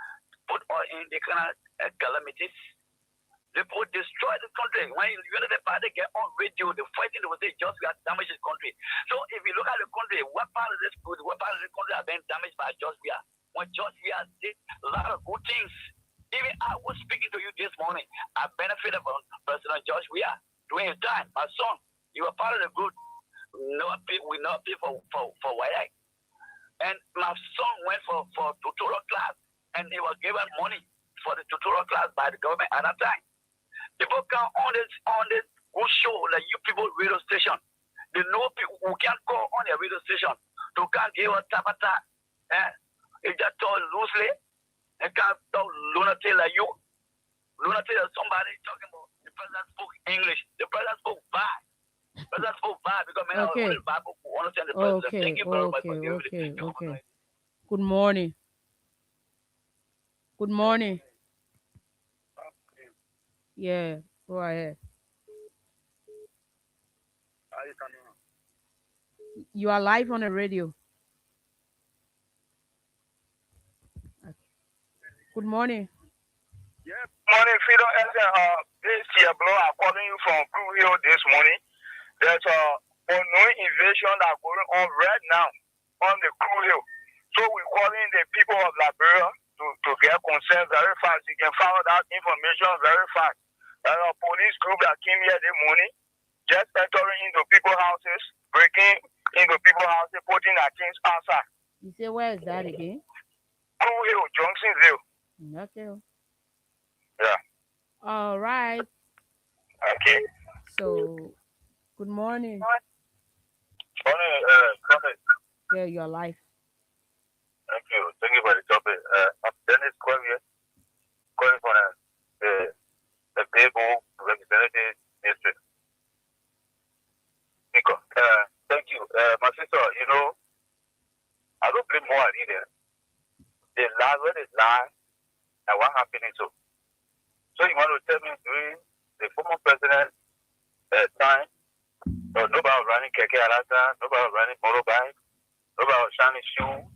in the kind of calamities. They will destroy the country. When the Unity Party get on radio, the fighting they will say just we have damaged the country. So if you look at the country, what part of this country have been damaged by Just We Are? When Just We Are did a lot of good things. Even I was speaking to you this morning. I benefited from President Just We Are during his time. My son, you were part of the group. We not pay for YI. And my son went for tutorial class, and he was given money for the tutorial class by the government at that time. People come on this good show, like you people radio station. They know people who can call on their radio station to can give a tapata. If they talk loosely, they can't talk lunatic like you. Lunatic is somebody talking about the president spoke English. The president spoke bad. The president spoke bad because men are really bad who understand the president. Thank you very much for giving me the Okay. Good morning. Good morning. Yeah, go ahead. You are live on the radio. Okay. Good morning. Yeah, morning, Freedom FM. This here, bro, I'm calling you from Crew Hill this morning. There's a unknown invasion that's going on right now on the Crew Hill. So we're calling the people of Liberia to get consent very fast. You can find out information very fast. There's a police group that came here this morning, just entering into people's houses, breaking into people's houses, putting their things outside. You say where is that again? Crew Hill, Johnsonville. Okay. Yeah. All right. Okay. So, good morning. Morning, Yeah, you're live. Thank you. Thank you for the topic. I'm Dennis Quavier, calling for the People Representative District. Thank you. My sister, I don't blame more either. They lie when they lie, and what happened is so. So you want to tell me during the former president time, nobody was running Keke Alata, nobody was running motorbike, nobody was shining shoes.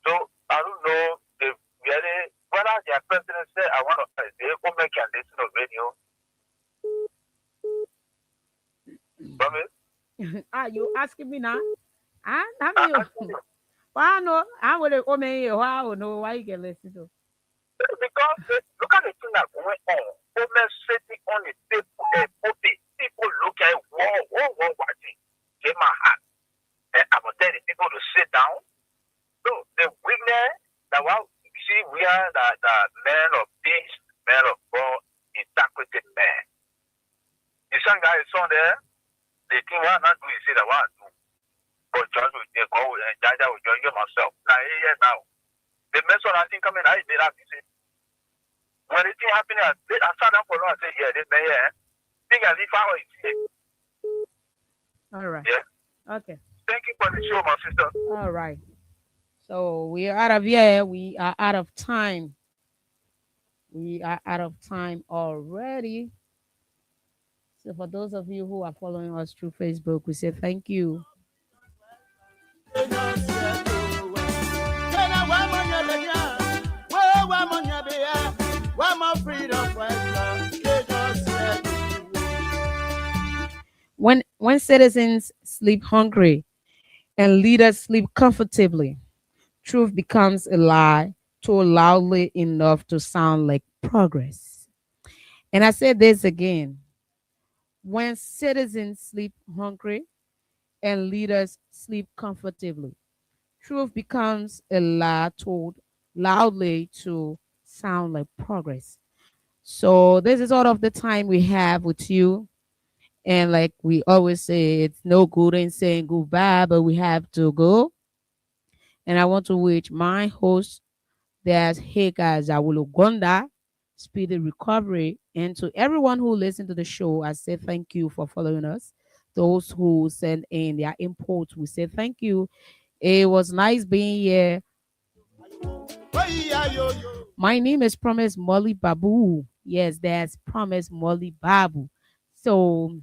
So I don't know if really whether their president said I want to they go make and listen to radio. You asking me now? I know. I would have come here. I don't know why you can listen to. Because look at the thing that going on. Women sitting on the table, people look at whoa, watching. Take my hand. And I'm going to tell the people to sit down. So the weakness that we are the men of peace, men of God, integrity men. The some guy is on there, they think what not do is say that what do. But just with the go and Jaja will join you myself. Now. The mess on I think coming, I did have to say. When it happened, I sat down for long and said, yeah, this man here. Think as if I was here. All right. Yeah. Okay. Thank you for the show, my sister. All right. So we are out of here. We are out of time. We are out of time already. So for those of you who are following us through Facebook, we say thank you. When citizens sleep hungry and leaders sleep comfortably, truth becomes a lie told loudly enough to sound like progress. And I say this again. When citizens sleep hungry and leaders sleep comfortably. Truth becomes a lie told loudly to sound like progress. So this is all of the time we have with you. And like we always say, it's no good in saying goodbye, but we have to go. And I want to wish my host, there's Heka Zawulugonda, speedy recovery. And to everyone who listened to the show, I say thank you for following us. Those who send in their input, we say thank you. It was nice being here. My name is Promise Molly Babu. Yes, that's Promise Molly Babu. So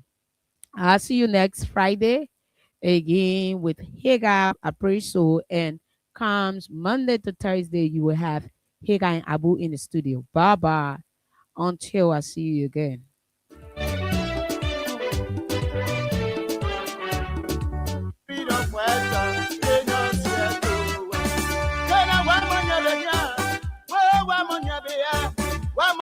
I'll see you next Friday again with Hagar Appraisal, and comes Monday to Thursday you will have Hagar and Abu in the studio. Bye bye. Until I see you again.